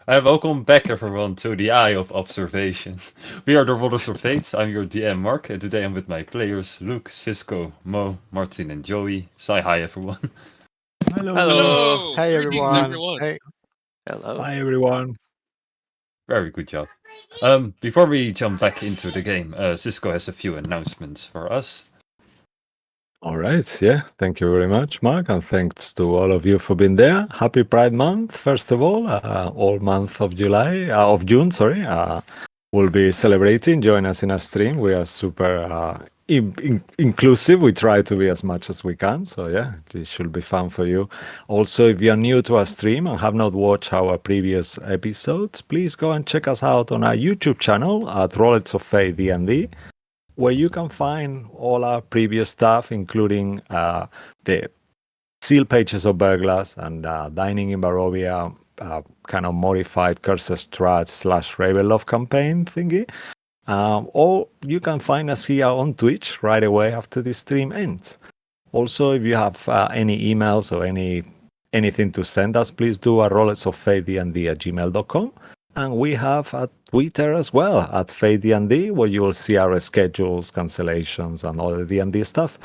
Welcome back, everyone, to the Eye of Observation. We are the Rollers of Fate. I'm your DM, Mark, and today I'm with my players Luke, Cisco, Mo, Martin, and Joey. Say hi, everyone. Hello. Hello. Hello. Hey Greetings, everyone. everyone. Hey. Hello. Hi everyone. Very good job. Before we jump back into the game, Cisco has a few announcements for us. All right. Yeah. Thank you very much, Mark, and thanks to all of you for being there. Happy Pride Month, first of all month of June. Sorry. We'll be celebrating. Join us in our stream. We are super inclusive. We try to be as much as we can. So yeah, it should be fun for you. Also, if you are new to our stream and have not watched our previous episodes, please go and check us out on our YouTube channel at Rollets of Fate D&D, where you can find all our previous stuff, including the seal pages of Burglas and Dining in Barovia, kind of modified Curses Strat / Ravenloft campaign thingy. Or you can find us here on Twitch right away after the stream ends. Also, if you have any emails or anything to send us, please do at rolletsoffatednd@gmail.com. And we have a Twitter as well at FateDND, where you will see our schedules, cancellations, and all the D&D stuff.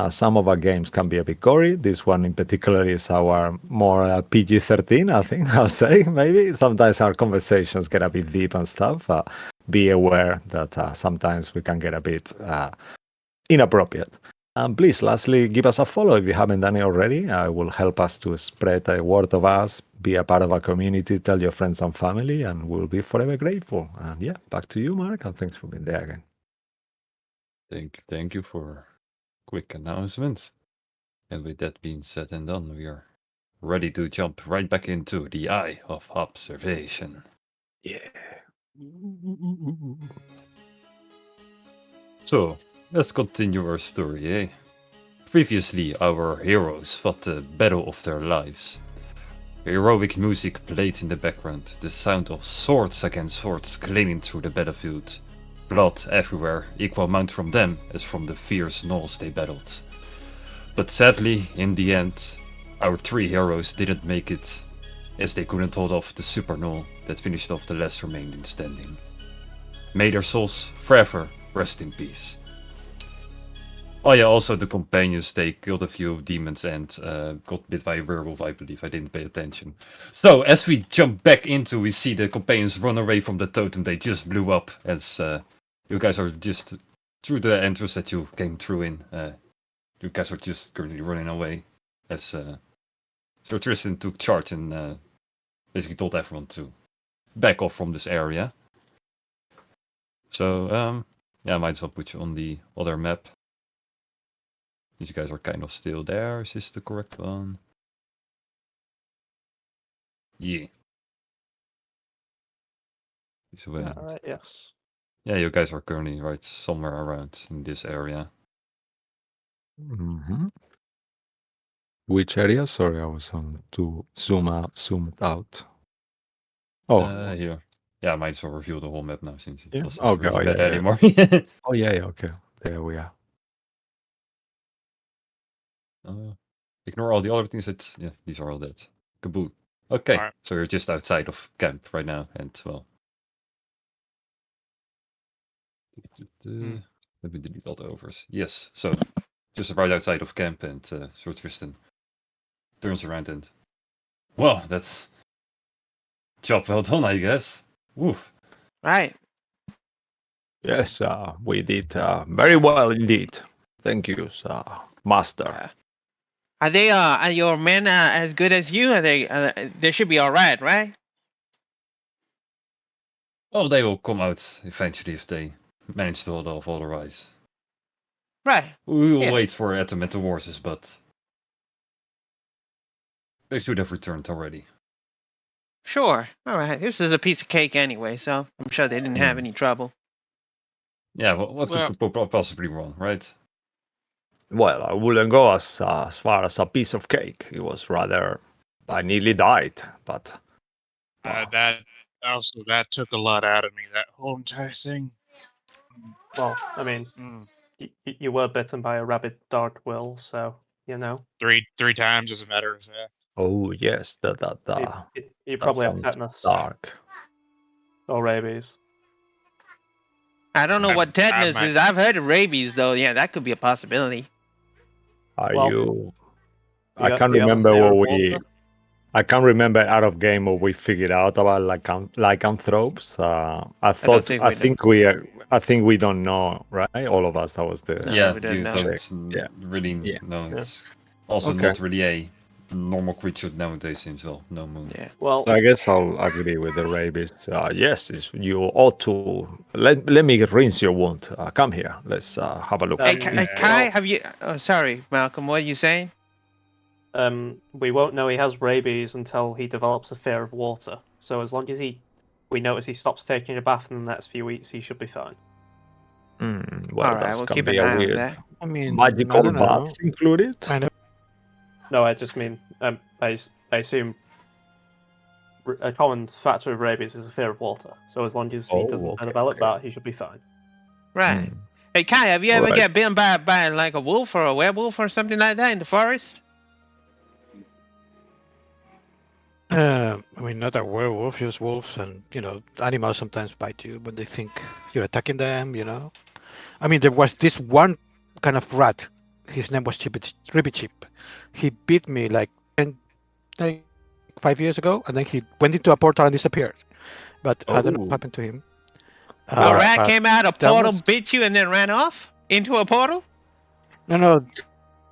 Some of our games can be a bit gory. This one in particular is our more PG-13, I think I'll say, maybe. Sometimes our conversations get a bit deep and stuff. Be aware that sometimes we can get a bit inappropriate. And please, lastly, give us a follow if you haven't done it already. It will help us to spread the word of us, be a part of our community, tell your friends and family, and we'll be forever grateful. And yeah, back to you, Mark, and thanks for being there again. Thank you for quick announcements. And with that being said and done, we are ready to jump right back into the Eye of Observation. Yeah. So, let's continue our story, eh? Previously, our heroes fought the battle of their lives. Heroic music played in the background, the sound of swords against swords clanging through the battlefield. Blood everywhere, equal amount from them as from the fierce gnolls they battled. But sadly, in the end, our three heroes didn't make it, as they couldn't hold off the super gnoll that finished off the last remaining standing. May their souls forever rest in peace. Oh yeah, also the companions, they killed a few demons and got bit by a werewolf, I believe. I didn't pay attention. So, as we jump back into, we see the companions run away from the totem they just blew up, as you guys are just through the entrance that you came through in. You guys are just currently running away, as Sir Tristan took charge and basically told everyone to back off from this area. So, yeah, I might as well put you on the other map. These guys are kind of still there. Is this the correct one? Yeah. This went. Alright, yes. Yeah, you guys are currently right somewhere around in this area. Mm-hmm. Which area? Sorry, I was on to zoomed out. Oh, Here. Yeah, I might as well reveal the whole map now since it yeah. doesn't Okay. really Oh, yeah, matter yeah, yeah. anymore. Oh, yeah, yeah. Okay. There we are. Ignore all the other things. Yeah, these are all that. Kaboom. Okay, Alright. so you're just outside of camp right now, and well. Let me delete all the overs. Yes, so just right outside of camp, and Sir Tristan turns around and, well, that's job well done, I guess. Oof. Right. Yes, we did very well indeed. Thank you, sir, master. Are your men as good as you? Are they should be alright, right? Oh, they will come out eventually if they manage to hold off otherwise. Right. We will Yeah. wait for Atomet the horses, but they should have returned already. Sure. Alright. This is a piece of cake anyway, so I'm sure they didn't have any trouble. Yeah, what Well, could possibly wrong, right? Well, I wouldn't go as far as a piece of cake. It was rather, I nearly died, but that took a lot out of me, that whole entire thing. Well, I mean, Mm. you were bitten by a rabid dark will, so you know. Three times, as a matter of fact. Oh yes, You that probably have sounds tetanus dark. or rabies. I don't know I- what tetanus I might- is. I've heard of rabies though. Yeah, that could be a possibility. Are Well, you? Do I you- can't do you have a remember fear what of we. water? I can't remember out of game what we figured out about lycanthropes. I think we don't know, right? All of us. That was the No, Yeah, we don't you know. don't Yeah. really Yeah. know. Yeah. It's also Okay. not really a normal creature nowadays since, well, no moon. Yeah. Well, I guess I'll agree with the rabies. Yes, you ought to let me rinse your wound. Come here. Let's have a look. Hey, Um, Kai, well- have you? Oh, sorry, Malcolm. What are you saying? we won't know he has rabies until he develops a fear of water. So as long as we notice he stops taking a bath in the next few weeks, he should be fine. Well, All right, that's we'll gonna keep be an a eye on weird that. I mean, magical I don't know. baths included. I know. No, I just mean I assume a common factor of rabies is a fear of water. So as long as he Oh, doesn't okay, develop okay. that, he should be fine. Right. Hmm. Hey, Kai, have you ever Alright. get bitten by like a wolf or a werewolf or something like that in the forest? I mean, not a werewolf, just wolves, and animals sometimes bite you when they think you're attacking them. I mean, there was this one kind of rat. His name was Rippy Chip. He bit me like 5 years ago, and then he went into a portal and disappeared. But I don't know Oh. what happened to him. A rat but- came out a that portal, was- bit you, and then ran off into a portal? No.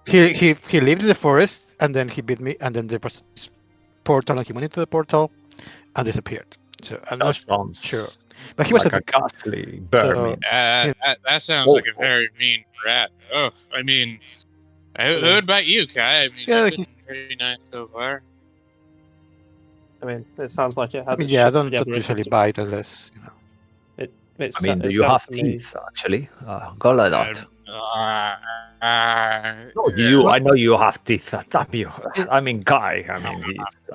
He lived in the forest, and then he bit me, and then there was this portal, and he went into the portal and disappeared. So I'm That not sounds sure. But he was like a a ghastly vermin. That sounds like a Awful. very mean rat. Oh, I mean, who Yeah. would bite you, Kai? I mean, Yeah, you've been pretty nice so far. I mean, it sounds like it has. I mean, its yeah, I shit don't together, usually it- bite unless It's, I mean, do it you sounds have to me- teeth? Actually, go like that. No, Yeah. you. I know you have teeth. Damn you. I mean, Guy. I mean, he's.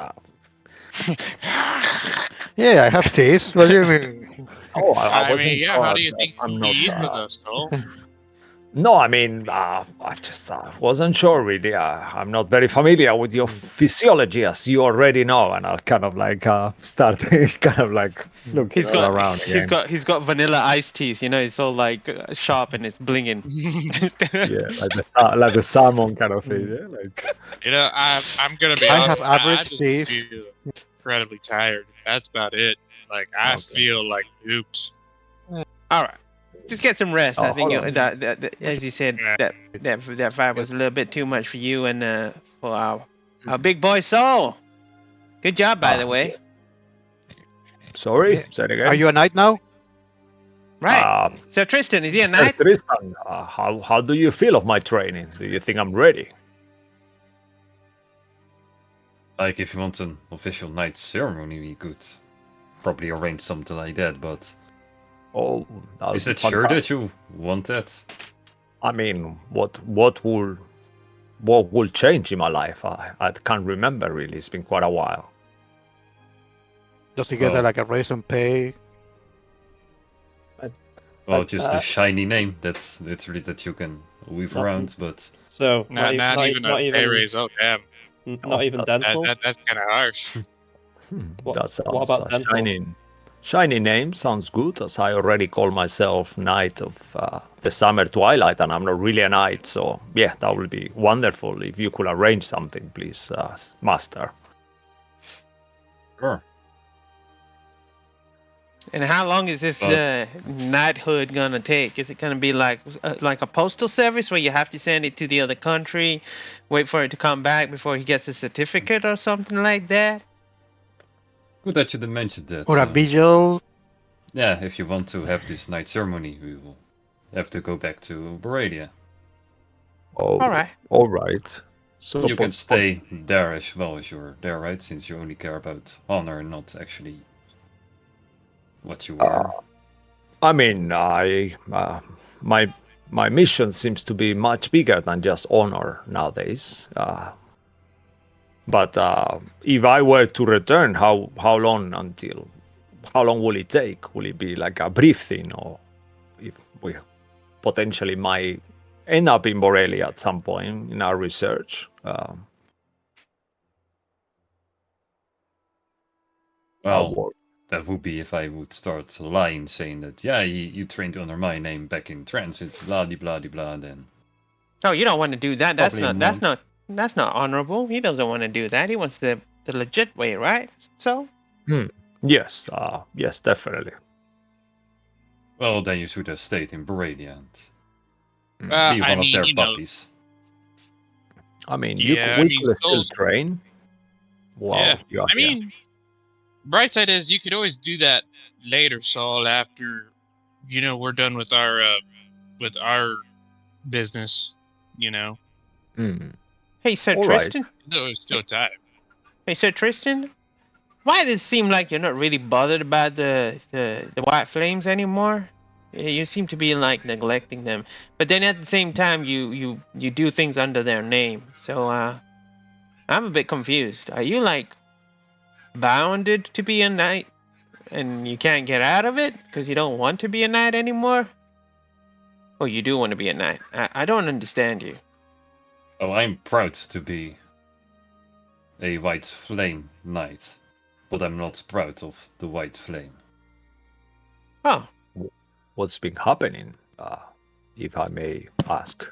yeah, I have teeth. What do you mean? Oh, I wasn't mean, yeah. sure How do you that think I'm he not, eats with us, though? No, I mean, I just wasn't sure really. I'm not very familiar with your physiology, as you already know, and I'll kind of like start kind of like looking He's all got around again. he's got vanilla ice teeth. It's all like sharp and it's blinging. Yeah, like the salmon kind of thing. Yeah, like. I'm gonna be I honest. have average I just teeth. feel incredibly tired. That's about it. Like I Okay. feel like pooped. All right, just get some rest. I Oh, think hold on. that as you said, that fight was a little bit too much for you and for our big boy Soul. Good job, by the way. Sorry, Yeah. say it again. Are you a knight now? Right. So Tristan, is he a Mr. knight? Tristan, how do you feel of my training? Do you think I'm ready? Like, if you want an official night ceremony, we could probably arrange something like that, but Oh, that is would it be sure that fantastic. you want that? I mean, what will change in my life? I can't remember really. It's been quite a while. Just to get Well- like a raise on pay? Well, But, just a shiny name that's literally that you can weave Not- around, but So Not even a pay raise. Oh damn, not even that's- dental. that's kind of harsh. What- That sounds what about dental? shiny name. Sounds good, as I already call myself Knight of the Summer Twilight, and I'm not really a knight. So yeah, that would be wonderful if you could arrange something, please, Master. sure. And how long is this But- knighthood gonna take? Is it gonna be like a postal service where you have to send it to the other country, wait for it to come back before he gets a certificate or something like that? Good that you did mention that. Or a vigil? Yeah, if you want to have this night ceremony, we will have to go back to Baradia. Oh, All right. all right. So You can stay there as well as you're there, right? Since you only care about honor and not actually what you are. I mean, my mission seems to be much bigger than just honor nowadays. But if I were to return, how long will it take? Will it be like a brief thing, or if we potentially might end up in Borrelia at some point in our research? Well, world. that would be if I would start lying, saying that, yeah, you trained under my name back in transit, blah de blah de blah. Then Oh, you don't want to do that. Probably a month. That's not honorable. He doesn't want to do that. He wants the legit way, right? So Yes, yes, definitely. well, then you should have stayed in Baradia and Well, be one I of mean, their you know, puppies. I mean, Yeah, I we mean, could still Skulls- train. Wow, yeah. you are I here. mean, bright side is you could always do that later, Saul. After we're done with our business. hey, Sir All right. Tristan. There's still time. Hey, Sir Tristan. Why does it seem like you're not really bothered about the White Flames anymore? You seem to be like neglecting them, but then at the same time you do things under their name. So I'm a bit confused. Are you like bounded to be a knight, and you can't get out of it because you don't want to be a knight anymore? Oh, you do want to be a knight. I don't understand you. Oh, I'm proud to be a White Flame Knight, but I'm not proud of the White Flame. Oh, What's been happening, if I may ask?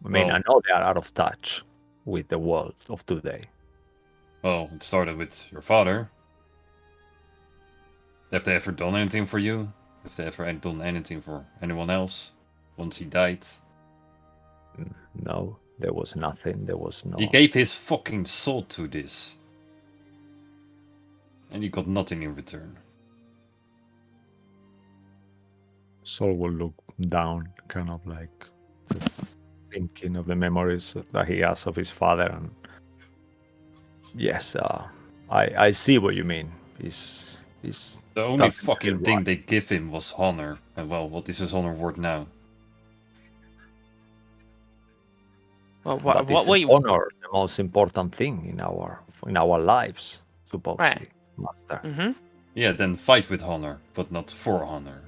I mean, Well- I know they are out of touch with the world of today. Well, it started with your father. Have they ever done anything for you? Have they ever done anything for anyone else once he died? No, there was nothing. There was no. He gave his fucking soul to this. And he got nothing in return. Saul will look down, kind of like just thinking of the memories that he has of his father. And yes, I see what you mean. He's The only That's fucking right. thing they give him was honor. And well, what is his honor worth now? well, but what is way? honor the most important thing in our lives, supposedly, Master. Mm-hmm. Yeah, then fight with honor, but not for honor.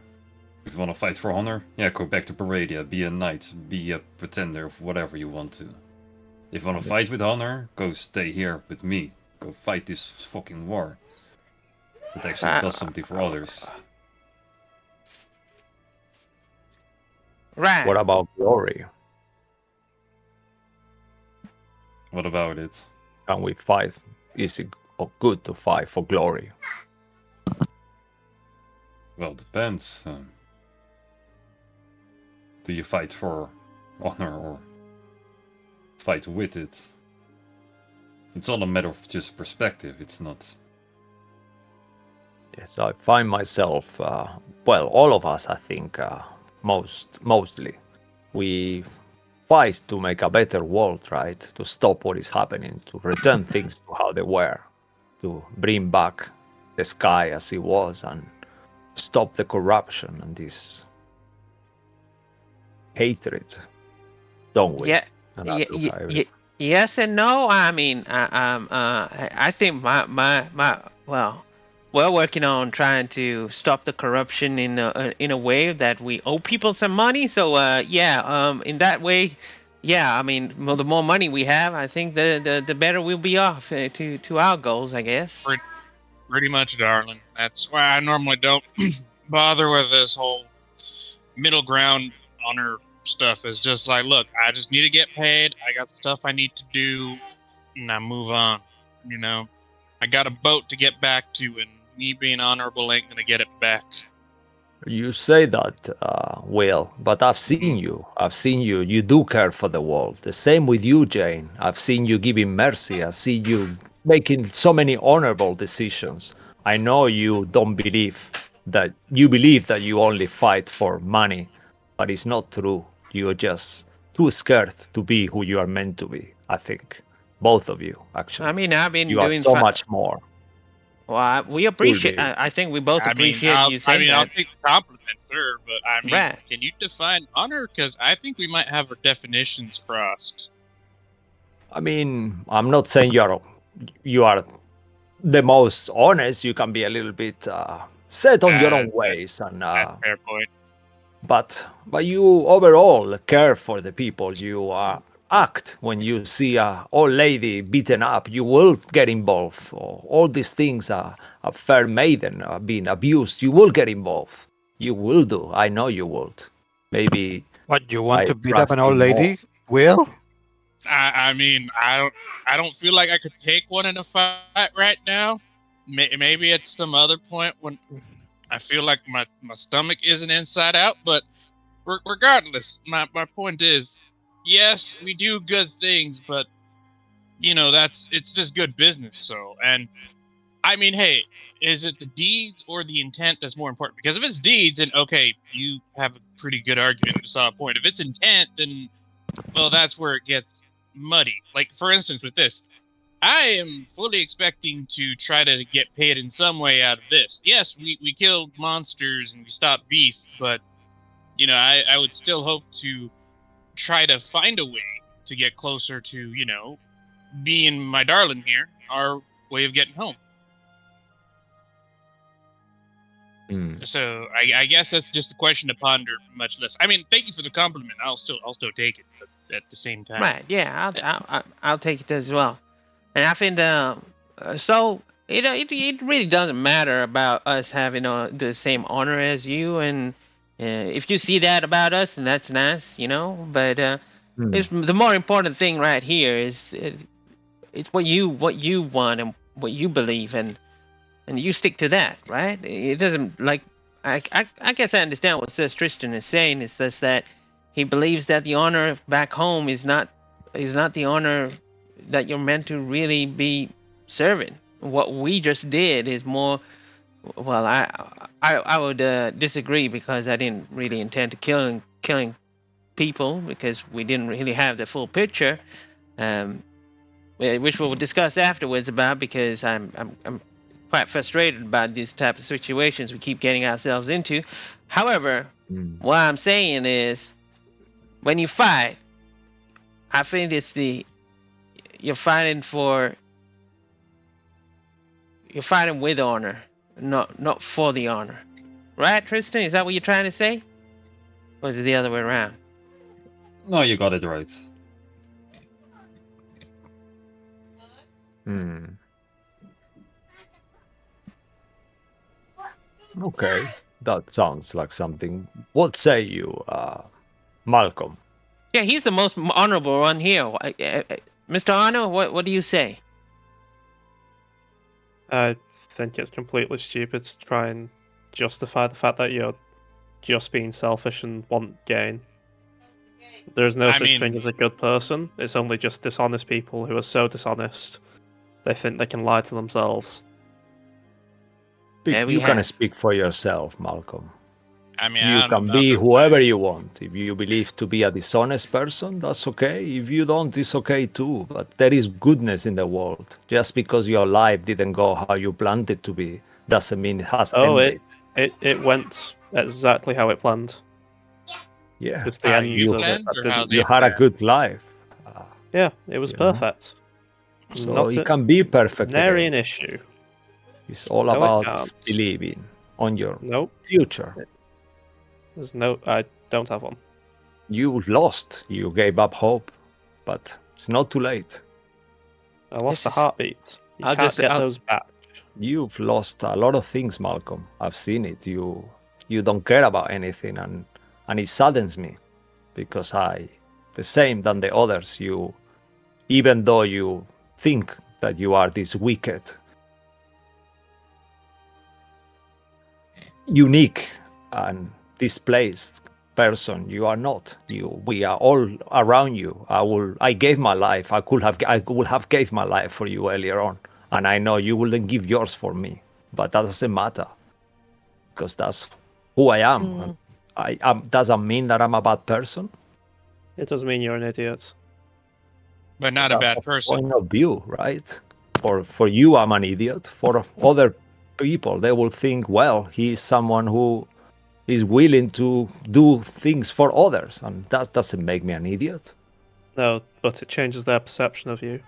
If you want to fight for honor, yeah, go back to Paradia, be a knight, be a pretender of whatever you want to. If you want to fight with honor, go stay here with me. Go fight this fucking war. It actually does something for others. Right. What about glory? What about it? Can we fight? Is it good to fight for glory? Well, depends. Do you fight for honor or fight with it? It's all a matter of just perspective. It's not. Yes, I find myself, well, all of us, I think, mostly, we fight to make a better world, right? To stop what is happening, to return things to how they were, to bring back the sky as it was, and stop the corruption and this hatred, don't we? Yeah. And I look at it. Yes and no. I mean, I think my well, we're working on trying to stop the corruption in a way that we owe people some money. So in that way, yeah. I mean, the more money we have, I think the better we'll be off to our goals, I guess. Pretty much, darling. That's why I normally don't bother with this whole middle ground honor stuff. It's just like, look, I just need to get paid. I got stuff I need to do, and I move on. I got a boat to get back to, and me being honorable ain't gonna get it back. You say that, Will, but I've seen you. I've seen you. You do care for the world. The same with you, Jane. I've seen you giving mercy. I see you making so many honorable decisions. I know you don't believe that you only fight for money, but it's not true. You're just too scared to be who you are meant to be, I think. Both of you, actually. I mean, I've been you doing are so much more. Well, we appreciate. Cool, I think we both appreciate I'll you saying I'll that. take the compliment, sir, but I mean, Right. can you define honor? Because I think we might have our definitions crossed. I mean, I'm not saying you are the most honest. You can be a little bit set on your own ways, and That's a fair point. but you overall care for the people. You are act when you see a old lady beaten up. You will get involved. Or all these things, a fair maiden being abused. You will get involved. You will do. I know you would. Maybe What, you want I to beat up trust an you old more. lady, Will? I mean, I don't feel like I could take one in a fight right now. Maybe at some other point when I feel like my stomach isn't inside out. But regardless, my point is, yes, we do good things, but you know it's just good business. So, and I mean, hey, is it the deeds or the intent that's more important? Because if it's deeds, then okay, you have a pretty good argument to solve a point. If it's intent, then well, that's where it gets muddy. Like for instance, with this, I am fully expecting to try to get paid in some way out of this. Yes, we killed monsters and we stopped beasts, but you know, I would still hope to try to find a way to get closer to, you know, being my darling here, our way of getting home. Mm. So I guess that's just a question to ponder, much less. I mean, thank you for the compliment. I'll still take it, but at the same time, Right. Yeah. I'll take it as well. And I think so. It really doesn't matter about us having the same honor as you, and if you see that about us, then that's nice, you know. But it's the more important thing right here is it's what you want and what you believe, and you stick to that, right? It doesn't like I guess I understand what Sir Tristan is saying. It's just that he believes that the honor back home is not the honor that you're meant to really be serving. What we just did is more. Well, I would disagree because I didn't really intend to killing people because we didn't really have the full picture, which we'll discuss afterwards about because I'm quite frustrated about these type of situations we keep getting ourselves into. However, what I'm saying is, when you fight, I think you're fighting with honor, not for the honor, right, Tristan? Is that what you're trying to say, or is it the other way around? No, you got it right. Okay, that sounds like something. What say you, Malcolm? Yeah, he's the most honorable one here. Mr. Honor, what do you say? I think it's completely stupid to try and justify the fact that you're just being selfish and want gain. There's no I such mean- thing as a good person. It's only just dishonest people who are so dishonest they think they can lie to themselves. There we You can have. speak for yourself, Malcolm. I mean, You I don't can know be about whoever you want. If you believe to be a dishonest person, that's okay. If you don't, it's okay too. But there is goodness in the world. Just because your life didn't go how you planned it to be, doesn't mean it has Oh, ended. it went exactly how it planned. Yeah, It's the How end you of it planned that or how didn't. they you had a planned? good life. Yeah, it was you know? perfect. So Not it a- can be perfect Nary again. an issue. It's all No, it about can't. believing on your Nope. future. There's no. I don't have one. You lost. You gave up hope, but it's not too late. I lost This a is- heartbeat. You I'll can't just- get I'll- those back. You've lost a lot of things, Malcolm. I've seen it. You don't care about anything, and it saddens me because the same than the others. Even though you think that you are this wicked, unique, and displaced person, you are not. We are all around you. I gave my life. I would have gave my life for you earlier on, and I know you wouldn't give yours for me. But that doesn't matter because that's who I am. Doesn't mean that I'm a bad person. It doesn't mean you're an idiot. But not a That's bad the person. point of view, right? For you, I'm an idiot. For other people, they will think, well, he's someone who is willing to do things for others, and that doesn't make me an idiot. No, but it changes their perception of you.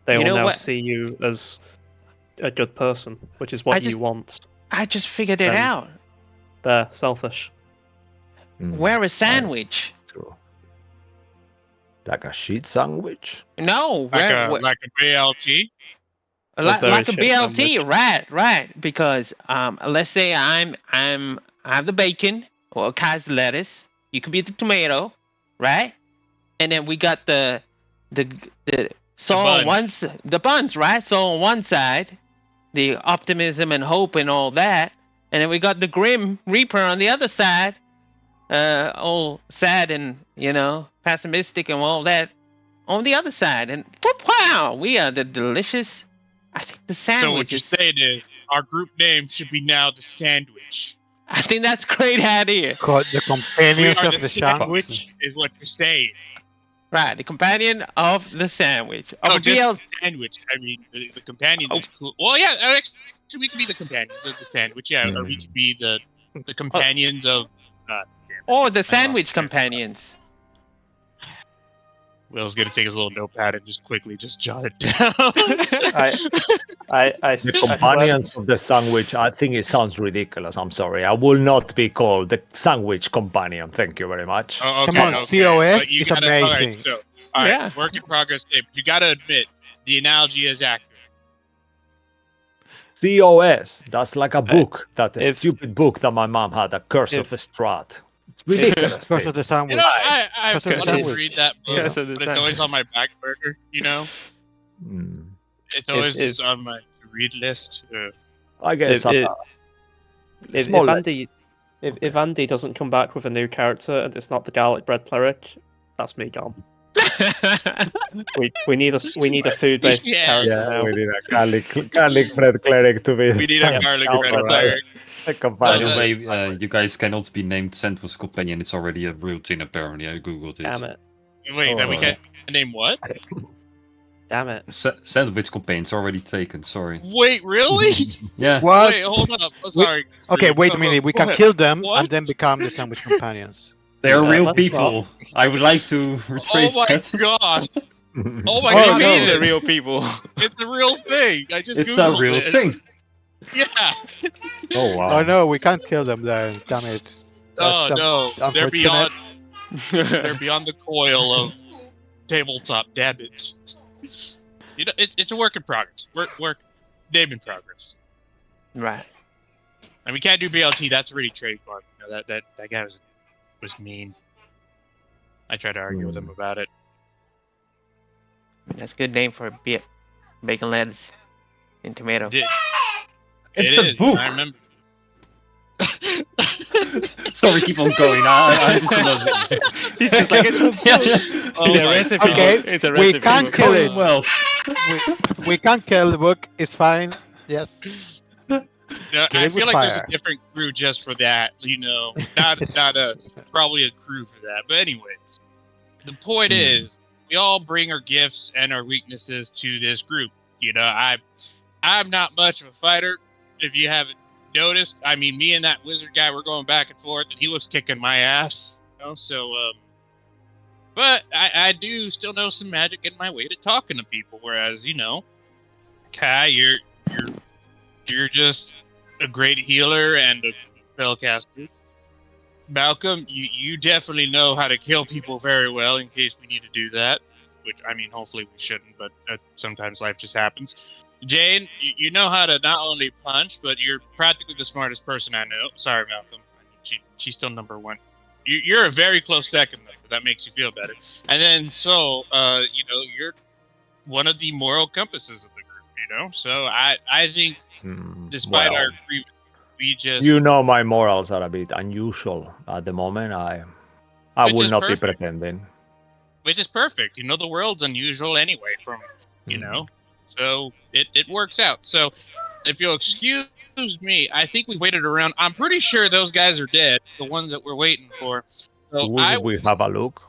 They You will know now what? see you as a good person, which is what you want. I just figured it Um, out. They're selfish. Mm, Wear a sandwich. true. Like a sheet sandwich? No, Like we're- a BLT. like a very shit BLT, sandwich. right. Because let's say I have the bacon or Kai's lettuce. You could be the tomato, right? And then we got the so on bun. the buns, right? So on one side, the optimism and hope and all that, and then we got the grim reaper on the other side, all sad and pessimistic and all that on the other side. And whoop, wow, we are the delicious. I think the So what sandwich you're is. saying is our group name should be now the Sandwich. I think that's a great idea. Called the We companions are of the the sandwich. Sandwich, is what you're saying. Right, the companion of the sandwich. Of No, a just BL. Sandwich. I mean, the companion is cool. Well, yeah, actually, we could be the companions of the Sandwich. Yeah, or we could be the companions of. Or the lost sandwich it. companions. Will's gonna take his little notepad and just quickly just jot it down. I The swear- companions of the sandwich, I think it sounds ridiculous. I'm sorry. I will not be called the sandwich companion. Thank you very much. Oh, Come okay, on, okay. COS But you is gotta- all right, amazing. so, all right, Yeah. work in progress. Dave, you gotta admit the analogy is accurate. COS, that's like a book, that if- stupid book that my mom had, A Curse if- of Strat. It's ridiculous. Curse of thing. the sandwich. You know, I Because of the wanted to sandwich. read that book, Because of the but it's always sandwich. on my back burner. You know, Mm. it's always if- just on my read list. I guess If- as if, small if Andy doesn't come back with a new character and it's not the garlic bread cleric, that's me gone. We need a food based Yeah. character yeah, now. we need a garlic bread cleric to be We need the a garlic Yeah, bread alright. cleric. the By companion. the way, you guys cannot be named Sandwich Companion. It's already a real thing, apparently. I googled it. Damn it! Wait, then we Oh. can't name what? Damn it! Sandwich Companion's already taken. Sorry. Wait, really? Yeah. What? Wait, hold up. Oh, sorry. Okay, wait a minute. We can kill them What? and then become the sandwich companions. They are Yeah, real let's people. I would like to Oh retrace my that. gosh! Oh my Oh, What god! do you mean no. the real people? It's a real thing. I just It's a Googled real it. thing. Yeah. Oh wow. Oh no, we can't kill them then. Damn it. Oh That's no, they're unfortunate. beyond. They're beyond the coil of tabletop. Damn it! You know, it's a work in progress. Work name in progress. Right. And we can't do BLT. That's already trademarked. You know, that guy was mean. I tried to argue with him about it. That's a good name for bacon, lettuce, and tomato. It, It's it a is, book. I remember. Sorry, keep on going. I'm just another. He's just like, it's a Yeah. Oh It's a my recipe. God. Okay, It's a we recipe. can't book. kill it. Going well. We can't kill the book. It's fine. Yes. Yeah, Kill I it with feel like there's fire. a different crew just for that. You know, not probably a crew for that. But anyway, the point is, we all bring our gifts and our weaknesses to this group. You know, I'm not much of a fighter. If you haven't noticed, I mean, me and that wizard guy, we're going back and forth, and he was kicking my ass. You know, so but I do still know some magic in my way to talking to people. Whereas, you know, Kai, you're just a great healer and a spellcaster. Malcolm, you definitely know how to kill people very well in case we need to do that. Which, I mean, hopefully we shouldn't, but sometimes life just happens. Jane, you know how to not only punch, but you're practically the smartest person I know. Sorry, Malcolm. I mean, she's still number one. You're a very close second, though, if that makes you feel better. And then, so, you know, you're one of the moral compasses of the group, you know? So I think, despite Well, our grievance, we just... you know my morals are a bit unusual at the moment. I Which will is not perfect. be pretending. Which is perfect. You know, the world's unusual anyway, from, you know? So it works out. So if you'll excuse me, I think we've waited around. I'm pretty sure those guys are dead, the ones that we're waiting for. So We have a look,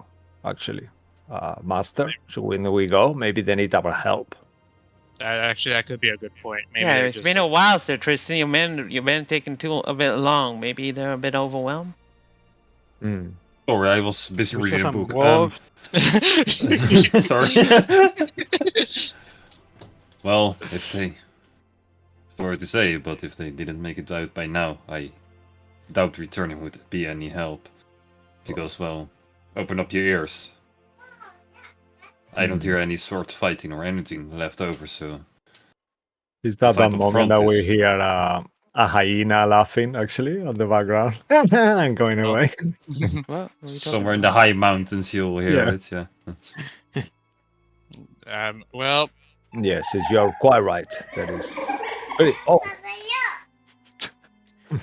actually. Master, should we go? Maybe they need our help. Actually, that could be a good point. Maybe Yeah, they're it's just- been a while, Sir Tristan. You've been taking a bit long. Maybe they're a bit overwhelmed. Sorry, I was busy We saw reading a some book. wolves. Sorry. Well, if they... Sorry to say, but if they didn't make it out by now, I doubt returning would be any help. Because, well, open up your ears. I don't hear any sword fighting or anything left over, so Is that fight the up moment front that we is- hear a hyena laughing actually on the background and going Oh. away? What? What are you talking somewhere in the about? high mountains you'll hear Yeah. it. Yeah. That's- Well, Yes, yes, you are quite right. That is very. Oh, You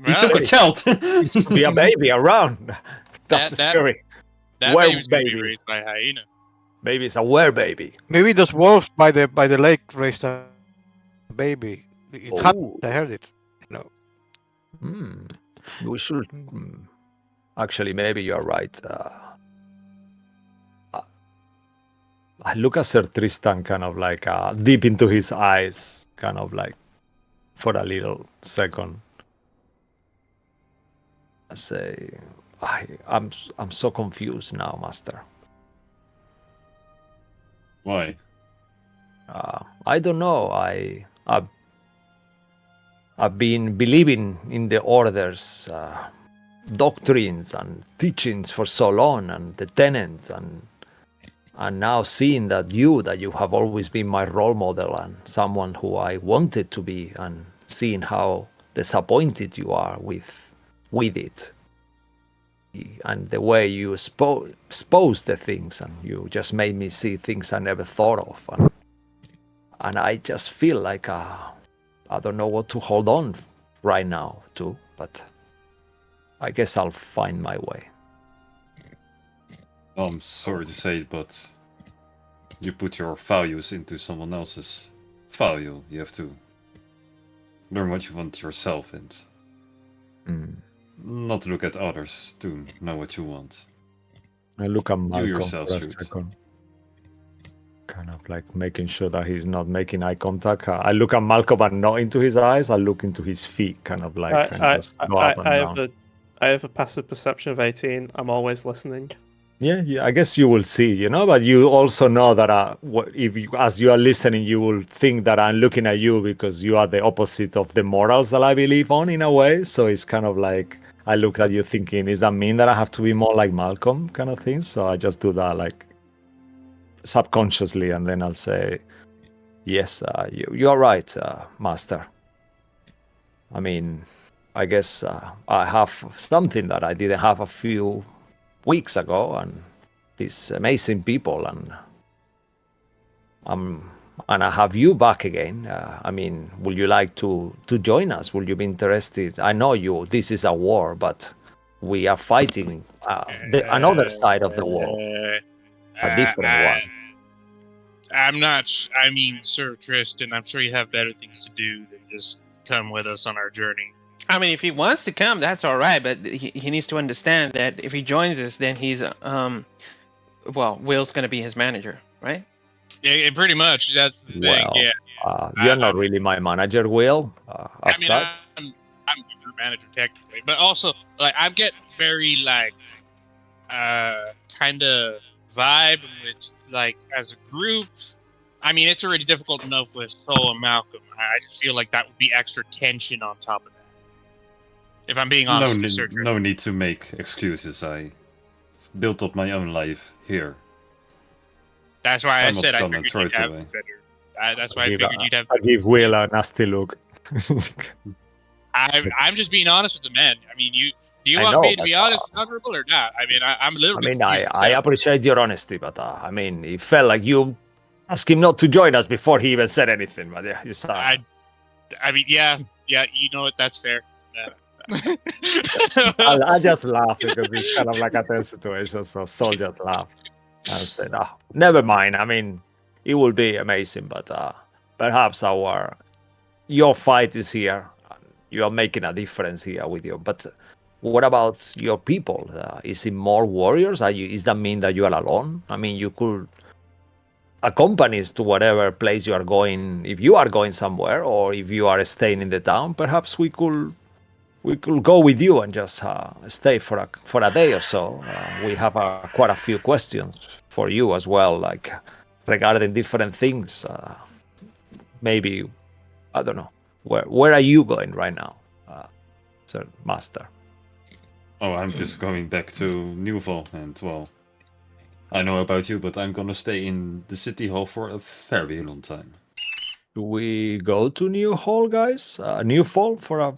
well, took a child. seems to be a baby around. That's That- scary. that Were baby's gonna be babies. raised by a hyena. Maybe it's a were baby. Maybe those wolves by the lake raised a baby. It happened. Oh. I heard it. You know. Hmm. We should. Actually, maybe you're right. I look at Sir Tristan kind of like deep into his eyes, kind of like for a little second. I say, I'm so confused now, Master. Why? I don't know. I've been believing in the orders, doctrines and teachings for so long, and the tenets, and now seeing that you have always been my role model and someone who I wanted to be, and seeing how disappointed you are with it, and the way you expose the things, and you just made me see things I never thought of, and I just feel like I don't know what to hold on right now to, but I guess I'll find my way. Oh, I'm sorry to say it, but you put your values into someone else's value. You have to learn what you want yourself and not look at others to know what you want. I look at Malcolm yourself for a should. second, kind of like making sure that he's not making eye contact. I look at Malcolm and not into his eyes. I look into his feet, kind of like and just go up and down. I have a passive perception of 18. I'm always listening. Yeah, I guess you will see, but you also know that if you, as you are listening, you will think that I'm looking at you because you are the opposite of the morals that I believe on in a way. So it's kind of like I look at you thinking, does that mean that I have to be more like Malcolm kind of thing? So I just do that like subconsciously, and then I'll say, yes, you are right, Master. I mean, I guess I have something that I didn't have a few weeks ago, and these amazing people, and I have you back again. I mean, would you like to join us? Will you be interested? I know this is a war, but we are fighting another side of the wall, a different one. I'm not. I mean, Sir Tristan, I'm sure you have better things to do than just come with us on our journey. I mean, if he wants to come, that's all right. But he needs to understand that if he joins us, then he's Will's going to be his manager, right? Yeah, pretty much. That's the thing. Well, Yeah. you're not really my manager, Will. I mean, I'm your manager technically, but also like I get very like kind of vibe with like as a group. I mean, it's already difficult enough with Soul and Malcolm. I just feel like that would be extra tension on top of that. If I'm being honest, with you, Sir Tristan. No need to make excuses. I built up my own life here. That's why I'm I not said I gonna figured throw you'd it have away. better. That's why I figured you'd have. I give Will a nasty look. I'm just being honest with the men. I mean, do you I want know, me to be but, honest and honorable or not? I mean, I'm a little I bit. mean, confused I myself. appreciate your honesty, but I mean, it felt like you asked him not to join us before he even said anything. But yeah, just, I mean, yeah, you know what? That's fair. I just laugh because it's kind of like a tense situation. So Sol just laughed and said, never mind. I mean, it will be amazing, but perhaps your fight is here. You are making a difference here with you. But what about your people? Is it more warriors? Is that mean that you are alone? I mean, you could accompany us to whatever place you are going. If you are going somewhere, or if you are staying in the town, perhaps we could go with you and just stay for a day or so. We have quite a few questions for you as well, like regarding different things. Maybe, I don't know. Where are you going right now, Sir Master? Oh, I'm just going back to Newval, and well, I know about you, but I'm gonna stay in the city hall for a very long time. Do we go to New Hall, guys? New Fall for a.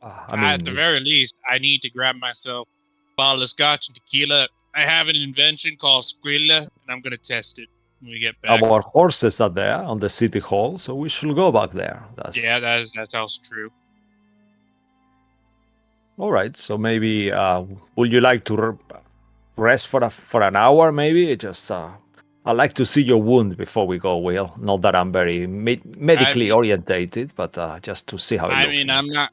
I At mean, the very least, I need to grab myself a bottle of scotch and tequila. I have an invention called Squilla, and I'm gonna test it when we get back. our horses are there on the city hall, so we should go back there. Yeah, that's also true. All right. So maybe would you like to rest for an hour? Maybe just I'd like to see your wound before we go. Will not that I'm very medically orientated, but just to see how it looks.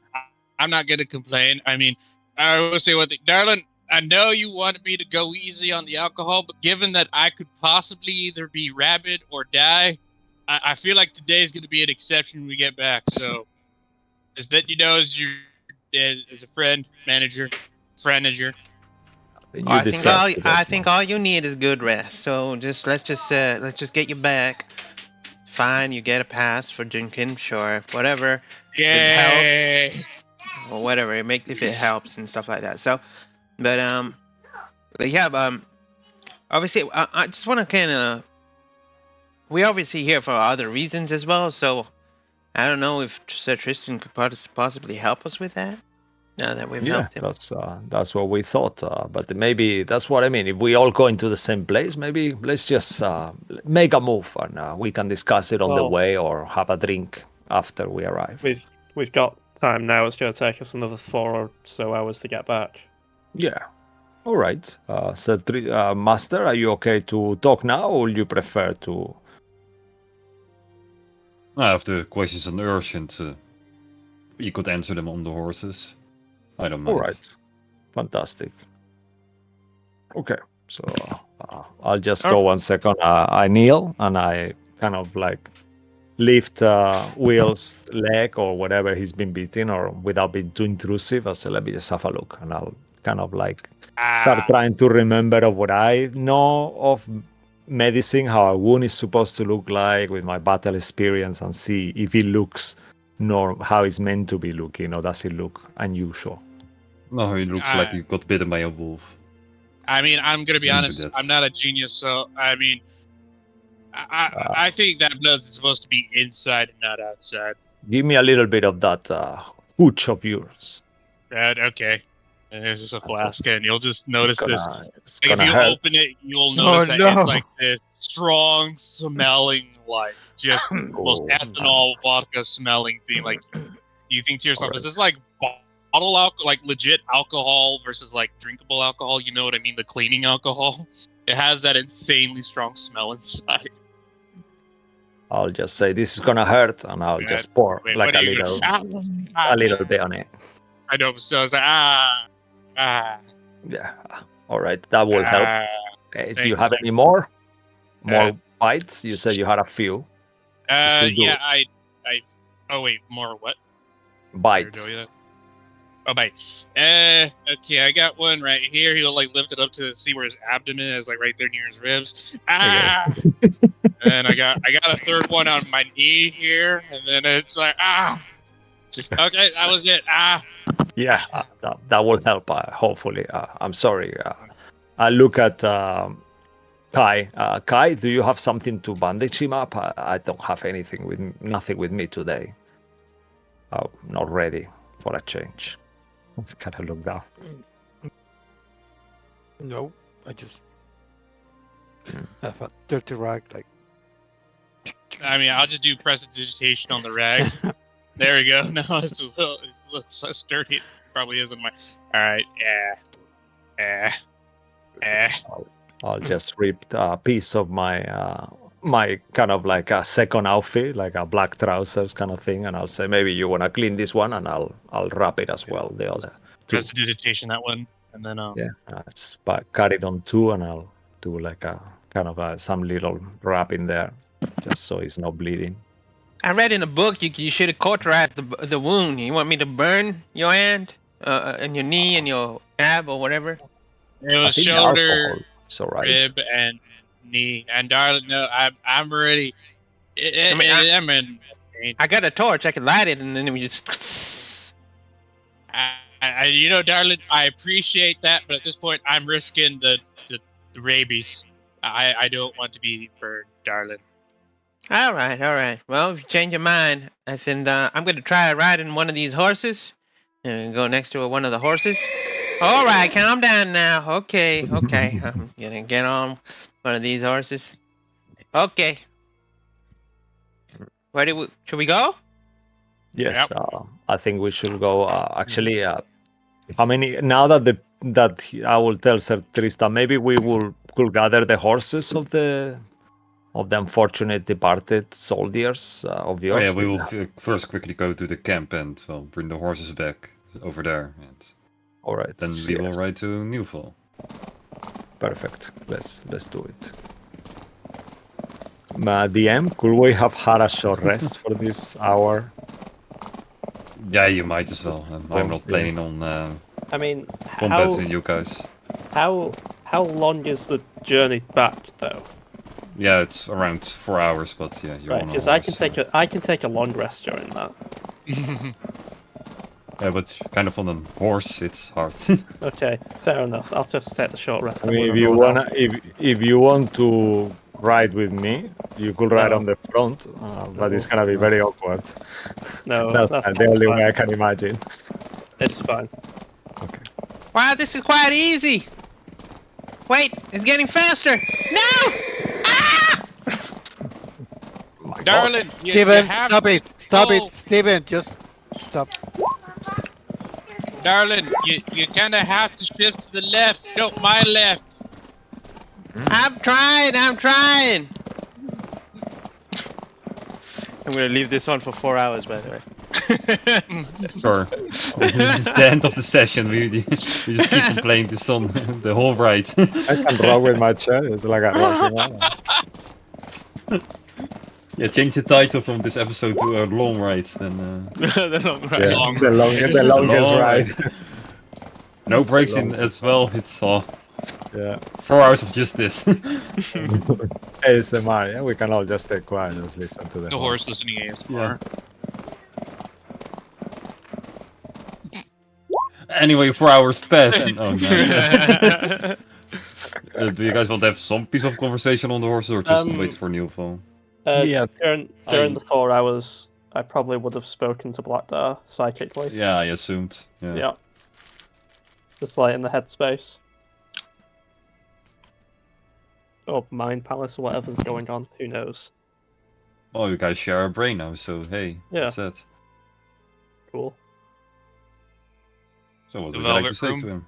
I'm not gonna complain. I mean, I will say one thing, darling. I know you wanted me to go easy on the alcohol, but given that I could possibly either be rabid or die, I feel like today's going to be an exception when we get back. So, just that you know, as a friend, manager. You I deserve the best think one. all you need is good rest. So let's just get you back. Fine, you get a pass for drinking, sure, whatever. Yay! It helps, or whatever if it helps and stuff like that. So, but yeah, obviously, I just want to kind of. We obviously here for other reasons as well. So, I don't know if Sir Tristan could possibly help us with that. Now that we've Yeah, helped him. that's what we thought. But maybe that's what I mean. If we all go into the same place, maybe let's just make a move and we can discuss it on the Well- way or have a drink after we arrive. We've got time now. It's going to take us another 4 or so hours to get back. Yeah. All right. So, Master, are you okay to talk now, or would you prefer to? If the questions are urgent, you could answer them on the horses. I don't mind. All right. Fantastic. Okay. So I'll just go 1 second. I kneel and I kind of like lift Will's leg or whatever he's been beating, or without being too intrusive. I say, let me just have a look, and I'll kind of like start trying to remember of what I know of medicine, how a wound is supposed to look like with my battle experience, and see if it looks how it's meant to be looking, or does it look unusual. No, it looks like you got bitten by a wolf. I mean, I'm gonna be Into honest. that. I'm not a genius, so I mean, I think that blood is supposed to be inside and not outside. Give me a little bit of that hooch of yours. Okay. And there's just a flask, and you'll just notice this. It's Like, if gonna you hurt. open it, you'll notice that no. it's like this strong smelling, like just most Oh. ethanol vodka smelling thing. Like, you think to yourself, Alright. is this like bottle alcohol, like legit alcohol versus like drinkable alcohol? You know what I mean? The cleaning alcohol. It has that insanely strong smell inside. I'll just say this is gonna hurt, and I'll Yeah, just pour Wait, like what a are you little, gonna? a little bit on it. I know. So I was like, Yeah. All right, that will help. Do you have you. any more? More bites? You said you had a few. should do Yeah, it. Oh wait, more what? Bites. Oh, bite. Okay, I got one right here. He'll like lift it up to see where his abdomen is, like right there near his ribs. And I got a third one on my knee here, and then it's like Okay, that was it. Yeah, that will help. Hopefully. I'm sorry. I look at Kai. Kai, do you have something to bandage him up? I don't have nothing with me today. Not ready for a change. Kind of look down. No, I just have a dirty rag. Like, I mean, I'll just do prestidigitation on the rag. There we go. No, it looks so sturdy. It probably isn't my. All right. I'll just rip a piece of my my kind of like a second outfit, like a black trousers kind of thing, and I'll say maybe you wanna clean this one, and I'll wrap it as well. The other two. Prestidigitation, that one, and then Yeah, just cut it on two, and I'll do like a kind of some little wrap in there, just so it's not bleeding. I read in a book you should have cauterized the wound. You want me to burn your hand, and your knee and your ab or whatever? It I was think the shoulder, alcohol is all right. rib, and knee. And darling, no, I'm ready. I'm in. I got a torch. I can light it, and then we just. You know, darling, I appreciate that, but at this point, I'm risking the rabies. I don't want to be burned, darling. All right, all right. Well, if you change your mind, I said I'm going to try riding one of these horses and go next to one of the horses. All right, calm down now. Okay, okay. I'm gonna get on one of these horses. Okay. Should we go? Yes, Yep. I think we should go. Actually, how many? Now that I will tell Sir Tristan, maybe we could gather the horses of the unfortunate departed soldiers of Oh yeah, yours. we will first quickly go to the camp and well bring the horses back over there, and All right. then we will yes, ride to Newfall. Perfect. Let's do it. DM, could we have had a short rest for this hour? Yeah, you might as well. I'm not yeah. planning on I mean, combating you guys. how long is the journey back though? Yeah, it's around 4 hours, but yeah, you're Right, on a because I horse, can I can take a long rest during that. Yeah, but kind of on a horse, it's hard. Okay, fair enough. I'll just take the short rest. I mean, if you want to ride with me, you could ride No. on the front, but it's gonna be very awkward. No, That's that's the only fine. way I can imagine. It's fine. Okay. Wow, this is quite easy. Wait, it's getting faster. No! Ah! Darling, you Steven, have stop it! Stop Oh. it! Steven, just stop. Darling, you kind of have to shift to the left. No, my left. I'm trying. I'm gonna leave this on for 4 hours, by the way. Sure. This is the end of the session. We just keep on playing this song the whole ride. I can rock with my chair. It's like a rocking one. Yeah, change the title from this episode to a long ride. Then The long ride. Yeah, Long the longest long ride. no breaks in as well. It's Yeah. 4 hours of just this. ASMR. Yeah, we can all just stay quiet and just listen to The horse listening ASMR. Anyway, 4 hours pass and oh no. Do you guys want to have some piece of conversation on the horses or just wait for Newfall? Yeah. During the 4 hours, I probably would have spoken to Blackdar psychically. Yeah, I assumed. Yeah. Yeah. Just like in the headspace. Or Mind Palace or whatever's going on, who knows. Oh, you guys share a brain now, so hey, Yeah. that's it. Cool. So what The would you like to Velvet say Room? to him?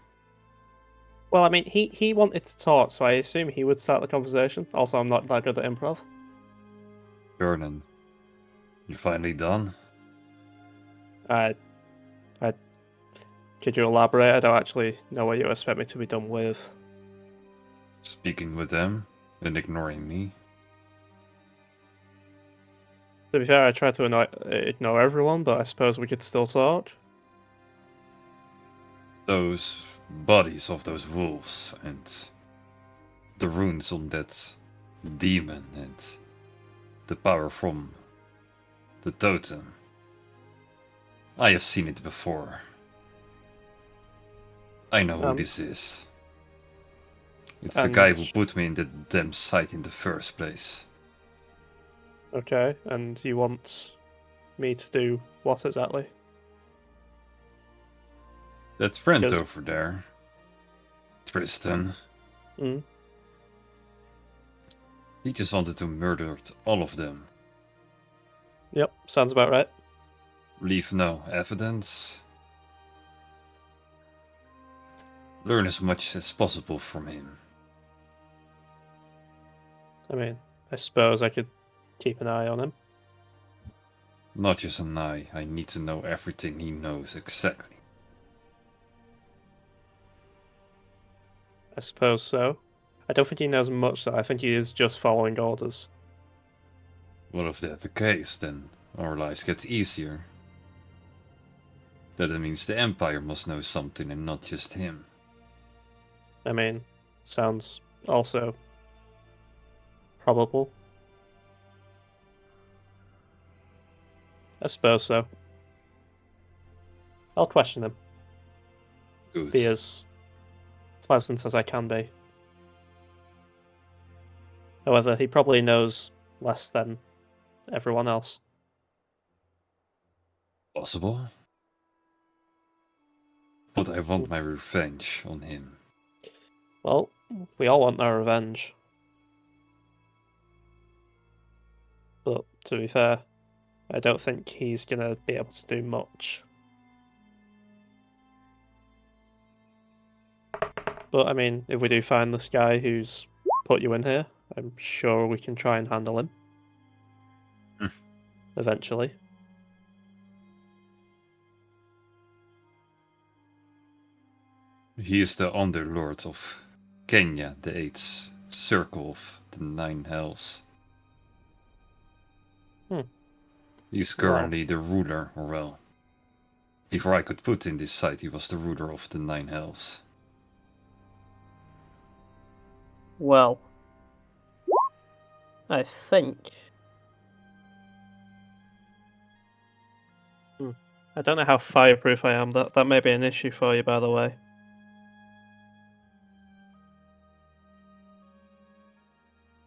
Well, I mean, he wanted to talk, so I assume he would start the conversation. Also, I'm not that good at improv. Vernon, you're finally done? I could you elaborate? I don't actually know what you expect me to be done with. Speaking with them and ignoring me? To be fair, I try to ignore everyone, but I suppose we could still talk. Those bodies of those wolves and the runes on that demon and the power from the totem. I have seen it before. I know who this is. It's the guy who put me in the damn site in the first place. Okay, and you want me to do what exactly? That friend Yes. over there, Tristan, Mm. he just wanted to murder all of them. Yep, sounds about right. Leave no evidence. Learn as much as possible from him. I mean, I suppose I could keep an eye on him. Not just an eye, I need to know everything he knows exactly. I suppose so. I don't think he knows much, though. I think he is just following orders. Well, if that's the case, then our lives get easier. That means the Empire must know something and not just him. I mean, sounds also probable. I suppose so. I'll question him. Good. Be as pleasant as I can be. However, he probably knows less than everyone else. Possible. But I want my revenge on him. Well, we all want our revenge. But to be fair, I don't think he's gonna be able to do much. But I mean, if we do find this guy who's put you in here, I'm sure we can try and handle him. Eventually. He is the underlord of Kenya, the 8th circle of the 9 hells. He's currently the ruler, or well, before I could put in this site, he was the ruler of the 9 hells. Well, I think... I don't know how fireproof I am. That may be an issue for you, by the way.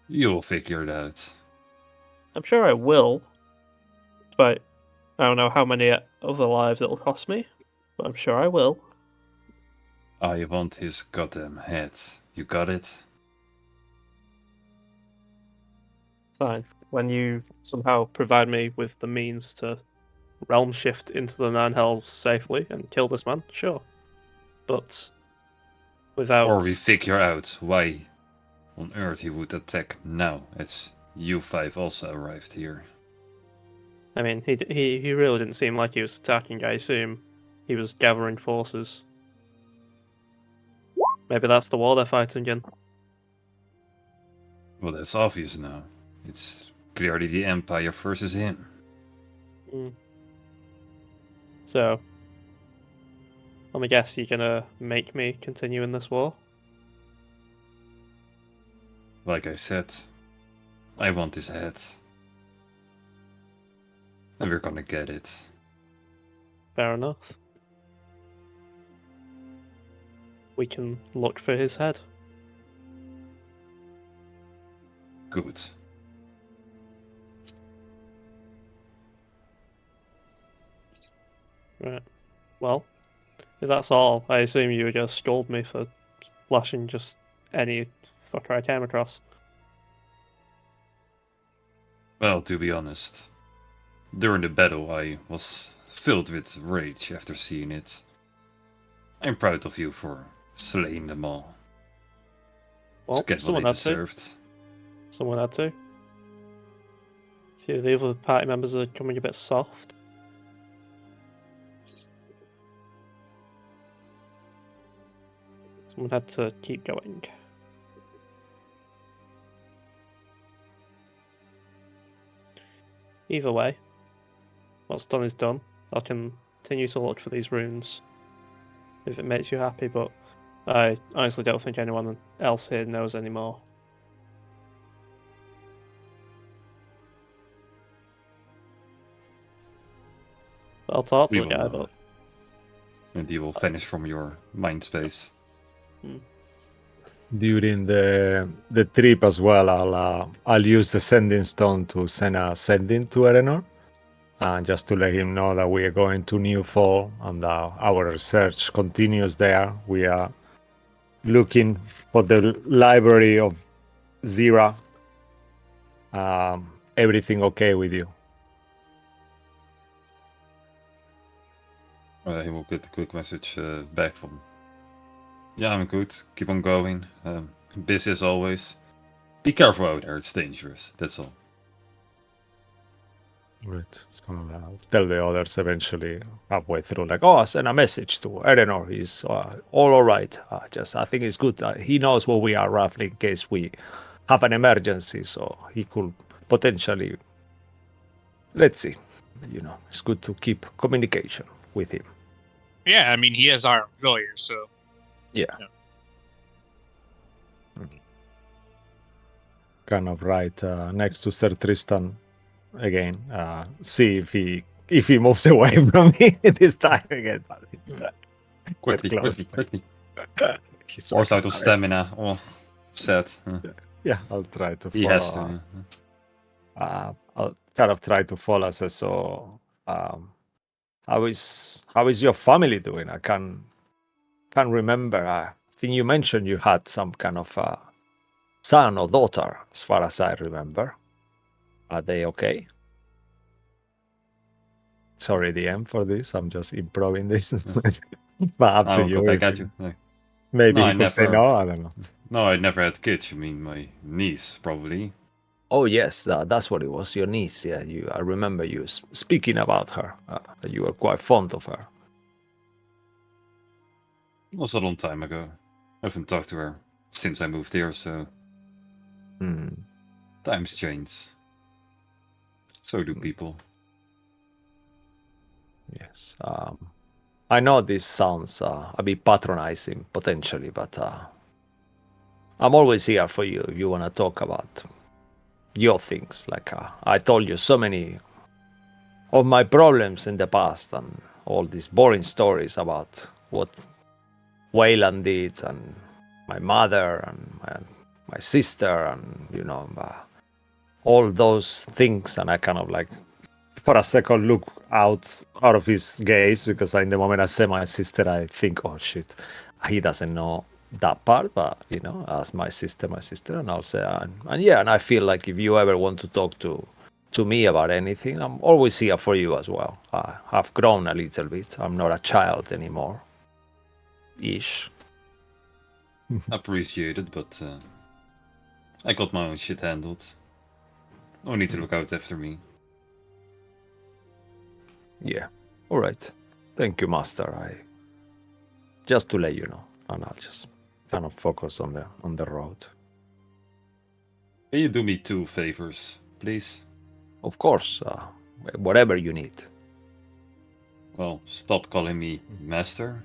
You'll figure it out. I'm sure I will. But I don't know how many other lives it'll cost me. But I'm sure I will. I want his goddamn head. You got it? Fine. When you somehow provide me with the means to realm shift into the 9 hells safely and kill this man, sure. But without... Or we figure out why on earth he would attack now, as you 5 also arrived here. I mean, he really didn't seem like he was attacking. I assume he was gathering forces. Maybe that's the war they're fighting in. Well, that's obvious now. It's clearly the Empire versus him. So, let me guess, you're gonna make me continue in this war? Like I said, I want his head. And we're gonna get it. Fair enough. We can look for his head. Good. Right. Well, if that's all, I assume you would just scold me for flashing just any fucker I came across. Well, to be honest, during the battle I was filled with rage after seeing it. I'm proud of you for slaying them all. Well, Get what someone they had to. deserved. Someone had to. See, the other party members are coming a bit soft. Someone had to keep going. Either way, what's done is done. I can continue to look for these runes if it makes you happy, but I honestly don't think anyone else here knows anymore. I'll talk to We the will guy, know. but And he will vanish from your mind space. During the trip as well, I'll use the sending stone to send a sending to Eleanor, just to let him know that we are going to New Fall and our research continues there. We are looking for the library of Zira. Everything okay with you? He will get a quick message back from. Yeah, I'm good. Keep on going. Busy as always. Be careful out there. It's dangerous. That's all. Right. So I'll tell the others eventually halfway through, like, oh, I sent a message to Eleanor. He's all right. I think it's good. He knows where we are roughly in case we have an emergency, so he could potentially. Let's see. It's good to keep communication with him. Yeah, I mean, he has our familiar, so. Yeah. Kind of right next to Sir Tristan again. See if he moves away from me this time again. Quickly. He's Force like, out of stamina. Oh, sad. Yeah, I'll try to He has to. follow. I'll kind of try to follow. So, how is your family doing? I can't remember. I think you mentioned you had some kind of son or daughter, as far as I remember. Are they okay? Sorry, DM, for this. I'm just improving this. But up to I'll you. go back if at you. No, Maybe No, he I could say never- no. I don't know. no, I never had kids. You mean my niece, probably. Oh yes, that's what it was. Your niece. Yeah, I remember you speaking about her. You were quite fond of her. It was a long time ago. I haven't talked to her since I moved here, so Hmm. times change. So do people. Yes. I know this sounds a bit patronizing potentially, but I'm always here for you if you want to talk about your things. Like I told you so many of my problems in the past and all these boring stories about what Wayland did and my mother and my sister and all those things. And I kind of like for a second look out of his gaze because in the moment I say my sister, I think, oh shit, he doesn't know that part, but as my sister, and I'll say, and I feel like if you ever want to talk to me about anything, I'm always here for you as well. I have grown a little bit. I'm not a child anymore. Ish. Appreciated, but I got my own shit handled. No need to look out after me. Yeah. All right. Thank you, Master. Just to let you know, and I'll just kind of focus on the road. Can you do me 2 favors, please? Of course, whatever you need. Well, stop calling me Master.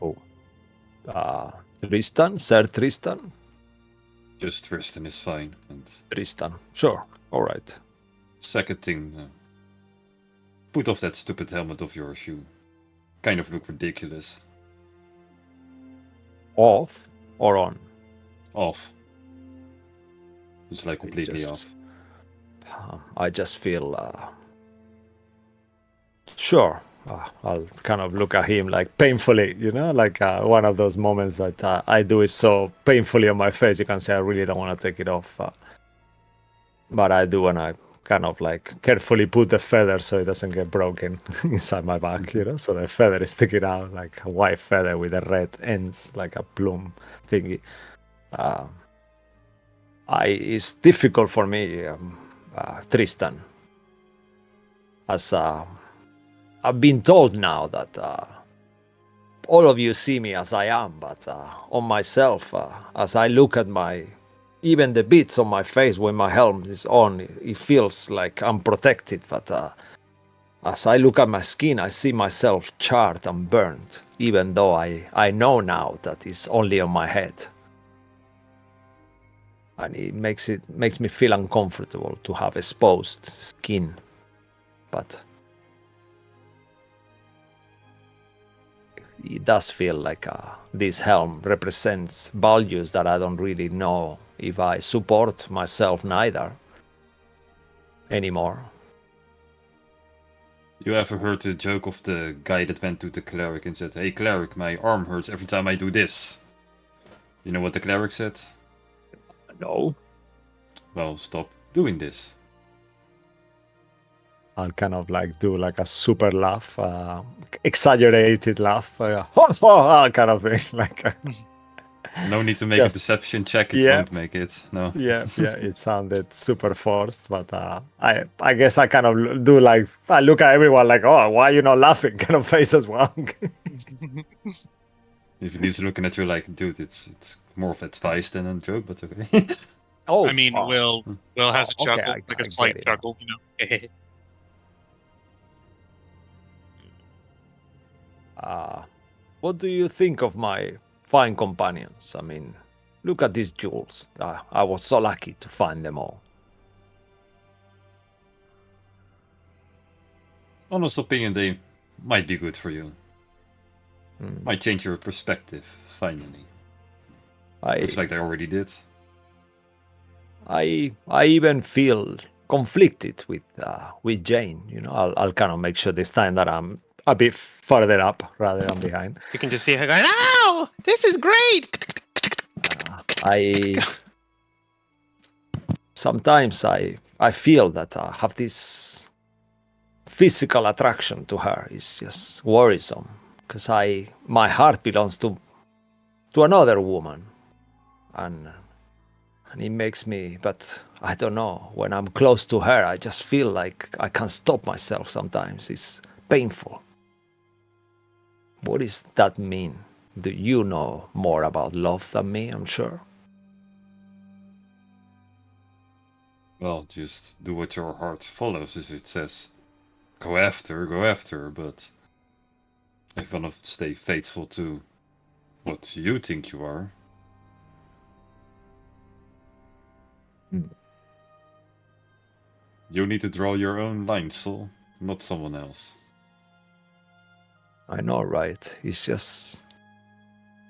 Oh, Tristan, Sir Tristan. Just Tristan is fine. And Tristan. Sure. All right. second thing, put off that stupid helmet of yours. You kind of look ridiculous. Off or on? Off. It's like completely off. I just feel. Sure. I'll kind of look at him like painfully, like one of those moments that I do it so painfully on my face. You can say I really don't want to take it off. But I do when I kind of like carefully put the feather so it doesn't get broken inside my back, so the feather is sticking out like a white feather with the red ends like a plume thingy. It's difficult for me, Tristan, as I've been told now that all of you see me as I am, but on myself, as I look at even the bits on my face when my helm is on, it feels like I'm protected. But as I look at my skin, I see myself charred and burned, even though I know now that it's only on my head. And it makes me feel uncomfortable to have exposed skin. But it does feel like this helm represents values that I don't really know if I support myself neither anymore. You ever heard the joke of the guy that went to the cleric and said, "Hey cleric, my arm hurts every time I do this"? You know what the cleric said? No. Well, stop doing this. I'll kind of like do like a super laugh, exaggerated laugh, kind of thing. Like, No need to make Yes. a deception check. It Yeah. won't make it. No. yeah, it sounded super forced, but I guess I kind of do like I look at everyone like, oh, why are you not laughing? Kind of face as well. If he's looking at you like, dude, it's more of advice than a joke, but okay. Oh, I mean, Will has a okay, chuckle, I like a get slight it. chuckle, What do you think of my fine companions? I mean, look at these jewels. I was so lucky to find them all. Honest opinion, they might be good for you. Hmm. Might change your perspective, finally. I Looks like they already did. I even feel conflicted with Jane. You know, I'll kind of make sure this time that I'm a bit further up rather than behind. You can just see her going, "Ow! This is great!" I sometimes I feel that I have this physical attraction to her. It's just worrisome because my heart belongs to another woman, and it makes me. But I don't know. When I'm close to her, I just feel like I can't stop myself. Sometimes it's painful. What does that mean? Do you know more about love than me? I'm sure. Well, just do what your heart follows. If it says go after, but if you want to stay faithful to what you think you are. You need to draw your own line, Sol, not someone else. I know, right? It's just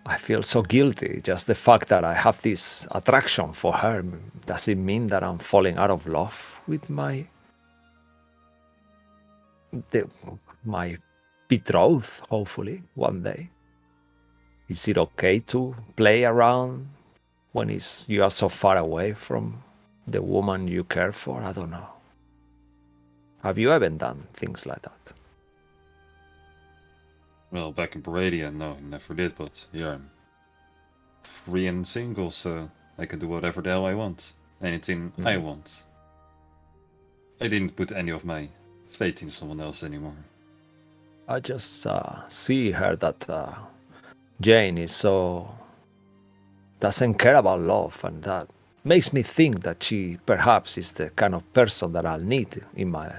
I feel so guilty. Just the fact that I have this attraction for her, does it mean that I'm falling out of love with my betrothed? Hopefully, one day. Is it okay to play around when you are so far away from the woman you care for? I don't know. Have you ever done things like that? Well, back in Paradia, no, I never did, but yeah, I'm free and single, so I can do whatever the hell I want. Anything I want. I didn't put any of my fate in someone else anymore. I just see her that Jane is so doesn't care about love, and that makes me think that she perhaps is the kind of person that I'll need in my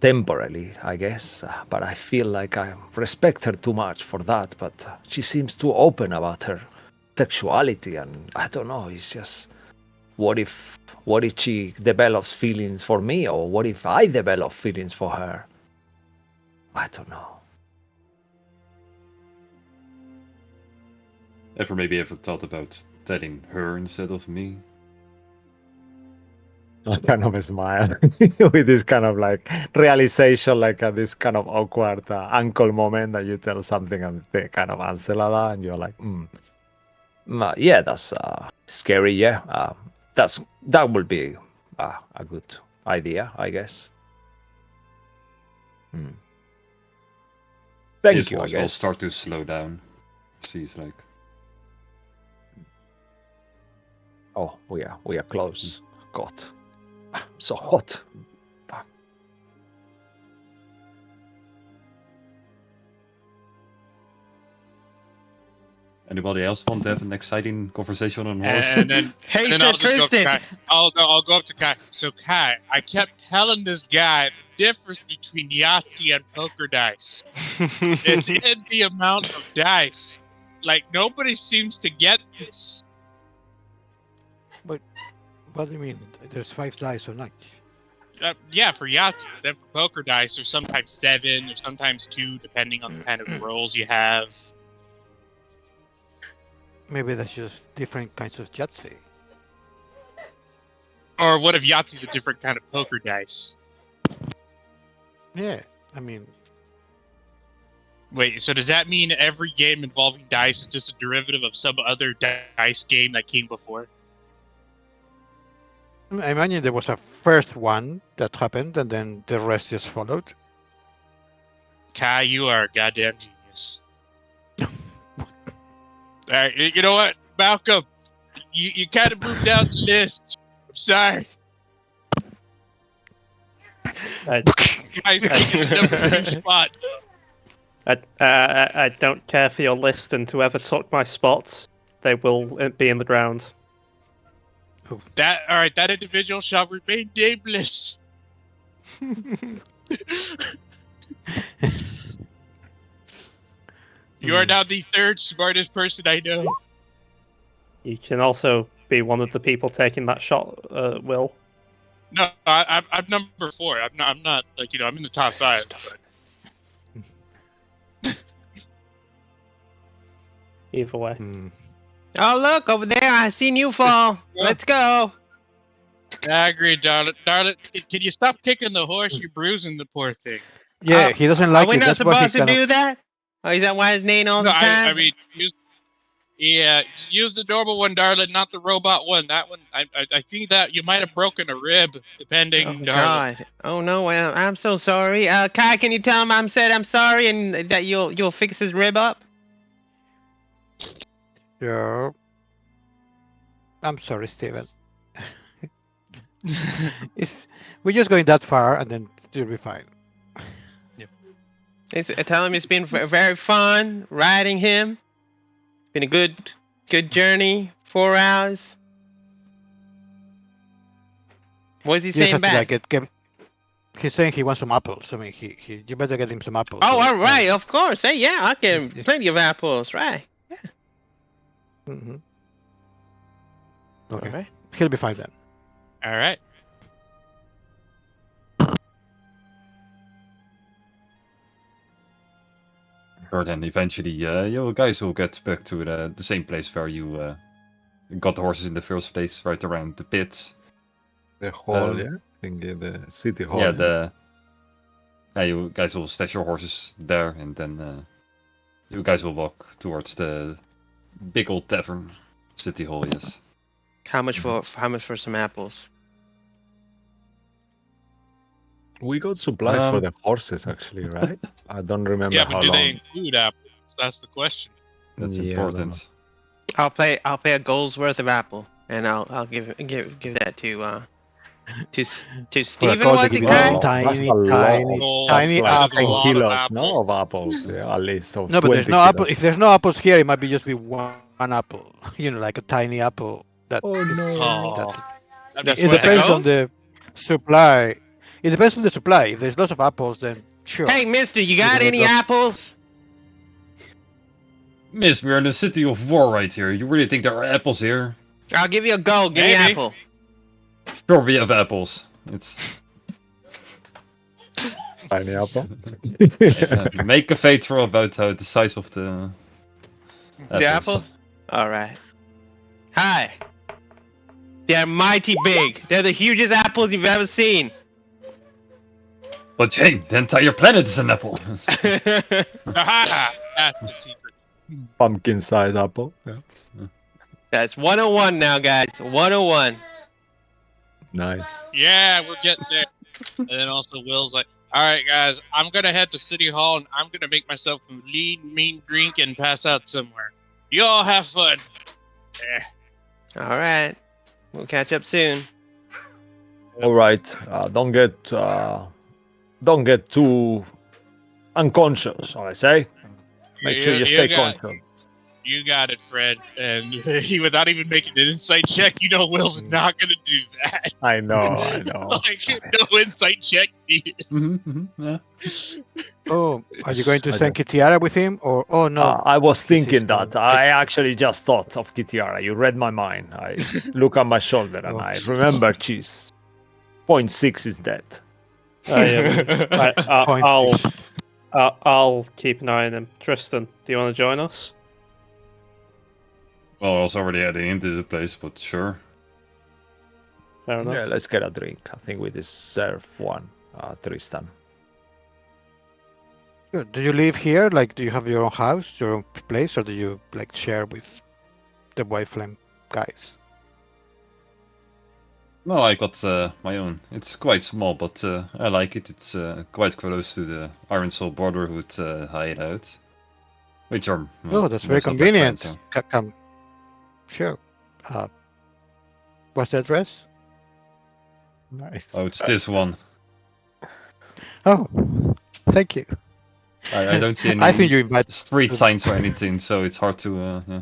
temporarily, I guess. But I feel like I respect her too much for that. But she seems too open about her sexuality, and I don't know. It's just what if she develops feelings for me, or what if I develop feelings for her? I don't know. Maybe ever thought about dating her instead of me? I kind of smile with this kind of like realization, like this kind of awkward uncle moment that you tell something and they kind of answer like that, and you're like, yeah, that's scary. Yeah, that would be a good idea, I guess. Thank His you. I voice will guess. start to slow down. She's like, Oh, we are close. God, so hot. anybody else want to have an exciting conversation on horse? And then, Hey, and then Sir I'll just go up to Tristan. Kai. I'll go up to Kai. So Kai, I kept telling this guy the difference between Yahtzee and poker dice. It's in the amount of dice. Like nobody seems to get this. What do you mean? There's 5 dice on each. Yeah, for Yahtzee. Then for poker dice, there's sometimes 7 or sometimes 2, depending on the kind of rolls you have. Maybe that's just different kinds of Yahtzee. Or what if Yahtzee's a different kind of poker dice? Yeah, I mean, Wait, so does that mean every game involving dice is just a derivative of some other dice game that came before? I imagine there was a first one that happened, and then the rest just followed. Kai, you are a goddamn genius. Alright, you know what, Malcolm? You kind of moved down the list. I'm sorry. Guys, taking the number 2 spot. I don't care for your list, and whoever took my spots, they will be in the ground. That individual shall remain nameless. You are now the 3rd smartest person I know. You can also be one of the people taking that shot, Will. No, I'm number 4. I'm not like I'm in the top 5. But... Either way. Hmm. Oh, look, over there. I seen you fall. Let's go. I agree, darling. Darling, can you stop kicking the horse? You're bruising the poor thing. Yeah, he doesn't like Are we it. not That's why he supposed to kind of. do that? Or is that why it's neighing all No, the time? I mean, use the normal one, darling, not the robot one. That one, I think that you might have broken a rib, depending, Oh darling. God! Oh no! Well, I'm so sorry. Kai, can you tell him I'm sorry and that you'll fix his rib up? Sure. I'm sorry, Steven. We're just going that far, and then you'll be fine. Tell him it's been very fun riding him. Been a good journey. 4 hours. What is he You just saying have to back? like get. He's saying he wants some apples. I mean, you better get him some apples. Oh, so, all right, of course. Hey, yeah, I can Yeah. plenty of apples, right? Okay. All right. He'll be fine then. All right. Or then eventually, you guys will get back to the same place where you got the horses in the first place, right around the pits. The hall, Um, yeah? I think the city hall. Yeah, you guys will stash your horses there, and then you guys will walk towards the big old tavern, city hall. Yes. How much for some apples? We got supplies for Um, the horses, actually, right? I don't remember Yeah, how but do long. they include apples? That's the question. That's Yeah, I don't important. I'll pay a gold's worth of apple, and I'll give that to Steven. gold, Was they it give Kai? you Wow, that's tiny, a lot. tiny, Gold, tiny That's like that is a 10 apples. lot of kilos, apples. no, of apples. Yeah, at least of No, but 20 there's no apple. kilos. If there's no apples here, it might be just be one apple. You know, like a tiny apple. That Oh, is- no. that's- That'd be That's It where to depends go? on the supply. It depends on the supply. If there's lots of apples, then sure. Hey, Mister, you got can any make apples? Miss, we're in the city of war right here. You really think there are apples here? I'll give you a gold. Give me an Maybe. apple. Sure, we have apples. It's Tiny apple. make a fate roll about how the size of the The apple? All right. Hi. They're mighty big. They're the hugest apples you've ever seen. But hey, the entire planet is an apple. Aha! That's the secret. Pumpkin sized apple. Yeah. That's 101 now, guys. 101. Nice. Yeah, we're getting there. And then also Will's like, all right, guys, I'm going to head to City Hall and I'm going to make myself a lean, mean drink and pass out somewhere. You all have fun. All right. We'll catch up soon. All right. Don't get too unconscious, I say. Make sure you stay conscious. You got it, Fred. And he, without even making an insight check, you know Will's not going to do that. I know. Like, no insight check needed. Yeah. Oh, are you going to I send Kitiara with him, or oh no? I was This is thinking not- that. I actually just thought of Kitiara. You read my mind. I look at my shoulder and Oh. I remember she's 0.6 is dead. I'll keep an eye on him. Tristan, do you want to join us? Well, I was already heading into the place, but sure. Fair enough. Yeah, let's get a drink. I think we deserve one, Tristan. Good. Do you live here? Like, do you have your own house, your own place, or do you like share with the White Flame guys? No, I got my own. It's quite small, but I like it. It's quite close to the Iron Soul Brotherhood hideout. Which are... Oh, that's very most of their convenient. friends, Come. Sure. What's the address? Nice. Oh, it's this one. Oh, thank you. I don't see any I think you invite. street signs or anything, so it's hard to... yeah.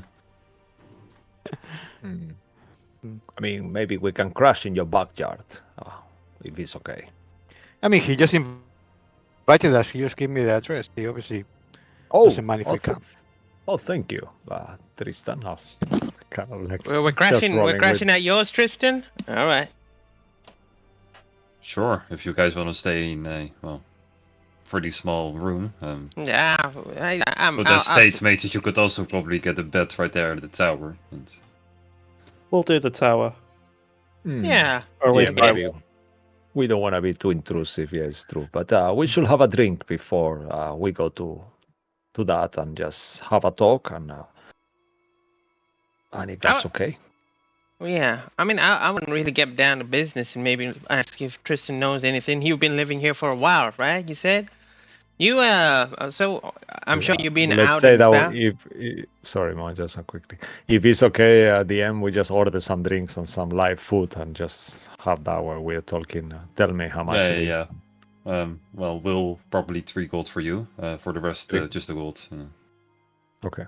I mean, maybe we can crash in your backyard, if it's okay. I mean, he just invited us. He just gave me the address. He obviously Oh, doesn't mind if we come. thank you, Tristan. I was kind of like We're just crashing. We're rolling crashing at yours, Tristan. All right. Sure, if you guys want to stay in a, well, pretty small room. Yeah. I'm. But I'll- as states mate, that you could also probably get a bed right there at the tower. And... We'll do the tower. Yeah. Or Yeah, with maybe. We don't want to be too intrusive. Yeah, it's true. But we should have a drink before we go to that and just have a talk and if that's I, okay. yeah. I mean, I wouldn't really get down to business and maybe ask if Tristan knows anything. You've been living here for a while, right? You said. You so I'm sure you've been Let's out say and that about. sorry, Mo, just quickly. If it's okay, at the end we just order some drinks and some live food and just have that while we're talking. Tell me how much Yeah, it is. yeah, yeah. Well, we'll probably 3 gold for you. For the rest, Three. just a gold. Okay.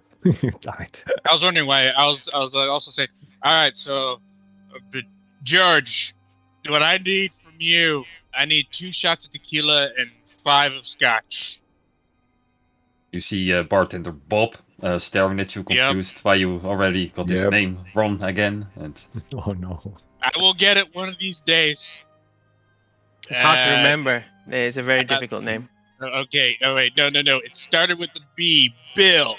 Right. I was wondering why. I was also saying, all right, so but George, what I need from you, I need 2 shots of tequila and 5 of scotch. You see bartender Bob staring at you, confused why you already got his Yep. name wrong again. And Oh no. I will get it one of these days. It's hard to remember. It's a very difficult name. Okay. Oh wait, no. It started with the B. Bill.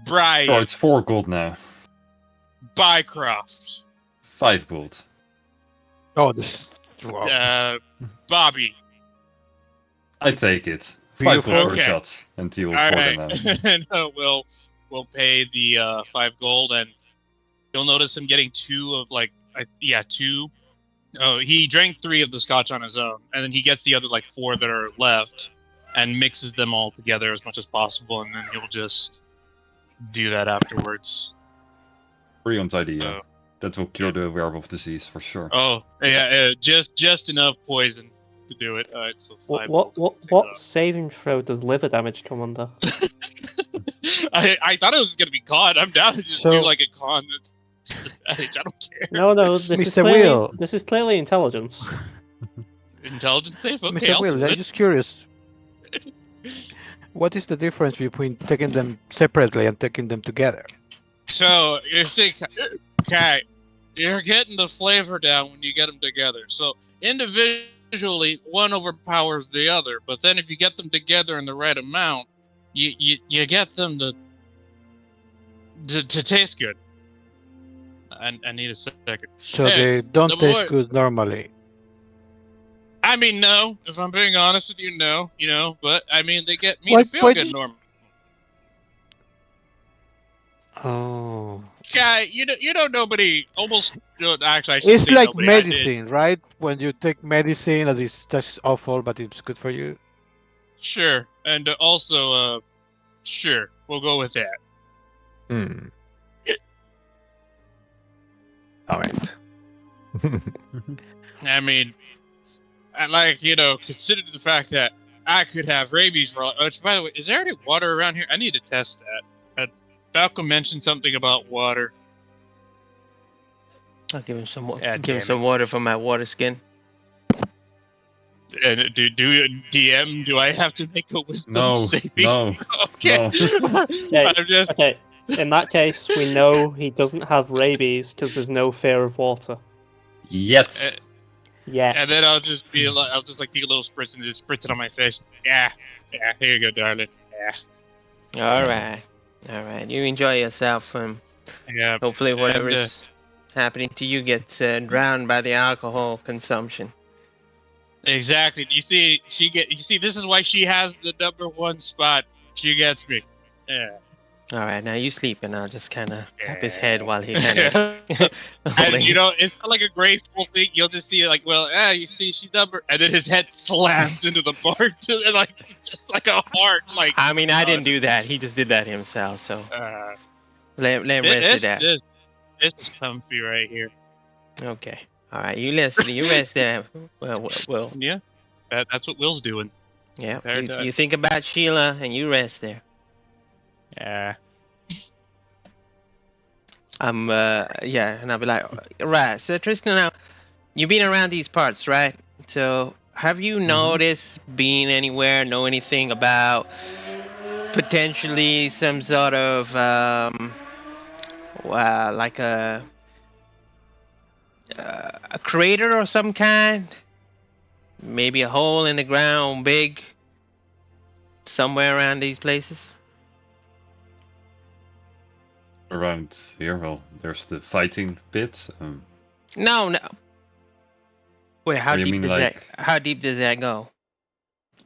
Brian. oh, it's 4 gold now. Bycroft. 5 gold. Oh, this. Wow. Bobby. I take it. 5 gold for Okay. a shot until All pour right. them out. We'll pay the 5 gold, and you'll notice him getting 2 of 2. Oh, he drank 3 of the scotch on his own, and then he gets the other 4 that are left, and mixes them all together as much as possible, and then he'll just do that afterwards. Brilliant idea. So, That will cure the werewolf disease for sure. oh yeah, just enough poison to do it. All right, so 5 What gold. what saving throw does liver damage come under? I thought it was gonna be con. I'm down to just do So- like a con disadvantage. I don't care. No, this is Mr. clearly Will. this is clearly intelligence. Intelligence safe. Okay, Mr. I'll Will, do I'm it. just curious. What is the difference between taking them separately and taking them together? So you see, okay, you're getting the flavor down when you get them together. So individually, one overpowers the other, but then if you get them together in the right amount, you get them to taste good. I need a second. So Hey, they don't the taste boy- good normally. I mean, no. If I'm being honest with you, no. But I mean, they get me Why- to feel why good did- normally. Oh. Guy, you don't nobody almost. Actually, I should It's say like nobody, I did. medicine, right? When you take medicine, that's awful, but it's good for you. Sure, and also, sure, we'll go with that. Hmm. All right. I mean, consider the fact that I could have rabies for all. Which, by the way, is there any water around here? I need to test that. Falco mentioned something about water. I'll give him some water. Yeah, Give him damn some water for my water skin. And do DM? Do I have to make a wisdom No, saving? no, Okay. Yeah. I'm just. Okay, in that case, we know he doesn't have rabies because there's no fear of water. Yet. Yeah. And then I'll just be like, take a little spritz and just spritz it on my face. Yeah, here you go, darling. All right. You enjoy yourself. Yeah. Hopefully, And, whatever's happening to you gets drowned by the alcohol consumption. Exactly. You see, this is why she has the #1 spot. She gets me. Yeah. All right, now you sleep, and I'll just kind of tap his head while he kind of. And it's not like a graceful thing. You'll just see you see, she's number, and then his head slams into the bar, and just like a heart. I mean, I didn't do that. He just did that himself. So let him rest with that. This is comfy right here. Okay. All right, you rest there. Well. Yeah, that's what Will's doing. Yeah. Fair enough. You think about Sheila, and you rest there. Yeah. And I'll be like, right. So Tristan, now you've been around these parts, right? So have you noticed being anywhere, know anything about potentially some sort of like a crater or some kind? Maybe a hole in the ground, big, somewhere around these places. around here, well, there's the fighting pit. No, no. Wait, how Or you deep mean does like- that? How deep does that go?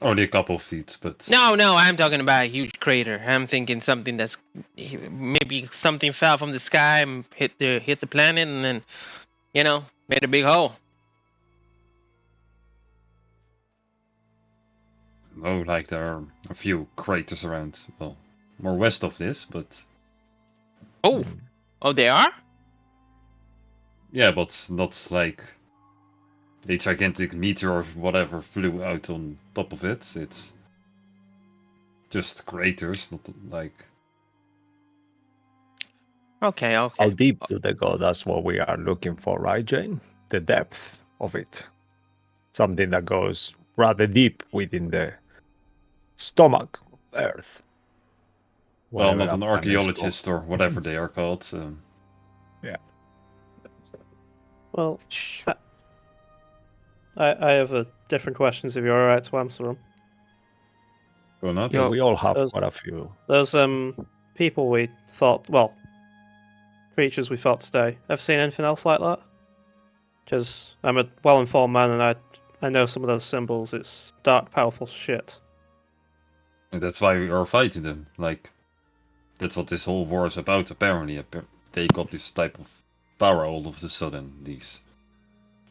Only a couple of feet, but No, no, I'm talking about a huge crater. I'm thinking something that's maybe something fell from the sky and hit the planet, and then made a big hole. oh, like there are a few craters around. Well, more west of this, but Oh, oh, they are. yeah, but not like a gigantic meteor or whatever flew out on top of it. It's just craters, not like. Okay, How okay. deep do they go? That's what we are looking for, right, Jane? The depth of it. Something that goes rather deep within the stomach of Earth. Well, Whatever not that an planet is called. archaeologist or whatever they are called. Well, I have a different questions if you're alright to answer them. Go nuts. Yeah, we all have Those- quite a few. Those people we thought, well, creatures we fought today. Ever seen anything else like that? Because I'm a well-informed man and I know some of those symbols. It's dark, powerful shit. And that's why we are fighting them. Like, that's what this whole war is about, apparently. They got this type of power all of a sudden. These,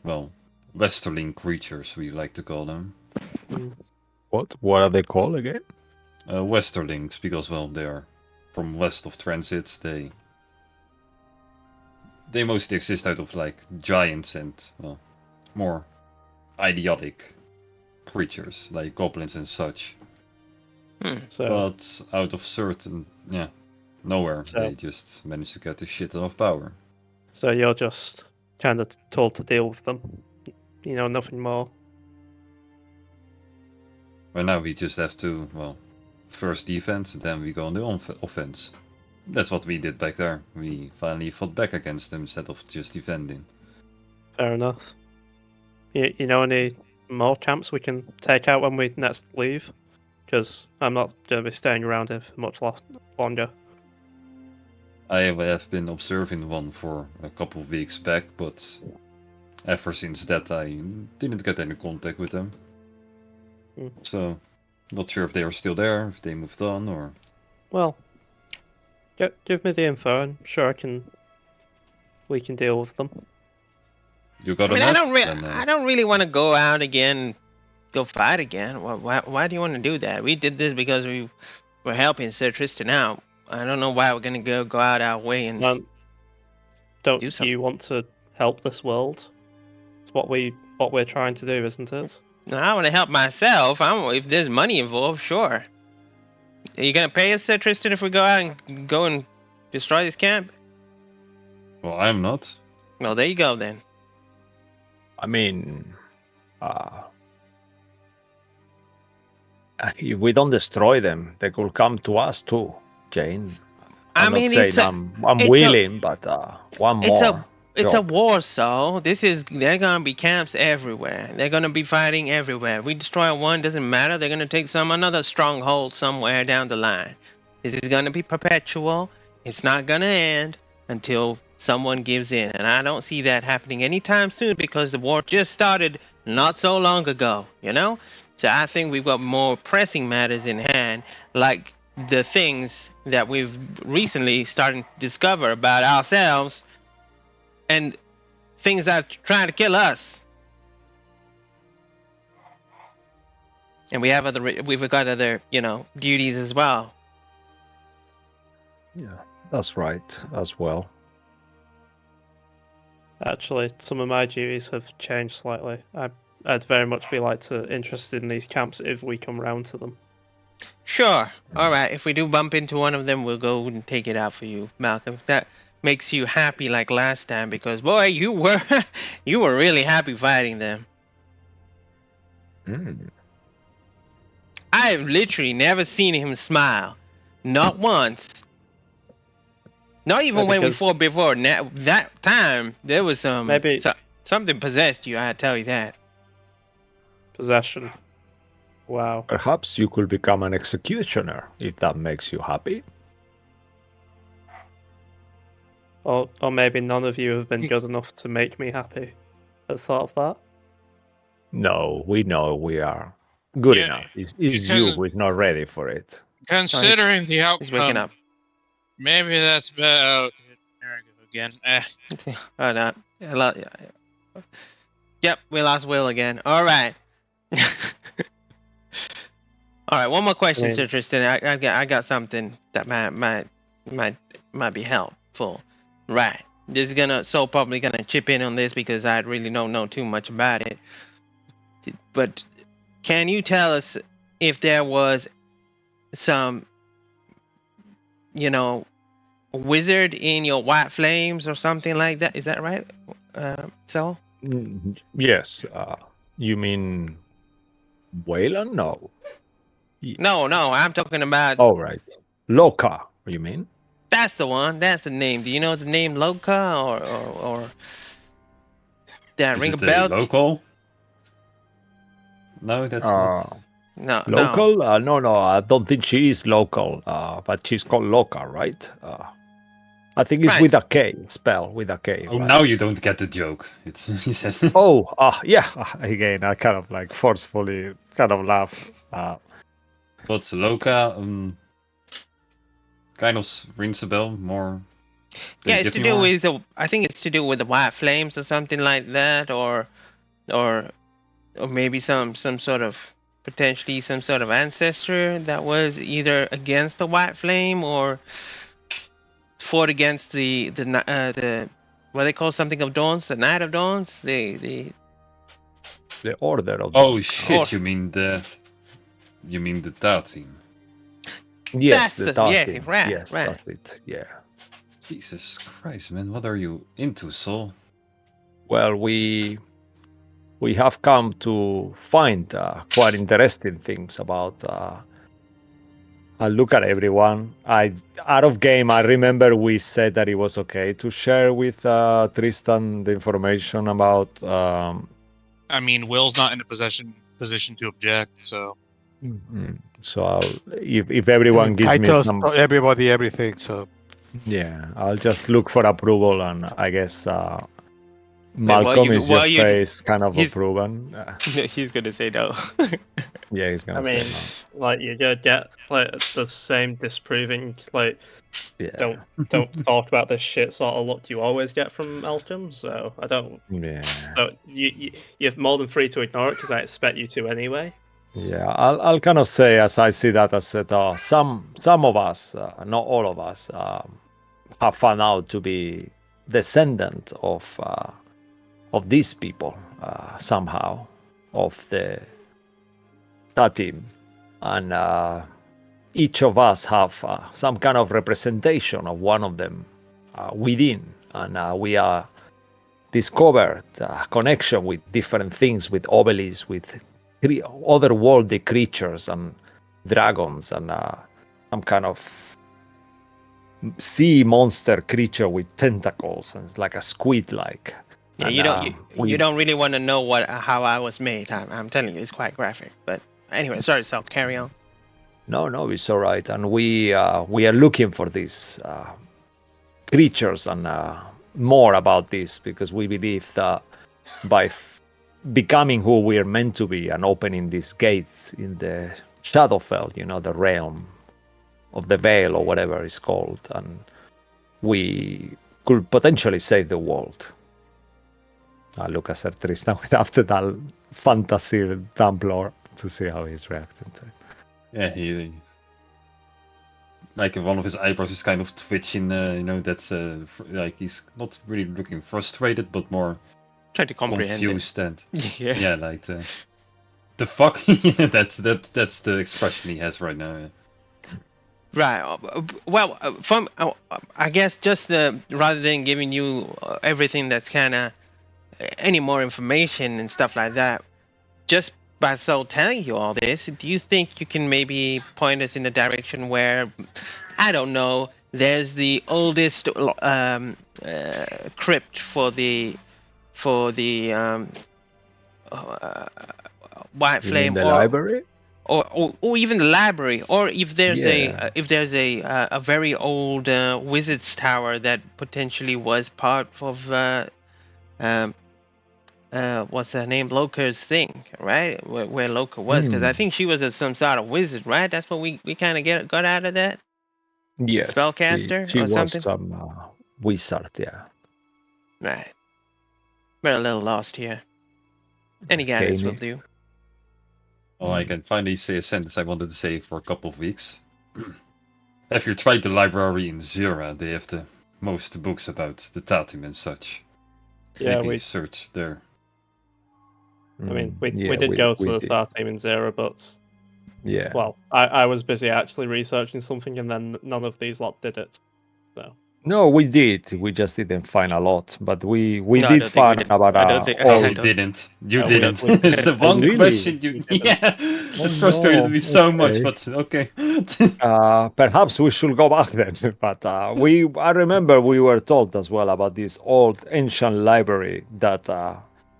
well, Westerling creatures, we like to call them. What are they called again? Westerlings, because, well, they are from west of transit. They mostly exist out of, like, giants and, well, more idiotic creatures, like goblins and such. So But out of certain, nowhere, So- they just managed to get a shit ton of power. so you're just kind of told to deal with them. You know, nothing more. But now we just have to, well, first defense, then we go on the offense. That's what we did back there. We finally fought back against them instead of just defending. Fair enough. You know any more camps we can take out when we next leave? Because I'm not going to be staying around here for much longer. I have been observing one for a couple of weeks back, but ever since that I didn't get any contact with them. So, not sure if they are still there, if they moved on, or... Well, give me the info and sure we can deal with them. You got I mean, a I map? don't really want to go out again, go fight again. Why do you want to do that? We did this because we were helping Sir Tristan out. I don't know why we're gonna go out our way and Don't do something. you want to help this world? It's what we're trying to do, isn't it? No, I want to help myself. If there's money involved, sure. Are you gonna pay us, Sir Tristan, if we go out and destroy this camp? Well, I'm not. Well, there you go then. I mean, if we don't destroy them, they could come to us too, Jane. I'm not saying I'm it's a- willing, but one it's more. It's a job. war, so there are gonna be camps everywhere. They're gonna be fighting everywhere. We destroy one, doesn't matter. They're gonna take another stronghold somewhere down the line. This is gonna be perpetual. It's not gonna end until someone gives in, and I don't see that happening anytime soon because the war just started not so long ago. So I think we've got more pressing matters in hand, like the things that we've recently started to discover about ourselves. And things that are trying to kill us. And we've got other, duties as well. Yeah, that's right as well. Actually, some of my duties have changed slightly. I'd very much be interested in these camps if we come round to them. Sure. All right. If we do bump into one of them, we'll go and take it out for you, Malcolm. If that makes you happy like last time, because boy, you were really happy fighting them. I've literally never seen him smile, not once. Not even when we fought before. That time there was something possessed you. I tell you that. Possession. Wow. Perhaps you could become an executioner if that makes you happy. Or maybe none of you have been good enough to make me happy. At the thought of that. No, we know we are good Yeah, enough. It's because- you who is not ready for it. Considering the outcome, He's waking up. maybe that's better. Oh, there I go again. Oh no. Yep, we lost Will again. All right. All right. One more question, mean- Sir Tristan. I got something that might be helpful. Right. This is gonna probably gonna chip in on this because I really don't know too much about it. But can you tell us if there was some, wizard in your white flames or something like that? Is that right? So. Yes. You mean Wayland? No. No, I'm talking about. Oh, right. Loka, you mean? That's the one. That's the name. Do you know the name Loka or that Is ring a it bell? local? No, that's not. No, Local? No, I don't think she is local, but she's called Loka, right? I think it's Right. with a K, spell with a K. Oh, right? now you don't get the joke. It's he says. Oh, yeah. Again, I kind of like forcefully kind of laughed. But Loka, kind of rings a bell more. They Yeah, it's give to me do more? with I think it's to do with the white flames or something like that, or maybe some sort of potentially some sort of ancestor that was either against the white flame or fought against the what they call something of dawns, the night of dawns, the The order of. Oh the- shit! You mean the DAR team? Yes, That's the the- Tar yeah, team. right, Yes, right. that's it. Yeah. Jesus Christ, man! What are you into, Sol? Well, we have come to find quite interesting things about. I look at everyone. Out of game, I remember we said that it was okay to share with Tristan the information about. I mean, Will's not in a position to object, so So if everyone gives me titles, some, everybody, everything. So yeah, I'll just look for approval, and I guess while Malcolm you- is your while you- face kind of he's- approving. he's gonna say no. Yeah, he's gonna I mean, say like you get like the same disproving like no. Yeah. don't talk about this shit sort of look you always get from Elchum. So I don't. Yeah. So you're more than free to ignore it because I expect you to anyway. Yeah, I'll kind of say, as I see that, I said, some of us, not all of us, have found out to be descendant of these people somehow, of that team, and each of us have some kind of representation of one of them within, and we are discovered connection with different things, with obelisks, with otherworldly creatures and dragons and some kind of sea monster creature with tentacles and it's like a squid like. Yeah, And, you don't really want to know how I was made. I'm telling you, it's quite graphic. But anyway, sorry, Sal, carry on. No, it's all right. And we are looking for these creatures and more about this because we believe that by becoming who we're meant to be and opening these gates in the Shadowfell, the realm of the Veil or whatever it's called, and we could potentially save the world. I look at Sir Tristan after that fantasy Templar to see how he's reacting to it. Yeah, he like one of his eyebrows is kind of twitching. That's like he's not really looking frustrated, but more Try to comprehend confused and it. Yeah. yeah, like the fuck. Yeah, that's the expression he has right now. Yeah. Right. Well, I guess just rather than giving you everything that's kind of any more information and stuff like that, just by Sol telling you all this, do you think you can maybe point us in a direction where, I don't know, there's the oldest crypt for the white You flame mean the library? or even the library, or if there's Yeah. a very old wizard's tower that potentially was part of um, what's her name, Loca's thing, right? Where Loca was, because I Hmm. think she was some sort of wizard, right? That's what we kind of got out of that Yes, spellcaster she or was something, some wizard, yeah. right? We're a little lost here. Any guidance will Arcanist. do. Well, I can finally say a sentence I wanted to say for a couple of weeks. Have you tried the library in Zura? They have the most books about the Tatim and such. Yeah, Maybe we. search there. I mean, Yeah, we did go to we the did. Star Team in Zero, but Yeah. well, I was busy actually researching something, and then none of these lot did it. So No, we did. We just didn't find a lot, but we No, I did don't think we find did. about I don't think. Oh, I you old. don't. didn't. You No, we didn't. definitely It's the didn't. Oh, one really? question you. We didn't. Yeah, Oh it frustrated no. me so much, Okay. but okay. Perhaps we should go back then. But I remember we were told as well about this old ancient library that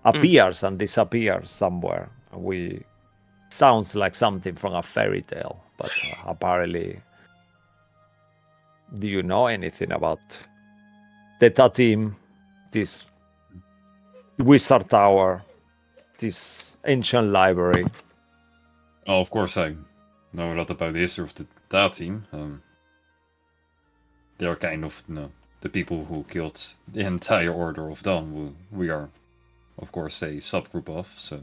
appears and disappears somewhere. We sounds like something from a fairy tale, but apparently, do you know anything about the Tatim, this wizard tower, this ancient library? Oh, of course, I know a lot about the history of the DA team. They are kind of the people who killed the entire Order of Dawn, who we are, of course, a subgroup of. So,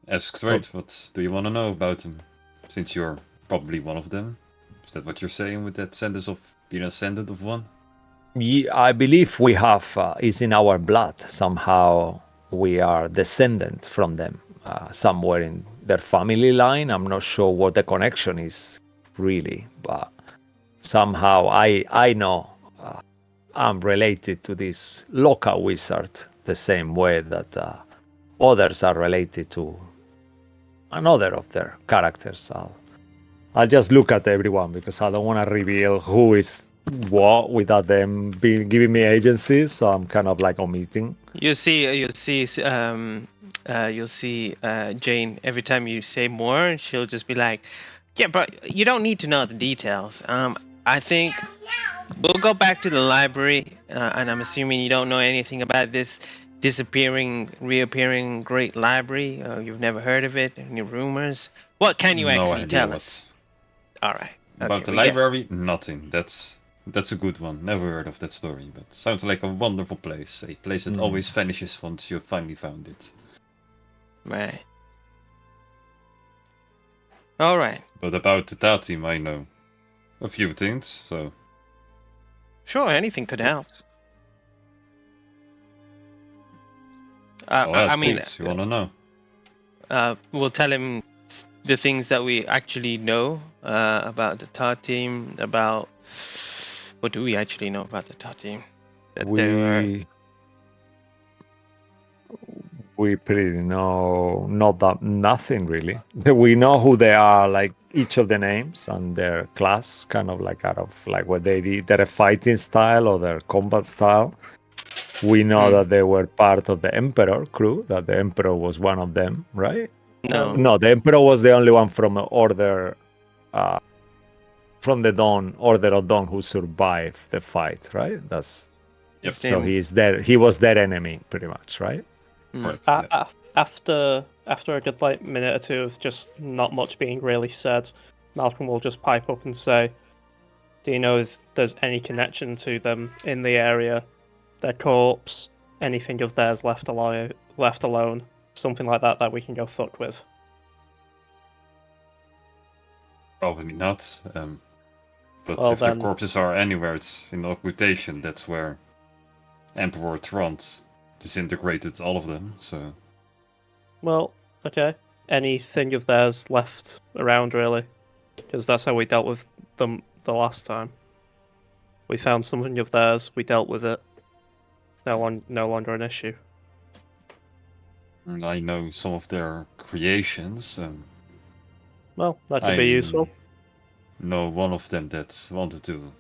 ask straight, what do you want to know about them? Since you're probably one of them. Is that what you're saying with that sentence of being a descendant of one? I believe we have is in our blood somehow. We are descendant from them somewhere in their family line. I'm not sure what the connection is really, but somehow I know I'm related to this local wizard the same way that others are related to another of their characters. I'll just look at everyone because I don't want to reveal who is what without them giving me agency. So I'm kind of like omitting. You'll see Jane every time you say more, she'll just be like, "Yeah, but you don't need to know the details." I think we'll go back to the library, and I'm assuming you don't know anything about this disappearing, reappearing great library. You've never heard of it? Any rumors? What can you No actually idea tell what. us? All right. About Okay, the we get. library, nothing. That's a good one. Never heard of that story, but sounds like a wonderful place. A place that always vanishes once you finally found it. Right. All right. But about the DA team, I know a few things. So Sure, anything could help. I'll I ask, mean, please. You wanna know? we'll tell him the things that we actually know about the TAR team. About what do we actually know about the TAR team? That they were. We pretty know not that nothing really. We know who they are, like each of the names and their class, kind of like out of like what they did, their fighting style or their combat style. We know that they were part of the Emperor crew, that the Emperor was one of them, right? No. No, the Emperor was the only one from Order, from the Dawn, Order of Dawn, who survived the fight, right? That's Yep. so he's there. He was their enemy, pretty much, right? Right. Yeah. After a good like minute or two of just not much being really said, Malcolm will just pipe up and say, "Do you know if there's any connection to them in the area? Their corpse, anything of theirs left alone, something like that we can go fuck with." Probably not. But Well, if their then- corpses are anywhere, it's in occultation. That's where Emperor Trant disintegrated all of them. So Well, okay. Anything of theirs left around, really, because that's how we dealt with them the last time. We found something of theirs, we dealt with it. No longer an issue. I know some of their creations. Well, that could I be useful. know one of them that wanted to.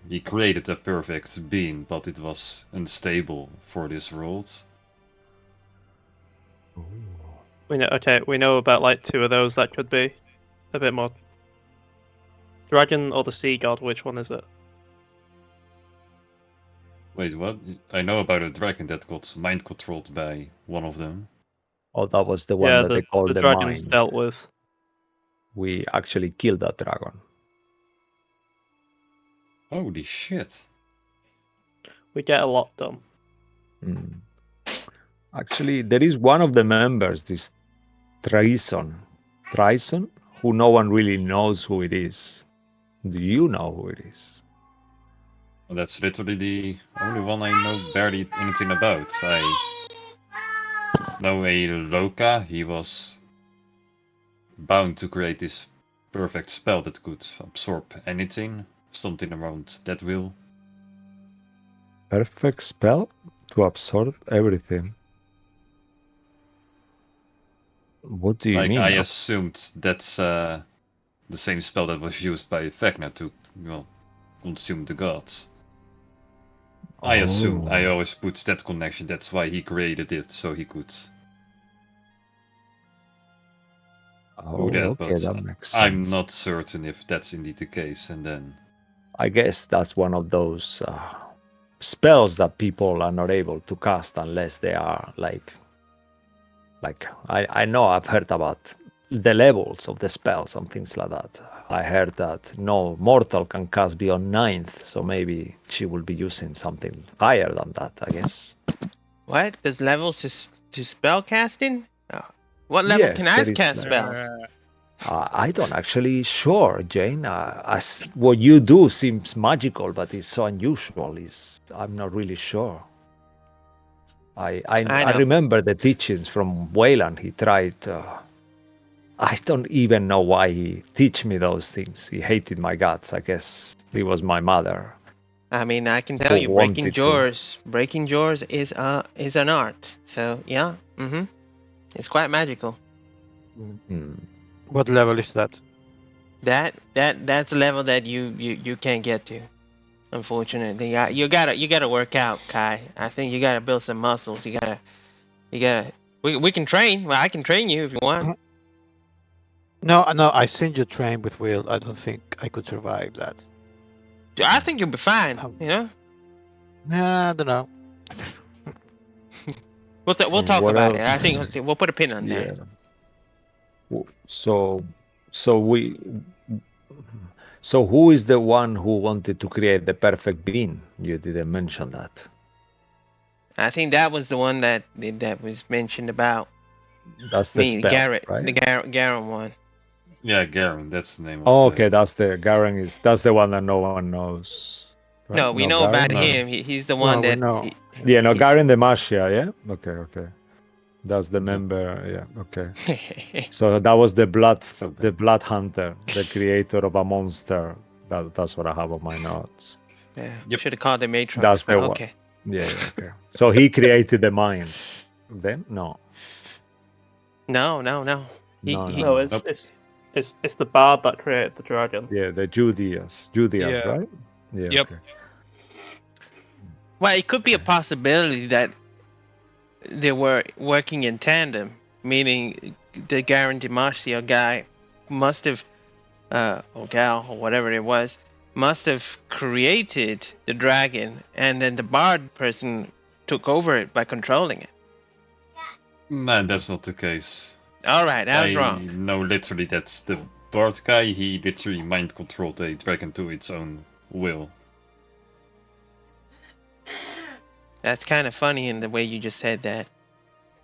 He created a perfect being, but it was unstable for this world. We know about like 2 of those that could be a bit more. Dragon or the sea god? Which one is it? Wait, what? I know about a dragon that got mind controlled by one of them. Oh, that was the one Yeah, that they called the the dragon's mind. dealt with. We actually killed that dragon. Holy shit. We get a lot done. Mm. Actually, there is one of the members, this Trison, who no one really knows who it is. Do you know who it is? Well, that's literally the only one I know barely anything about. I know a Loka, he was bound to create this perfect spell that could absorb anything, something around that will. Perfect spell to absorb everything. What do you Like, mean? I assumed that's the same spell that was used by Vecna to, well, consume the gods. I assumed, I always put that connection, that's why he created it, so he could do that, okay, but that makes sense. I'm not certain if that's indeed the case, and then... I guess that's one of those spells that people are not able to cast unless they are like I know I've heard about the levels of the spells and things like that. I heard that no mortal can cast beyond 9th, so maybe she will be using something higher than that, I guess. What? There's levels to spell casting? Oh. What level Yes, can I there is cast like- spells? I don't actually sure, Jane. As what you do seems magical, but it's so unusual. I'm not really sure. I know. remember the teachings from Wayland. He tried. I don't even know why he teach me those things. He hated my guts. I guess it was my mother. I mean, I can tell Who you, wanted to. breaking jaws is an art. So yeah, it's quite magical. Hmm. What level is that? That's a level that you can't get to, unfortunately. You gotta work out, Kai. I think you gotta build some muscles. You gotta. We can train. Well, I can train you if you want. No, I seen you train with Will. I don't think I could survive that. I think you'll be fine. You know. Nah, I don't know. We'll talk What about it. I else? think we'll put a pin on that. So who is the one who wanted to create the perfect being? You didn't mention that. I think that was the one that was mentioned about That's the me, spell, Garrett, right? the Garen one. Yeah, Garen, that's the name of Oh, the... okay, that's the one that no one knows. Right? No, we know about Garen? him. He's the one we that. know. Yeah, no, Garen the Martia, yeah? Okay. That's the member, yeah, okay. So that was the blood hunter, the creator of a monster. That's what I have on my notes. Yeah, Yep. should have called him Matrox. That's the but one. okay. Yeah, okay. So he created the mind. Then? No. No. No, No, Nope. it's the bard that created the dragon. Yeah, the Judias, Yeah. right? Yeah, Yep. okay. Well, it could be a possibility that they were working in tandem, meaning the Garen Demacia guy must have, or gal, or whatever it was, must have created the dragon, and then the bard person took over it by controlling it. Nah, that's not the case. All right, I was I wrong. know literally that's the Bard guy, he literally mind controlled a dragon to its own will. That's kind of funny in the way you just said that.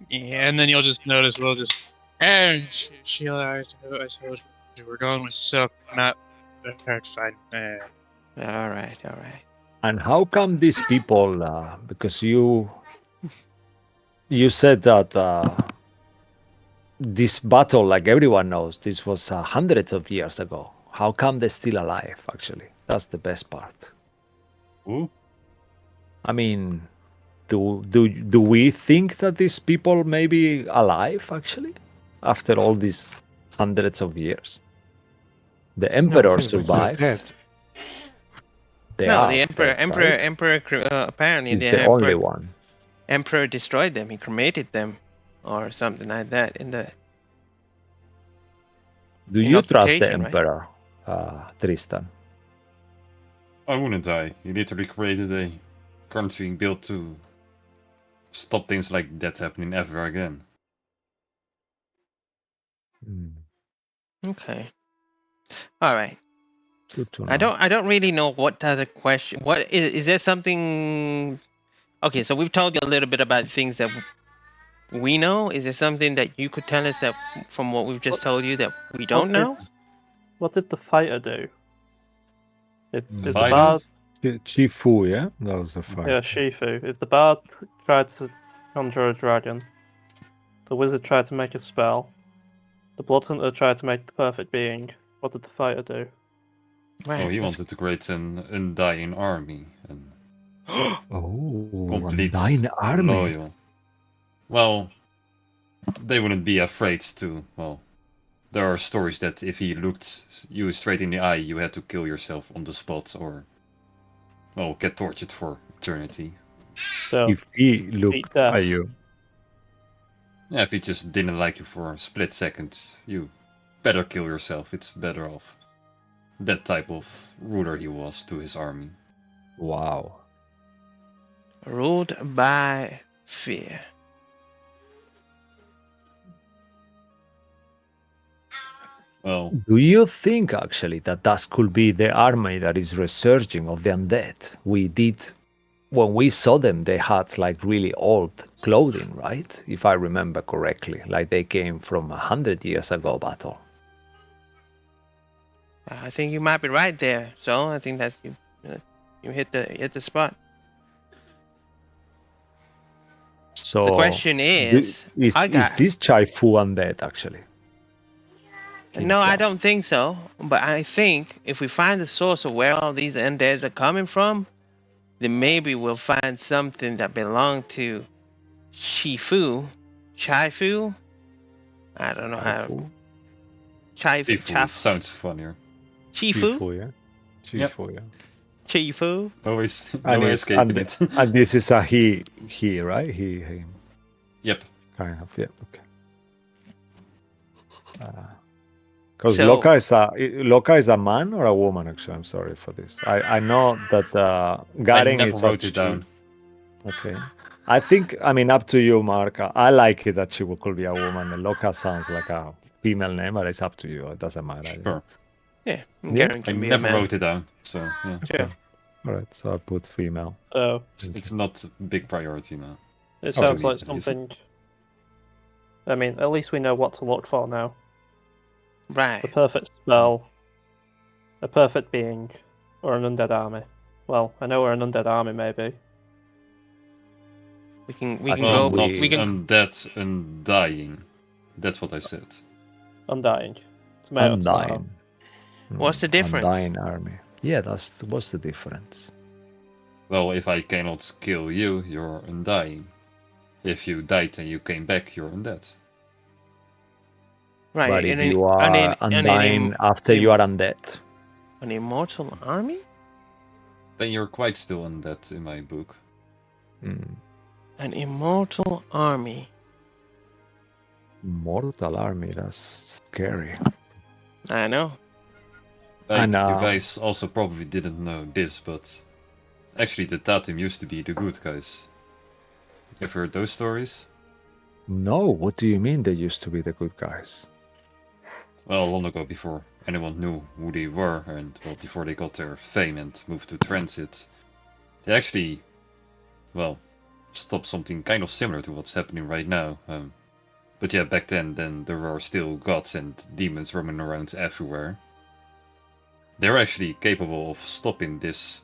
Yeah, and then you'll just notice we'll just, hey, Sheila, I suppose we're going with Silk, not that's fine. All right. And how come these people? Because you said that this battle, like everyone knows, this was hundreds of years ago. How come they're still alive? Actually, that's the best part. Ooh. I mean, do we think that these people may be alive actually after all these hundreds of years? The emperor survived. They No, are the dead, right? emperor. Apparently, He's the the emperor, only one. emperor destroyed them. He cremated them. or something like that in the Do you trust the occupation, right? Emperor, Tristan? I wouldn't die. He literally created a country built to stop things like that happening ever again. Hmm, Okay. All right. good to know. I don't really know what other question. What is there something? Okay, so we've told you a little bit about things that we know. Is there something that you could tell us that from what we've just told you that we don't know? What did the fighter do? If the fighter? bard, Chifu, yeah? That was a fight. yeah, Shifu. If the bard tried to conjure a dragon, the wizard tried to make a spell, the blood hunter tried to make the perfect being. What did the fighter do? Right. Oh, he that's- wanted to create an undying army and Oh, complete Undying Army. loyal. Well, they wouldn't be afraid to. Well, there are stories that if he looked you straight in the eye, you had to kill yourself on the spot or, well, get tortured for eternity. So If he looked death. at you. Yeah, if he just didn't like you for a split second, you better kill yourself. It's better off. That type of ruler he was to his army. Wow. Ruled by fear. Well, Do you think actually that that could be the army that is resurging of the undead? We did, when we saw them, they had like really old clothing, right? If I remember correctly, like they came from 100 years ago battle. I think you might be right there. So I think that's you. You hit the spot. So The question is, is this Chai-Fu undead actually? King no, I Chai. don't think so. But I think if we find the source of where all these undeads are coming from, then maybe we'll find something that belonged to Shifu, Chai-Fu. I don't know how. Chai-Fu? Chai-Fu, sounds funnier. Chifu, Chifu, yeah. Yep. Chifu, yeah. Chifu. Always, And, no it's, escaping and, it. and this is a he, right? He, him. Yep. Kind of, yeah, okay. Because So- Loka is a man or a woman, actually. I'm sorry for this. I know that I Garen never is wrote a it down. Okay. I think, I mean, up to you, Mark. I like it that she could be a woman. And Loka sounds like a female name, but it's up to you. It doesn't matter. Sure. Yeah, Yeah, Garen I can be a never man. wrote it down, so yeah. Sure. Okay. All right, so I put female. So It's not a big priority now. it Oh, sounds to me, like at least. something. I mean, at least we know what to look for now. Right. The perfect spell, a perfect being, or an undead army. Well, I know we're an undead army, maybe. We can I go. think not We can. undead, undying. That's what I said. Undying. Tomato, tomato. Undying. What's the difference? Undying army. Yeah, what's the difference? Well, if I cannot kill you, you're undying. If you died and you came back, you're undead. Right. But if and you are undying after you are undead. An immortal army? Then you're quite still undead in my book. Mm. An immortal army. Mortal army, that's scary. I know. Like, And, you guys also probably didn't know this, but actually the Tatum used to be the good guys. You've heard those stories? No, what do you mean they used to be the good guys? Well, long ago, before anyone knew who they were, and well, before they got their fame and moved to transit, they actually, well, stopped something kind of similar to what's happening right now. But yeah, back then there were still gods and demons roaming around everywhere. They're actually capable of stopping this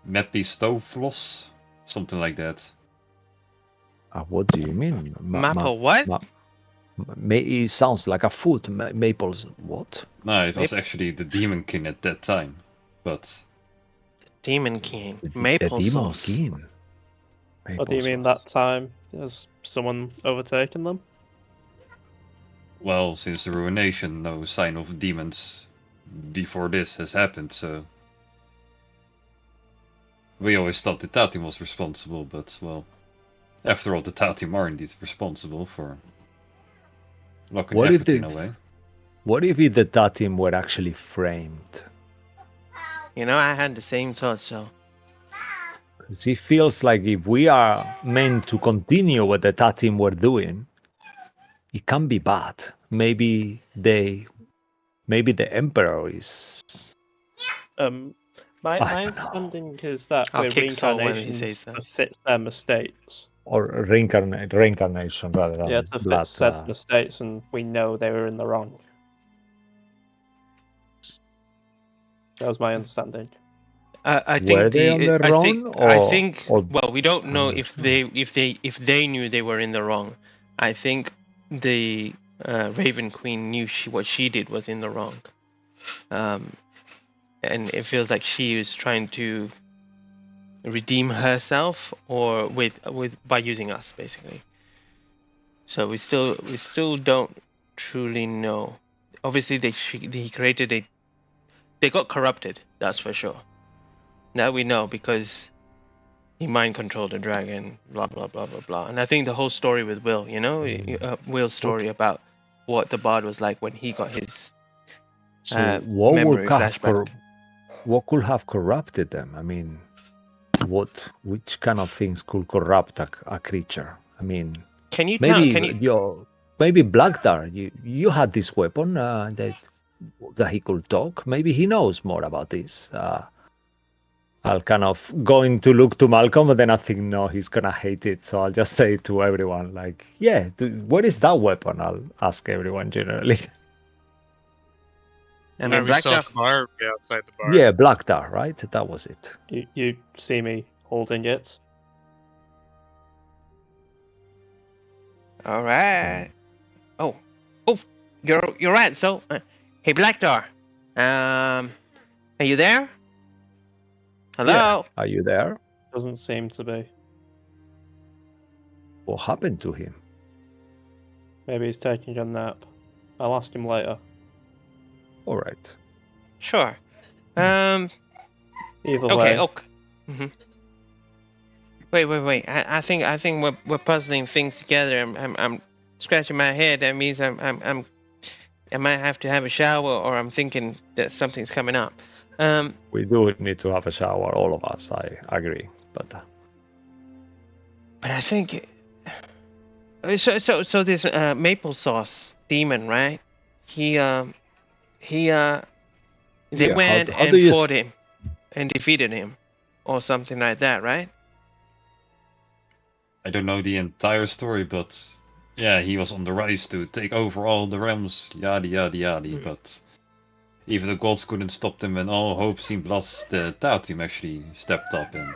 Mephistophlos, something like that. What do you mean? Mappa what? It sounds like a food. Maples. What? No, it was actually the Demon King at that time. But Demon King. The Maple Demon sauce. King. What do you mean that time? Has someone overtaken them? well, since the ruination, no sign of demons before this has happened, so we always thought that Tatum was responsible, but well, After all, the Tatim are indeed responsible for locking What if everything they- away. What if the Tatim were actually framed? You know, I had the same thought. So 'Cause it feels like if we are meant to continue what the Tatim were doing, it can be bad. Maybe the Emperor is. My I don't know. understanding is that I'll we're kick Saul when he reincarnations says that. to fix their mistakes. Or reincarnation rather than Yeah, to blood. fix said mistakes, and we know they were in the wrong. That was my understanding. I think Were they on the I wrong, think or well, we don't know I'm not if sure. they knew they were in the wrong. I think the Raven Queen knew what she did was in the wrong, and it feels like she was trying to redeem herself, or with by using us basically. So we still don't truly know. Obviously, he created a. They got corrupted. That's for sure. Now we know because he mind controlled the dragon. Blah blah blah blah blah. And I think the whole story with Will, you know, Will's story about what the bard was like when he got his So what memory would have flashback. what could have corrupted them? I mean, which kind of things could corrupt a creature? I mean, Can you maybe tell? Can you? maybe Blackdar. You had this weapon that he could talk. Maybe he knows more about this. I'll kind of going to look to Malcolm, but then I think no, he's gonna hate it. So I'll just say to everyone, like, yeah, what is that weapon? I'll ask everyone generally. I mean, Are we still Blackdar. at the bar? Or are we outside the bar? Yeah, Blackdar, right? That was it. You see me holding it. All right. Oh, you're right. So, hey, Blackdar. Are you there? Hello. Yeah. Are you there? Doesn't seem to be. What happened to him? Maybe he's taking a nap. I'll ask him later. All right. Sure. Either Okay. way, Okay. Mm-hmm. Wait. I think we're puzzling things together. I'm scratching my head. That means I might have to have a shower, or I'm thinking that something's coming up. We do need to have a shower, all of us. I agree, but But I think so this maple sauce demon, right? They Yeah, went how do and you fought him and defeated him, or something like that, right? I don't know the entire story, but yeah, he was on the rise to take over all the realms, yada yada yada. But even the gods couldn't stop them when all hope seemed lost. The Tatim actually stepped up and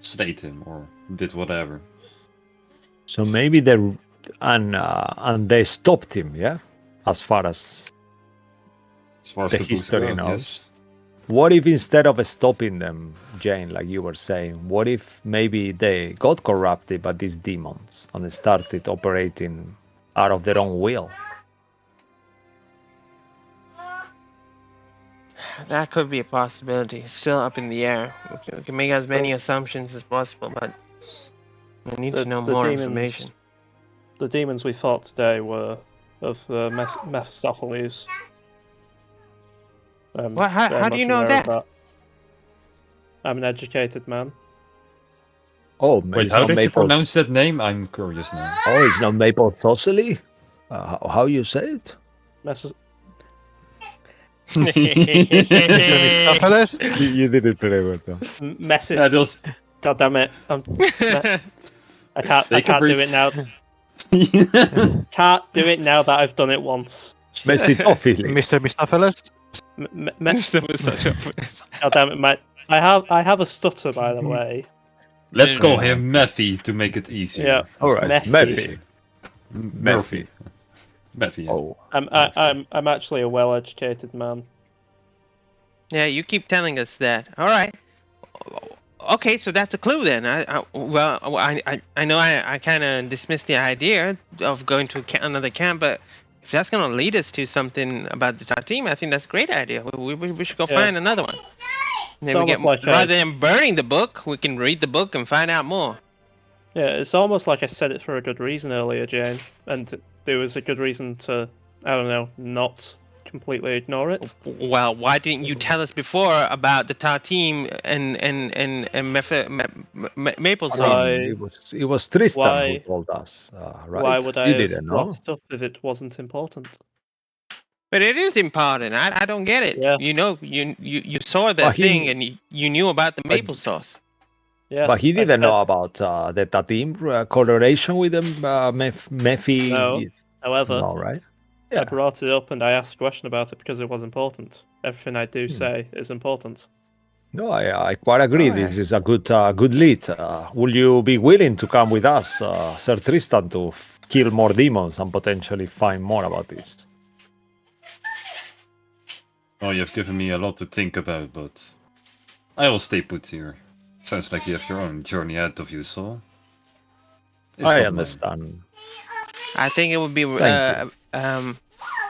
slayed him or did whatever. so maybe and they stopped him, yeah. As far as As far as the books history go, knows. yes. What if instead of stopping them, Jane, like you were saying, what if maybe they got corrupted by these demons and they started operating out of their own will? That could be a possibility. Still up in the air. We can make as many assumptions as possible, but we need to know more demons, information. The demons we fought today were of Mephistopheles. What? How very do much you know aware of that? I'm an educated man. Oh, Wait, it's how not did you Maple. pronounce that name? I'm curious now. Oh, it's not Maple Thosley? How you say it? Mephistopheles? You did it pretty well, though. Message. Yeah, those... God damn it! I can't do it now. Can't do it now that I've done it once. Mephistopheles. Mr. Mephistopheles? God damn it, mate! I have a stutter, by the way. Let's call him Mephi to make it easier. Yeah. All right, Mephi. Murphy. Mephi. Yeah. Oh, I'm actually a well-educated man. Yeah, you keep telling us that. All right. Okay, so that's a clue then. I know I kind of dismissed the idea of going to another camp, but if that's going to lead us to something about the Tatim, I think that's a great idea. We should go find another one. Then we almost get like rather than burning the book, we can read the book and find out more. Yeah, it's almost like I said it for a good reason earlier, Jane, and there was a good reason to, I don't know, not completely ignore it. Well, why didn't you tell us before about the tarteam and maple I sauce? mean, it was Tristan who Why- told us, Why right? would I You have didn't brought know. it up if it wasn't important? But it is important. I don't get it. Yeah. You know, you saw But that he- thing and you knew about the but- maple sauce. Yeah. But he I didn't said know about the Tatim correlation with the Mephi. No. However, No, right? I Yeah. brought it up and I asked a question about it because it was important. Everything I do Hmm. say is important. No, I quite agree. Alright. This is a good lead. Will you be willing to come with us, Sir Tristan, to kill more demons and potentially find more about this? Oh, you've given me a lot to think about, but I will stay put here. Sounds like you have your own journey ahead of you, so. It's I not mine. understand. I think it would be Thank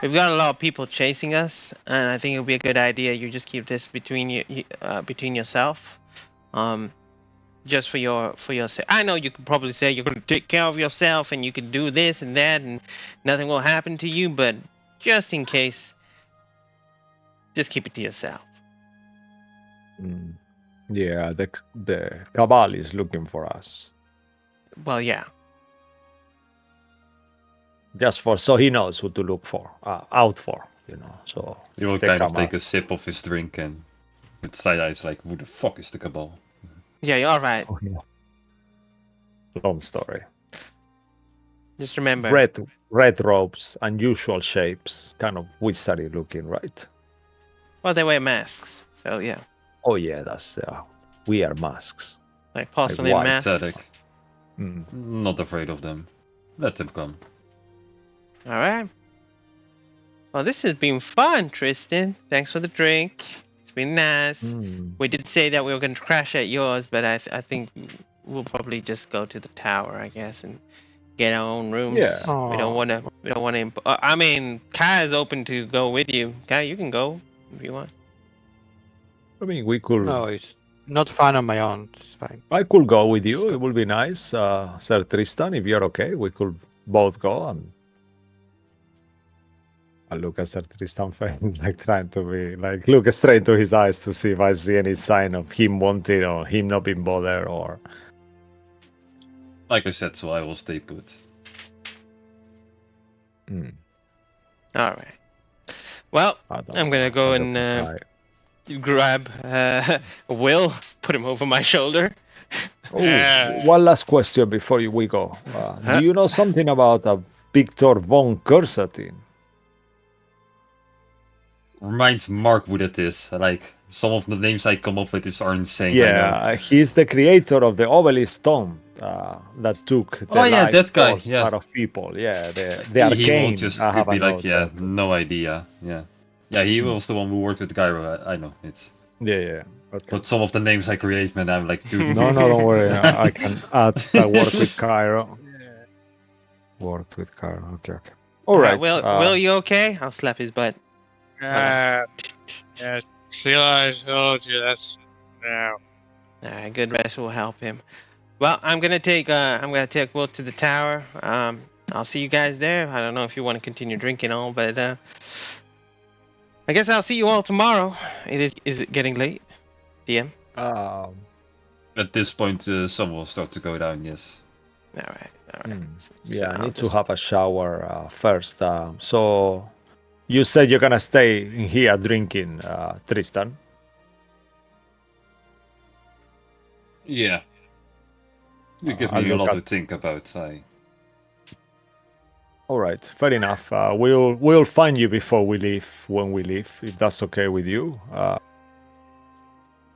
we've got a lot of people chasing us, and I think it would be a good idea you just keep this between between yourself. Just for your sake. I know you could probably say you're going to take care of yourself and you can do this and that and nothing will happen to you, but just in case, just keep it to yourself. Mm. Yeah, the Cabal is looking for us. Well, yeah. Just so he knows who to look for, out for, So He will they kind of come take a us. sip of his drink and with side eyes like, who the fuck is the Cabal? Yeah, you're all right. Oh, yeah. Long story. Just remember. Red robes, unusual shapes, kind of wizardy looking, right? Well, they wear masks. So, yeah. Oh yeah, that's weird masks. Like porcelain white masks. Pathetic. Mm. Not afraid of them. Let them come. All right. Well, this has been fun, Tristan. Thanks for the drink. It's been nice. Mm. We did say that we were going to crash at yours, but I think we'll probably just go to the tower, I guess, and get our own rooms. Yeah. We don't want to. We don't want to. I mean, Kai is open to go with you. Kai, you can go if you want. I mean, we could. No, it's not fun on my own. It's fine. I could go with you. It would be nice, Sir Tristan, if you're okay. We could both go and. I look at Sir Tristan, like trying to be like look straight into his eyes to see if I see any sign of him wanting or him not being bothered or. Like I said, so I will stay put. Mm, All right. Well, I don't I'm gonna know. go I and don't know. grab Will, put him over my shoulder. Oh, Yeah. one last question before we go. Huh? Do you know something about Victor von Kersatin? Reminds Mark who that is. Like, some of the names I come up with are insane. I know. Yeah, he's the creator of the obelisk stone that took the Oh, yeah, life that guy, force yeah. out of people. Yeah, the He arcane. will just I have be a like, note yeah, that- no idea. Yeah. Yeah, he was the one who worked with Gyro. I know. It's Yeah. Okay. But some of the names I create, man, I'm like, dude. No, don't worry. I can add. I work with Cairo. Worked with Cairo. Okay. All right. Will, you okay? I'll slap his butt. Yeah, Sheila, I told you that's no. All right, good rest will help him. Well, I'm gonna take Will to the tower. I'll see you guys there. I don't know if you want to continue drinking on, but I guess I'll see you all tomorrow. Is it getting late, DM? At this point, the sun will start to go down, yes. All right. Yeah, I I'll need to just- have a shower first. So you said you're gonna stay in here drinking, Tristan. Yeah. You give I'll me a look lot at- to think about. All right, fair enough. We'll find you before we leave. When we leave, if that's okay with you.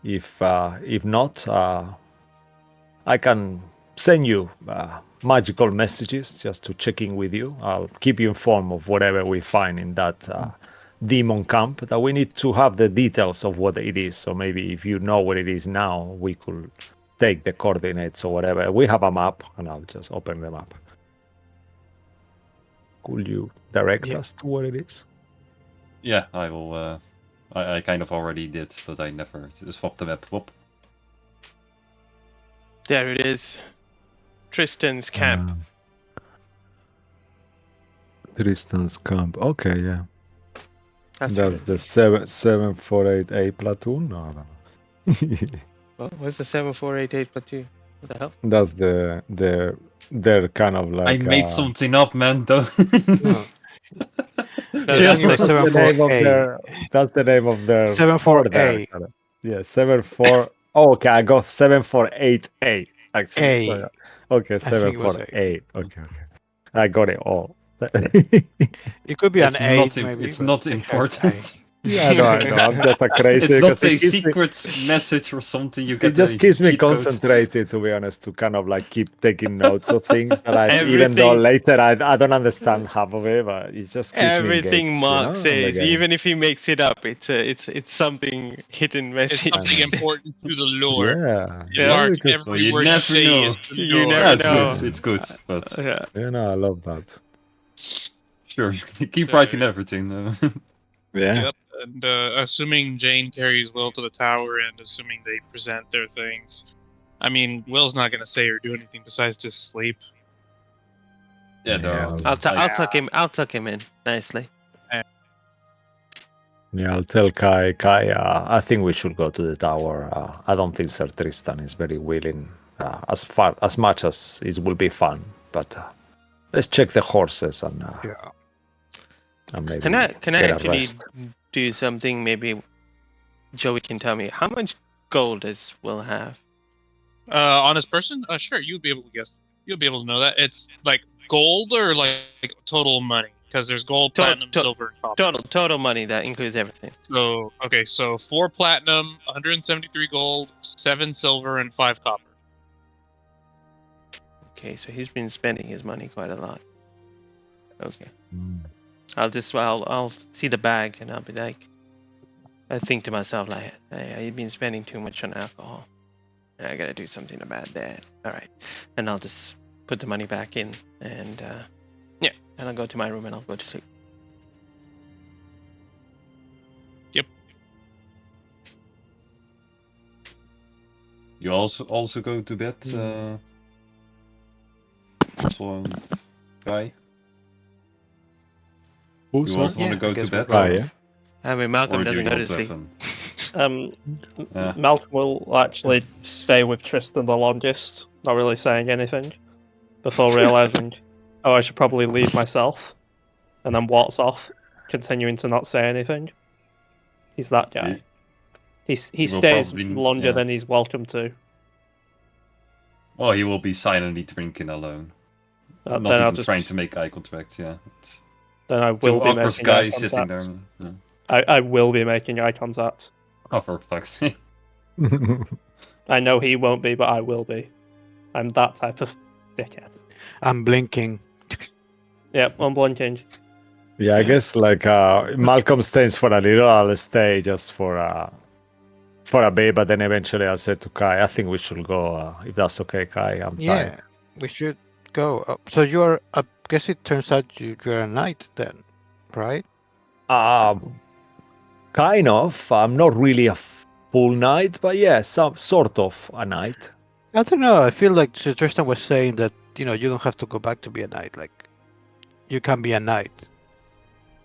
If not, I can send you magical messages just to check in with you. I'll keep you informed of whatever we find in that demon camp. That we need to have the details of what it is. So maybe if you know what it is now, we could take the coordinates or whatever. We have a map, and I'll just open the map. Could you direct Yeah. us to what it is? Yeah, I will. I kind of already did, but I never just swapped the map. Whoop. There it is. Tristan's camp. Tristan's camp. Okay, yeah. That's That's right. the 748A platoon. No, I don't know. Well, where's the 7488 platoon? What the hell? That's they're kind of I like made something up, man. Don't. No. No, Yeah, I think that's the that's the name of 74A. their. That's the name of their. 74A. Yeah, 74. Oh, okay, I got 748A actually. A. So, okay, think it was A. 748. Okay. I got it all. It could be It's an 8, not. maybe. It's but not they have important. Yeah, I know. I'm just a crazy. It's not because it a keeps me- secret message or something. You It get. just a keeps me cheat code. concentrated, to be honest, to kind of like keep taking notes of things that I, even though Everything- later I don't understand half of it, but it just keeps Everything me engaged, Mark on the says, game. even if he makes it up, it's something hidden It's message. something know. important to the lore. Yeah, Yeah. very Mark, good. every You word never say know. is the You lore. never Yeah, it's know. good. It's good, but Yeah. You know, I love that. sure, keep writing everything. Though. Yeah. Yep. And assuming Jane carries Will to the tower, and assuming they present their things, I mean, Will's not gonna say or do anything besides just sleep. Yeah, Yeah. I'll tuck him in nicely. Yeah, I'll tell Kai. Kai, I think we should go to the tower. I don't think Sir Tristan is very willing, as much as it will be fun. But let's check the horses and maybe Can I get a actually rest. do something? Maybe Joey can tell me how much gold does Will have? On his person, sure, you'd be able to guess. You'll be able to know that. It's like gold or like total money, because there's gold, platinum, silver, and copper. Total money that includes everything. So okay, so 4 platinum, 173 gold, 7 silver, and 5 copper. Okay, so he's been spending his money quite a lot. Okay, Mm. I'll see the bag and I'll be like, I think to myself like, hey, I've been spending too much on alcohol. I gotta do something about that. All right, and I'll just put the money back in and and I'll go to my room and I'll go to sleep. You also go to bed, Russell and Guy. Who, You sorry? also want to Yeah, go I to guess bed? we'll Ah, go. yeah. I mean, Or Malcolm do doesn't you go to not sleep. have him? Yeah. Malcolm will actually stay with Tristan the longest, not really saying anything, before realizing, oh, I should probably leave myself, and then walks off, continuing to not say anything. He's that guy. He will stays probably- longer yeah. than he's welcome to. Well, he will be silently drinking alone. Then Not I'll even just, trying to make eye contact, yeah. It's then I two will be awkward making eye guys sitting contact. there. Yeah. I will be making eye contact. Oh, for fuck's sake. I know he won't be, but I will be. I'm that type of dickhead. I'm blinking. Yep, I'm blinking. Yeah, I guess like Malcolm stays for a little. I'll stay just for a bit, but then eventually I'll say to Kai, I think we should go. If that's okay, Kai. I'm Yeah, tired. we should go. So you're, I guess it turns out you're a knight then, right? Kind of. I'm not really a full knight, but yeah, some sort of a knight. I don't know. I feel like Sir Tristan was saying that, you don't have to go back to be a knight. Like, you can be a knight.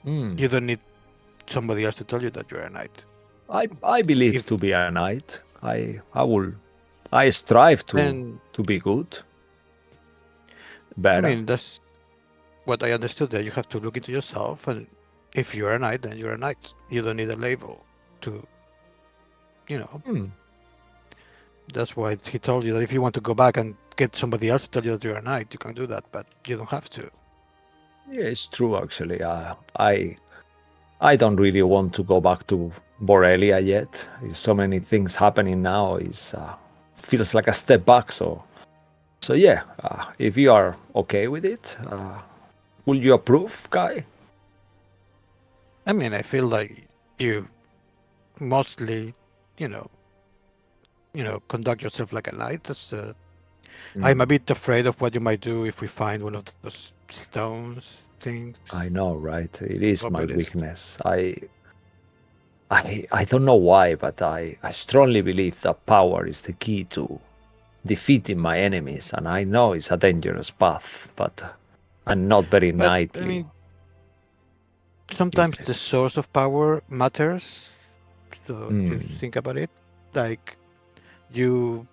Hmm. You don't need somebody else to tell you that you're a knight. I believe If- to be a knight. I strive to Then, be good. I Better. mean, that's what I understood there. You have to look into yourself, and if you're a knight, then you're a knight. You don't need a label to, Hmm. That's why he told you that if you want to go back and get somebody else to tell you that you're a knight, you can do that, but you don't have to. Yeah, it's true actually. I don't really want to go back to Borrelia yet. There's so many things happening now. It feels like a step back. So yeah. If you are okay with it, will you approve, Kai? I mean, I feel like you mostly, conduct yourself like a knight. That's I'm a bit afraid of what you might do if we find one of those stones things. I know, right? It is my Obelisk. weakness. I don't know why, but I strongly believe that power is the key to defeating my enemies, and I know it's a dangerous path, but I'm not very But I knightly. mean, sometimes Easily. the source of power matters. So just Hmm. think about it. Like you,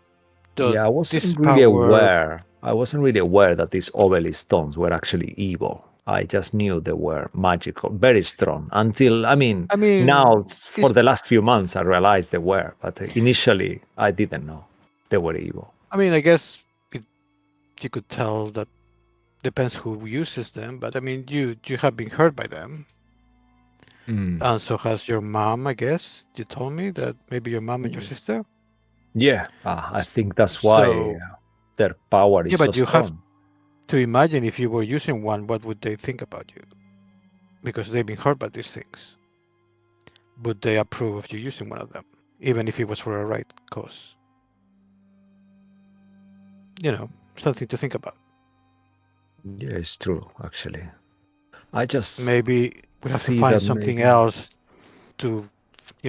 Yeah, I this wasn't really power. aware. I wasn't really aware that these obelisk stones were actually evil. I just knew they were magical, very strong. Until, I mean, I mean, now for it's. the last few months, I realized they were, but initially I didn't know they were evil. I mean, I guess you could tell that depends who uses them. But I mean, you have been hurt by them, Hmm. and so has your mom. I guess you told me that maybe your mom and your Mm. sister. Yeah, I think that's why So their power yeah, is so but you have strong. to imagine if you were using one, what would they think about you? Because they've been hurt by these things. Would they approve of you using one of them, even if it was for a right cause? You know, something to think about. Yeah, it's true, actually. I just Maybe we have to see find that something maybe. else to,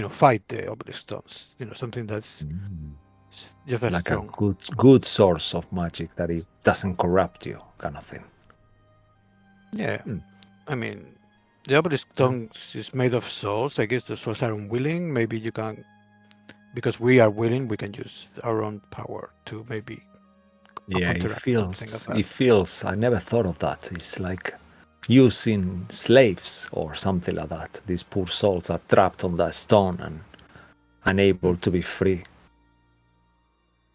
fight the obelisk stones. Something that's Mm. just as Like a strong. good source of magic that it doesn't corrupt you, kind of thing. Yeah, Mm. I mean, the obelisk stones is made of souls. I guess the souls are unwilling. Maybe you can, because we are willing, we can use our own power to maybe Yeah, counteract something of that. it feels, I never thought of that. It's like using slaves or something like that. These poor souls are trapped on that stone and unable to be free.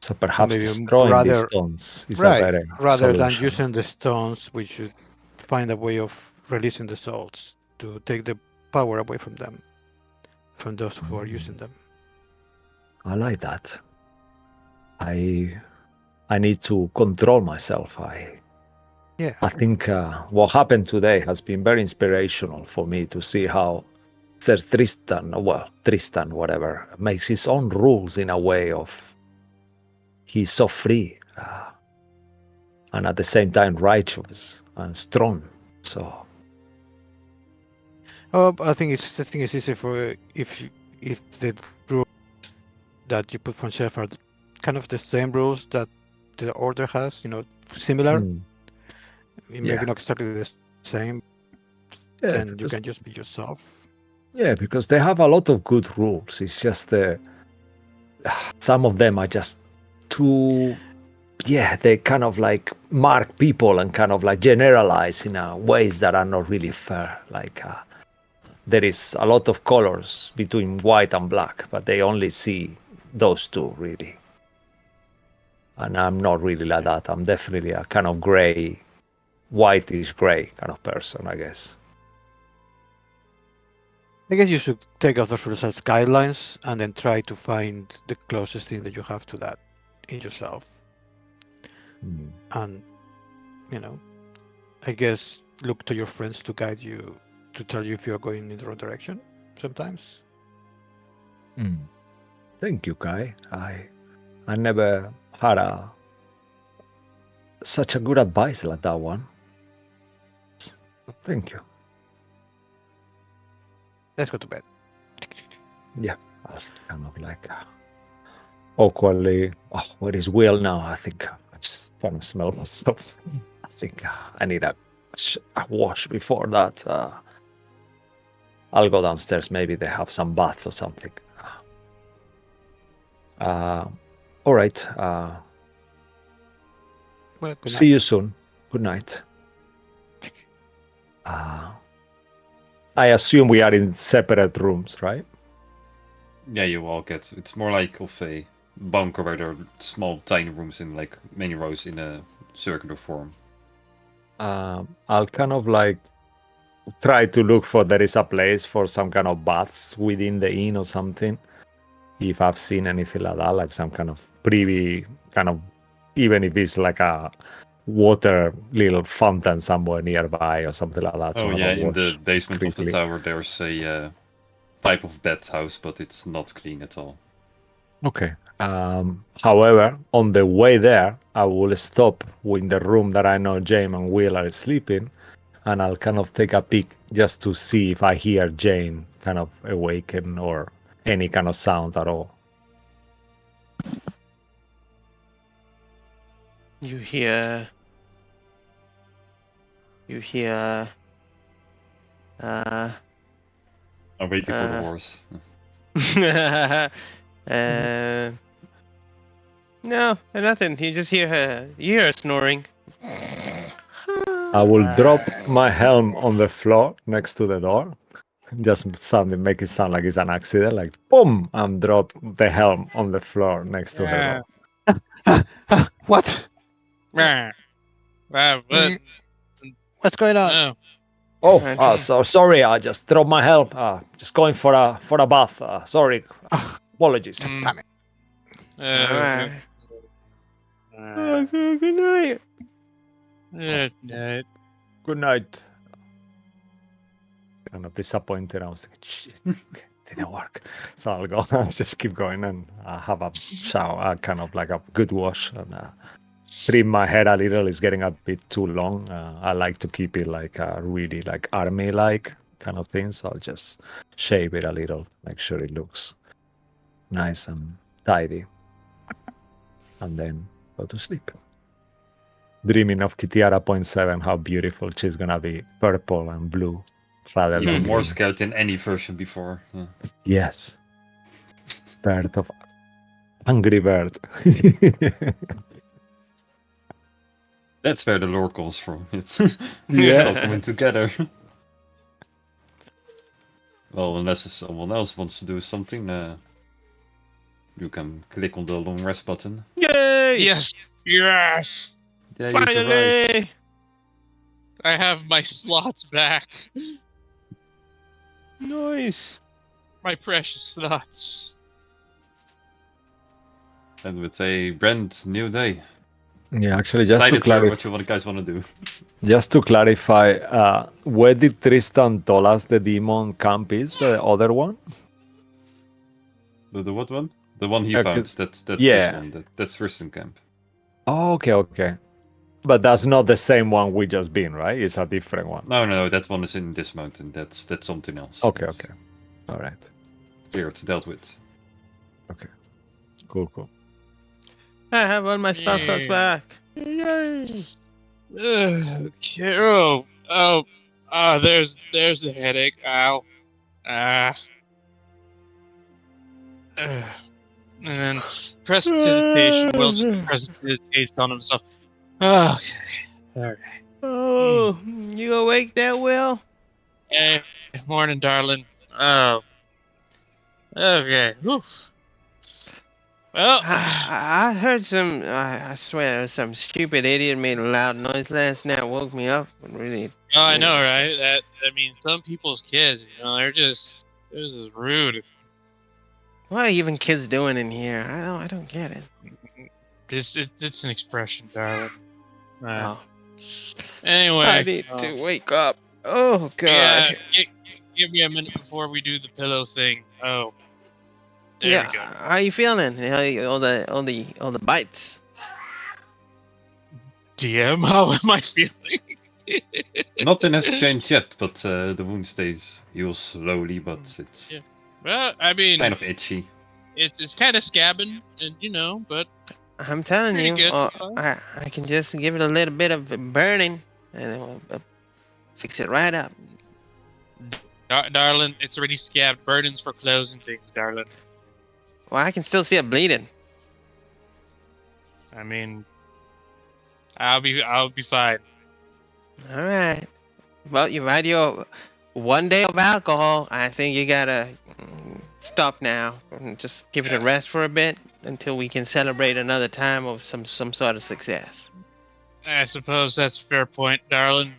So So perhaps maybe destroying these stones is a right, better rather than solution. using the stones, we should find a way of releasing the souls to take the power away from them, from those who are using them. I like that. I need to control myself. Yeah. I think what happened today has been very inspirational for me to see how Sir Tristan, whatever, makes his own rules in a way of he's so free and at the same time righteous and strong. So Oh, I think it's easy for if the rules that you put for yourself are kind of the same rules that the order has, similar. Maybe yeah, not exactly the same. yeah, Then you because can just be yourself. they have a lot of good rules. It's just some of them are just too they kind of like mark people and kind of like generalize in ways that are not really fair. Like there is a lot of colors between white and black, but they only see those two really. And I'm not really like that. I'm definitely a kind of gray, whitish gray kind of person, I guess. I guess you should take out those rules as guidelines and then try to find the closest thing that you have to that in yourself. And, I guess look to your friends to guide you, to tell you if you're going in the wrong direction sometimes. Thank you, Kai. I never had such a good advice like that one. Thank you. Let's go to bed. Yeah, I was kind of like awkwardly. Oh, where is Will now? I think I just kind of smell myself. I think I need a wash before that. I'll go downstairs. Maybe they have some baths or something. All right. Well, good See night. you soon. Good night. I assume we are in separate rooms, right? Yeah, you all get. It's more like of a bunker where there are small, tiny rooms in like many rows in a circular form. I'll kind of like try to look for there is a place for some kind of baths within the inn or something. If I've seen anything like that, like some kind of privy kind of, even if it's like a water little fountain somewhere nearby or something like that. To Oh have yeah, a in the wash basement of the quickly. tower there's a type of bathhouse, but it's not clean at all. Okay. However, on the way there, I will stop in the room that I know Jane and Will are sleeping, and I'll kind of take a peek just to see if I hear Jane kind of awaken or any kind of sound at all. You hear. You hear. I'm waiting for the Uh. horse. No, nothing. You just hear her. You hear her snoring. I will drop my helm on the floor next to the door. Just make it sound like it's an accident, like boom, and drop the helm on the floor next to her door. What? What? What's going on? No. Oh, so sorry. I just dropped my helm. Just going for a bath. Sorry. Ah, Apologies. damn it. Alright. Uh, Good night. no. Good night. Kind of disappointed. I was like, shit, didn't work. So I'll go. I'll just keep going and have a shower, kind of like a good wash, and trim my hair a little. It's getting a bit too long. I like to keep it like really like army-like kind of thing. So I'll just shave it a little, make sure it looks nice and tidy, and then go to sleep. Dreaming of Kitiara 0.7, how beautiful she's gonna be, purple and blue, rather than Even more green. scared than any version before. Yeah. Yes, bird of Angry Bird. That's where the lore comes from. It's Yeah. it's all coming together. Well, unless someone else wants to do something, you can click on the long rest button. Yay! Yes. Yes. Yeah, you survived. Finally! I have my slots back. Nice. My precious slots. And with a brand new day. Yeah, actually, just to Decided here clarify, what you guys want to do. where did Tristan tell us the demon camp is? The other one? The what one? The one he Okay. found. That's Yeah. this one. That's Tristan Camp. Oh, okay. But that's not the same one we just been, right? It's a different one. No, that one is in this mountain. That's something else. Okay. That's All right. clear, it's dealt with. Cool. I have all my spell slots Yeah. back. Yay! Okay. There's the headache. Ow. And then prestidigitation. Will just prestidigitate on himself. Okay. Oh, you awake there, Will? Hey, morning, darling. Oh. Okay. Whew. Well, I heard some. I swear, there was some stupid idiot made a loud noise last night. Woke me up. Really. oh, I know, right? That means some people's kids, they're just rude. What are even kids doing in here? I don't get it. It's an expression, darling. Oh, Anyway, I need to wake up. Oh God. yeah, give me a minute before we do the pillow thing. Oh, there we go. How you feeling? All the bites. DM, how am I feeling? Nothing has changed yet, but the wound heals slowly, but it's Yeah. Well, I mean, kind of itchy. it's kind of scabbing, and but I'm telling Pretty you, good so far. I can just give it a little bit of burning, and it will fix it right up. darling, it's already scabbed. Burdens for clothes and things, darling. Well, I can still see it bleeding. I mean, I'll be fine. All right. Well, you've had your 1 day of alcohol. I think you gotta stop now and just give it a Yeah. rest for a bit until we can celebrate another time of some sort of success. I suppose that's a fair point, darling.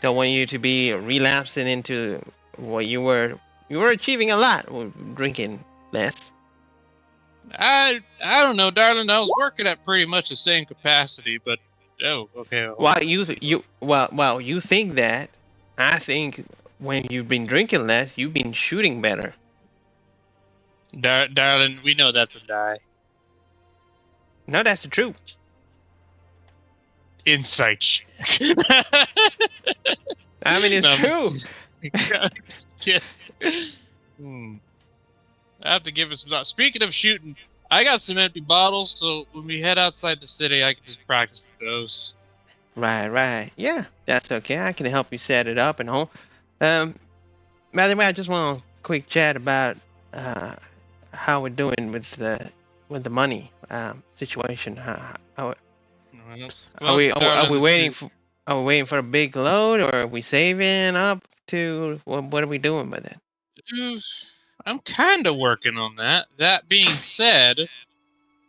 Don't want you to be relapsing into what you were achieving a lot with drinking less. I don't know, darling. I was working at pretty much the same capacity, but okay. Well, you think that. I think when you've been drinking less, you've been shooting better. Darling, we know that's a lie. No, that's the truth. Insight check. I mean, it's No, I'm true. just kidding. I have to give it some thought. Speaking of shooting, I got some empty bottles, so when we head outside the city, I can just practice with those. Right. Yeah, that's okay. I can help you set it up and all. By the way, I just want a quick chat about how we're doing with the money situation. Are we darling, waiting for a big load, or are we saving up to what are we doing with it? I'm kind of working on that. That being said,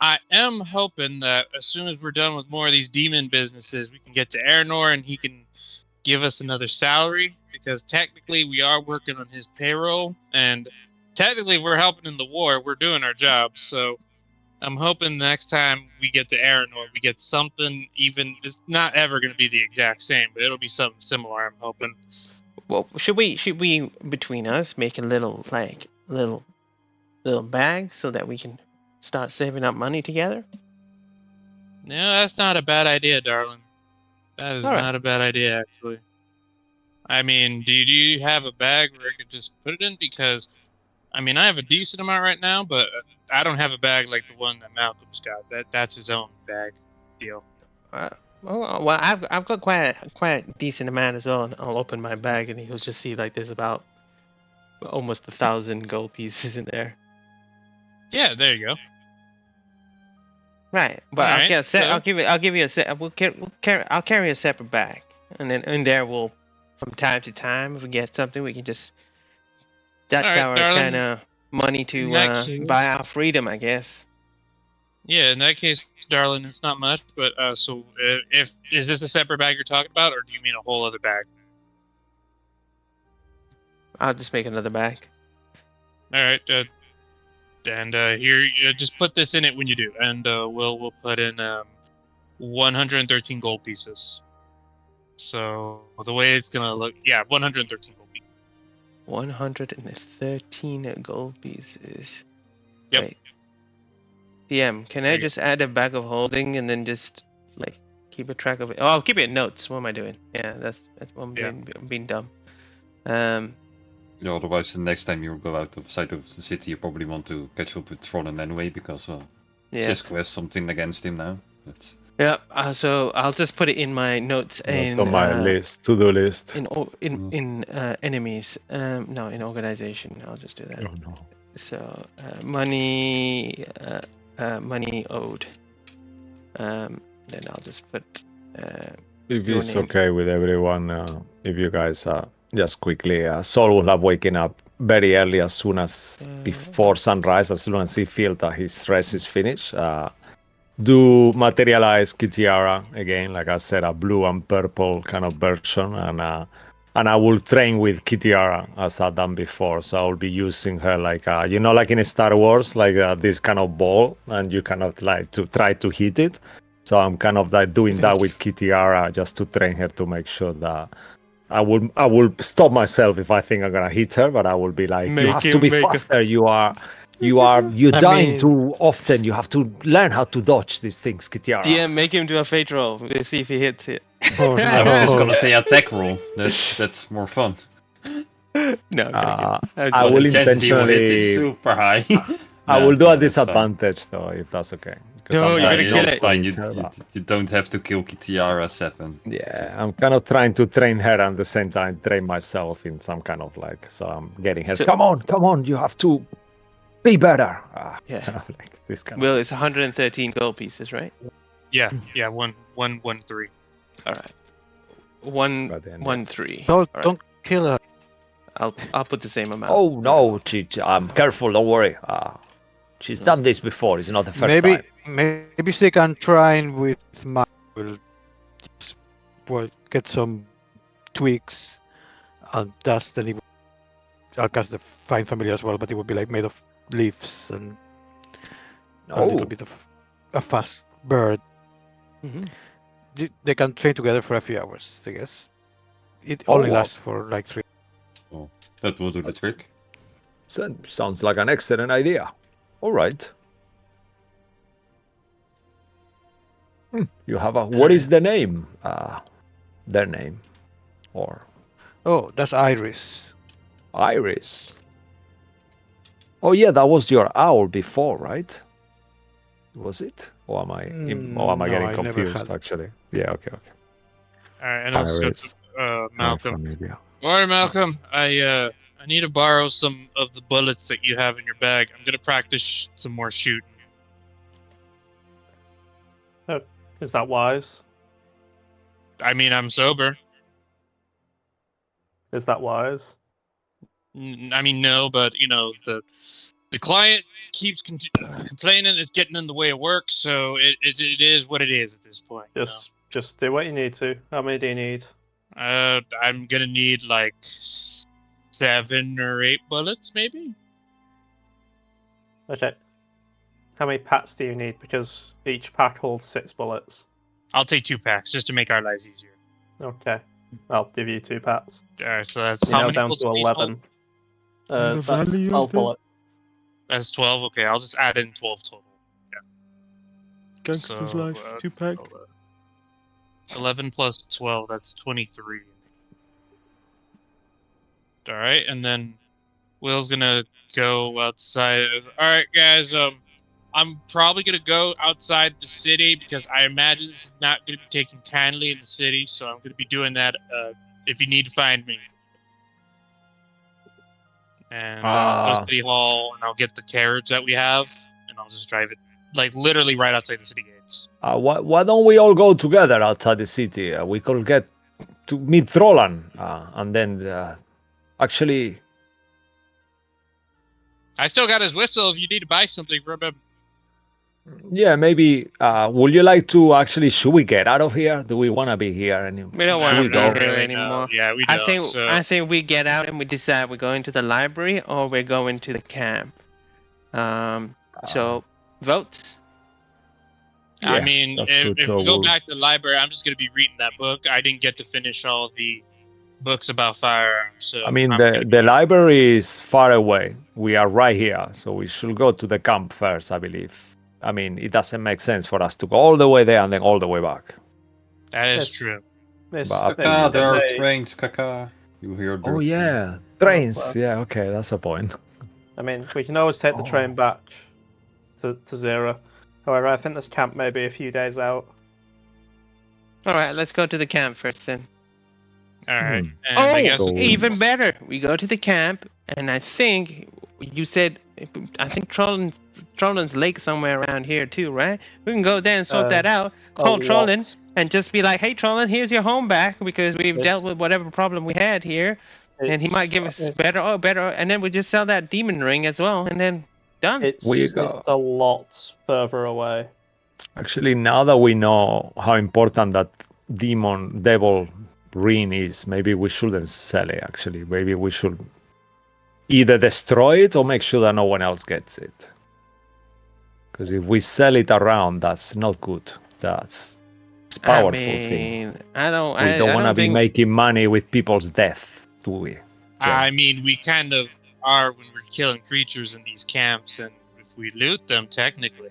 I am hoping that as soon as we're done with more of these demon businesses, we can get to Aranor and he can give us another salary, because technically we are working on his payroll, and technically if we're helping in the war, we're doing our job. So I'm hoping next time we get to Aranor, we get something even. It's not ever going to be the exact same, but it'll be something similar. I'm hoping. Well, should we between us make a little little bag so that we can start saving up money together? No, that's not a bad idea, darling. That is All right. not a bad idea, actually. I mean, do you have a bag where I could just put it in? Because, I mean, I have a decent amount right now, but I don't have a bag like the one that Malcolm's got. That's his own bag deal. Well, I've got quite a decent amount as well. And I'll open my bag and you'll just see like there's about almost 1,000 gold pieces in there. Yeah, there you go. Right, but All I'll right, get a set. so- I'll give you a set. I'll carry a separate bag, and then in there we'll, from time to time, if we get something, we can just. That's All right, our darling. kind of money In to that case- buy our freedom, I guess. Yeah, in that case, darling, it's not much. But so, if is this a separate bag you're talking about, or do you mean a whole other bag? I'll just make another bag. All right, and here, just put this in it when you do, and we'll put in 113 gold pieces. So the way it's gonna look, yeah, 113 gold pieces. 113 gold pieces. Yep. Wait. DM, can I There you go. just add a bag of holding and then just like keep a track of it? Oh, I'll keep it in notes. What am I doing? Yeah, that's what I'm Yeah. doing. I'm being dumb. Otherwise, the next time you go outside of the city, you probably want to catch up with Trollen anyway, because, well, Yeah. Cisco has something against him now. That's... Yeah. So I'll just put it in my notes That's in on my list, to-do list. in enemies. No, in organization. I'll just do that. Oh no. So money owed. Then I'll just put. If Your it's name. okay with everyone, if you guys just quickly, Sol will have waken up very early as soon as before sunrise, as soon as he feels that his rest is finished. Do materialize Kitiara again, like I said, a blue and purple kind of version, and I will train with Kitiara as I've done before. So I will be using her like like in Star Wars, like this kind of ball, and you kind of like to try to hit it. So I'm kind of like doing that with Kitiara just to train her to make sure that I will stop myself if I think I'm gonna hit her, but I will be like, you have to be faster. You're dying too often. You have to learn how to dodge these things, Kitiara. DM, make him do a fate roll. Let's see if he hits it. Oh, I was just no. gonna say attack roll. That's more fun. No, I'm kidding. I will The chances he will hit is intentionally. super high. I No, will do no, a that's fine. disadvantage though, if that's okay. 'Cause No, I'm you're not- gonna kill It's it. fine. But- You don't have to kill Kitiara 7. Yeah, I'm kind of trying to train her and at the same time train myself in some kind of like. So I'm getting her. So- come on, you have to be better. Yeah. Kind of like this kind Will, it's 113 gold pieces, right? Yeah, 113. All right. But then- 113. Don't, All right. don't kill her. I'll put the same amount. Oh no, I'm careful. Don't worry. She's done this before. It's not the first maybe time. maybe she can train with my. Will just get some tweaks and dust, and I'll cast the Find Familiar as well, but it would be like made of leaves and a Oh. little bit of a fast bird. Mhm. They can train together for a few hours, I guess. It only wow. lasts for like 3. That will do the trick. Sounds like an excellent idea. All right. You have a. What is the name? Their name, or Oh, that's Iris. Iris. Oh yeah, that was your owl before, right? was it? Or am I No, getting I never confused? had. Actually, yeah. Okay. All right, and let's go Pirates. to Malcolm. Maybe. All right, Malcolm. I need to borrow some of the bullets that you have in your bag. I'm gonna practice some more shooting. Is that wise? I mean, I'm sober. Is that wise? I mean, no, but you know the client keeps complaining it's getting in the way of work, so it is what it is at this point. You know? Just do what you need to. How many do you need? I'm gonna need like 7 or 8 bullets, maybe. Okay. How many packs do you need? Because each pack holds 6 bullets. I'll take 2 packs just to make our lives easier. Okay. I'll give you 2 packs. All right, so that's You're how now many down bullets to each 11. And the That's value 12 of the bullets. That's 12. Okay, I'll just add in 12 total. Gangster's So, Life 2-pack? 11 plus 12, that's 23. All right, and then Will's gonna go outside. All right, guys. I'm probably gonna go outside the city because I imagine this is not gonna be taken kindly in the city. So I'm gonna be doing that. If you need to find me, and I'll go to City Hall, and I'll get the carriage that we have, and I'll just drive it like literally right outside the city gates. Why don't we all go together outside the city? We could get to meet Trolan, and then actually, I still got his whistle. If you need to buy something from him, yeah, maybe. Would you like to actually? Should we get out of here? Do we want to be here? And We don't should want we to go? be here really, no. anymore. Yeah, we I don't. think So I think we get out and we decide we're going to the library or we're going to the camp. So votes. I Yeah, mean, that's if good. we So go we'll- back to the library, I'm just going to be reading that book. I didn't get to finish all the books about firearms. So I mean, I'm the gonna the be- library is far away. We are right here, so we should go to the camp first, I believe. I mean, it doesn't make sense for us to go all the way there and then all the way back. That is Yes. true. But- Kaka, there are Hey. trains, Kaka. You hear Oh dirt soon. yeah, trains. well. Yeah, okay, that's a point. I mean, we can always take the train back to Zero. However, I think this camp may be a few days out. All right, let's go to the camp first then. All right. Hmm. And I Oh, guess So- even better. We go to the camp, and I think you said, I think Trollin's Lake somewhere around here too, right? We can go there and sort that out. Call Trollin and just be like, "Hey, Trollin, here's your home back because we've Yes. dealt with whatever problem we had here, and he might give us better, and then we just sell that demon ring as well, and then done." It's go. a lot further away. Actually, now that we know how important that devil ring is, maybe we shouldn't sell it. Actually, maybe we should either destroy it or make sure that no one else gets it. Because if we sell it around, that's not good. It's a powerful thing. I don't. We don't want to be think, making money with people's death, do we? I mean, we kind of are when we're killing creatures in these camps, and if we loot them, technically,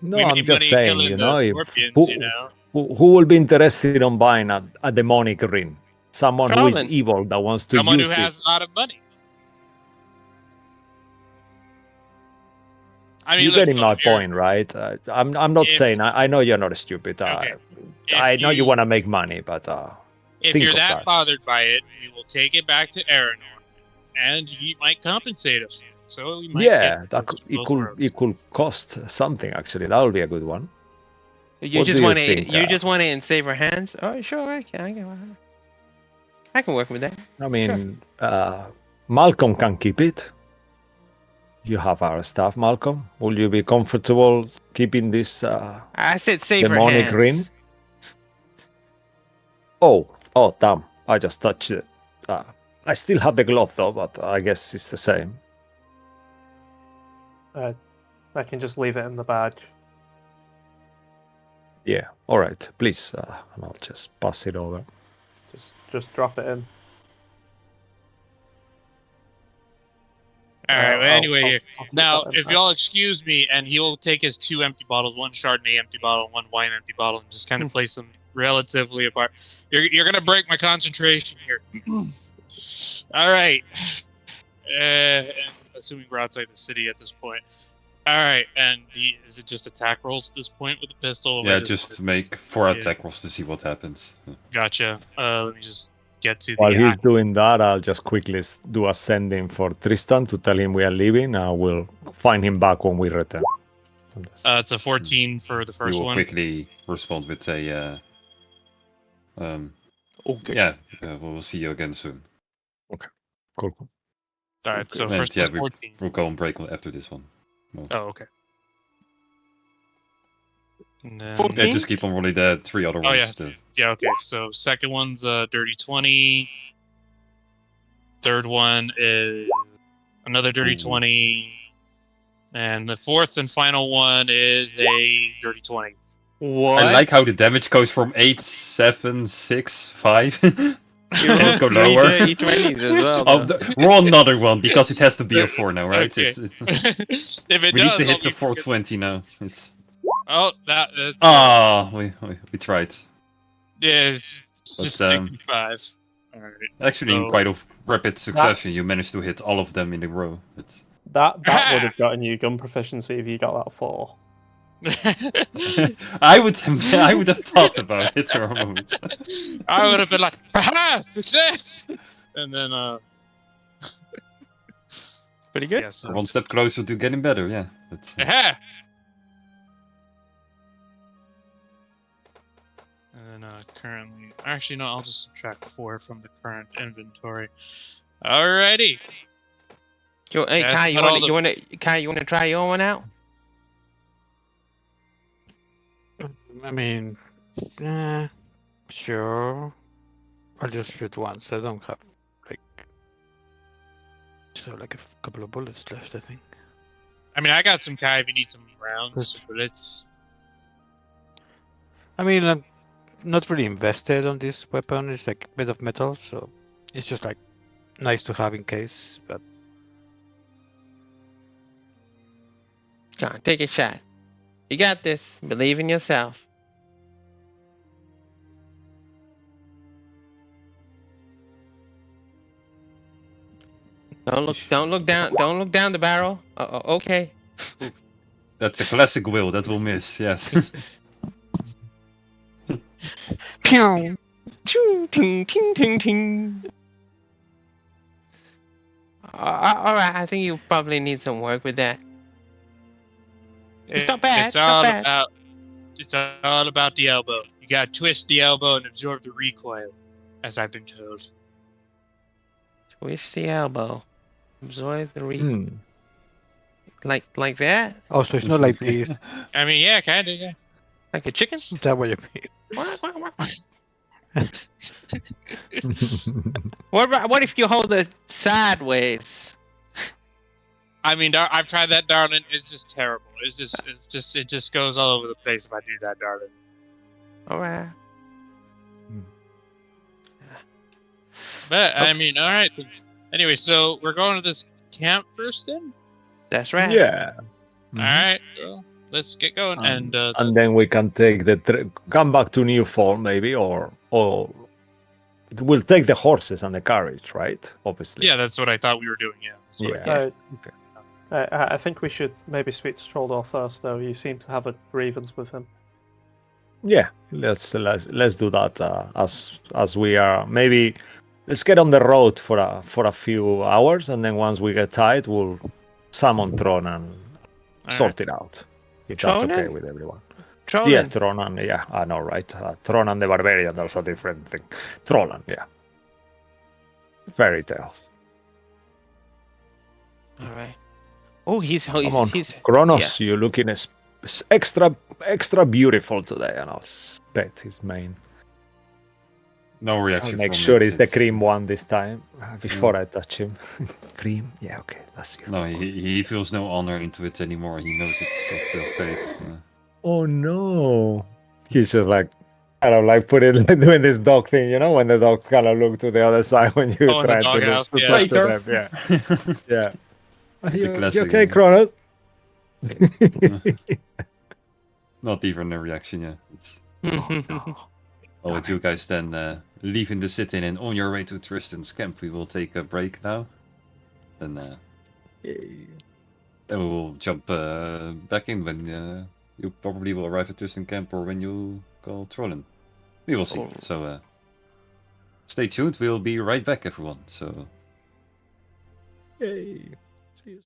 No, we I'm make just money saying, killing you the know, if, scorpions, you know. who will be interested in buying a demonic ring? Someone who is Roland. evil that wants to Someone use who it. has a lot of money. I mean, You're look, getting my look, you're- point, right? I'm not If- saying I know you're not stupid. Okay. I If know you want to make money, but If think you're of that that. bothered by it, we will take it back to Aranon, and he might compensate us. So we might yeah, get that both roads. it could cost something. Actually, that would be a good one. You What just do you want it. think, You just want it in safer hands. Oh, sure, I can work with that. I mean, Malcolm can keep it. You have our stuff, Malcolm. Will you be comfortable keeping this I said safer demonic hands. ring? Oh, damn! I just touched it. I still have the glove though, but I guess it's the same. I can just leave it in the badge. Yeah. All right. Please, and I'll just pass it over. Just drop it in. All right. Well, anyway, here. I'll keep Now, that in if there. y'all excuse me, and he'll take his 2 empty bottles, 1 Chardonnay empty bottle, 1 wine empty bottle, and just kind of place them relatively apart. You're gonna break my concentration here. All right. And assuming we're outside the city at this point. All right, and is it just attack rolls at this point with the pistol? Yeah, Or just make 4 Yeah. attack rolls to see what happens. Gotcha. Let me just get to While the. he's doing that, I'll just quickly do a sending for Tristan to tell him we are leaving. We'll find him back when we return. It's a 14 for the We first will one. quickly respond with a. Okay. Yeah, we'll see you again soon. Cool. All right, so And first yeah, one's 14. we'll go on break after this one. Oh, okay. And then, 14? Yeah, just keep on rolling the 3 other Oh, ones. yeah. Yeah, okay. So second one's a dirty 20. Third one is another dirty Ooh. 20. And the fourth and final one is a dirty 20. What? I like how the damage goes from 8, 7, 6, 5. You rolled Let's go 3 lower. dirty 20s as well. Oh, though. roll another one because it has to be a 4 now, right? Okay. If it We does, need to I'll hit the be- 420 now. It's Oh, that's we tried. yeah, it's But, just 65. All right. Actually, in So- quite a rapid succession, you managed to hit all of them in a row. It's... That would have gotten you gun proficiency if you got that 4. I would have thought about it for a moment. I would have been like, "Haha, success!" And then, Pretty good. yeah, so, One step closer to getting better. Yeah. That's, Aha! And then, currently, actually, no, I'll just subtract 4 from the current inventory. Alrighty. Hey, That's Kai, not all you wanna try your one out? I mean, sure. I'll just shoot once. I don't have like a couple of bullets left, I think. I mean, I got some Kai if you need some rounds, but it's I mean, I'm not really invested on this weapon. It's like made of metal, so it's just like nice to have in case. But Come on, take a shot. You got this. Believe in yourself. Don't look down. Don't look down the barrel. Okay. that's a classic will that will miss. Yes. pew! Choo, ting, ting, ting, ting. All right. I think you probably need some work with that. It's not bad, It's not all bad. about. It's all about the elbow. You gotta twist the elbow and absorb the recoil, as I've been told. Twist the elbow. Absorb the re. Hmm. Like that? Oh, so it's not like this. I mean, yeah, kinda, yeah. Like a chicken? Is that what you mean? Quack, quack, quack. What if you hold it sideways? I mean, I've tried that, darling. It's just terrible. It just goes all over the place if I do that, darling. All right. But I mean, all right. Anyway, so we're going to this camp first, then. That's right. Yeah. All right. Well, let's get going. And then we can take come back to New Fall maybe, or we'll take the horses and the carriage, right? Obviously. yeah, that's what I thought we were doing. Yeah. That's what I Yeah. thought. Okay. I think we should maybe speak to Troldor first, though. You seem to have a grievance with him. Yeah, let's do that as we are. Maybe let's get on the road for a few hours, and then once we get tired, we'll summon Tron and All sort it out. If that's okay Tronan? with everyone. Trolling. Yeah, Tronan. Yeah, I know, right? Tron and the Barbarian. That's a different thing. Tronan. Yeah. Fairy tales. All right. Oh, he's Come on, he's Kronos, you're looking extra beautiful today, and I'll bet his main. No reaction. I'll make from sure it. it's the cream one this time before Mm. I touch him. Cream, yeah, okay, that's you. No, he feels no honor into it anymore. He knows it's a fake. Yeah. Oh no, he's just like kind of like putting like doing this dog thing, you know, when the dogs kind of look to the other side when you Oh, in the try to look doghouse, to yeah. talk to Later. them. Yeah, yeah. You classic, okay, yeah. Kronos? Not even a reaction. Yeah. It's... Oh, with you guys then leaving the city and on your way to Tristan's camp. We will take a break now. Then we will jump back in when you probably will arrive at Tristan Camp or when you call Trollen. We will see. Oh. So stay tuned. We'll be right back, everyone. So. Yay. See you.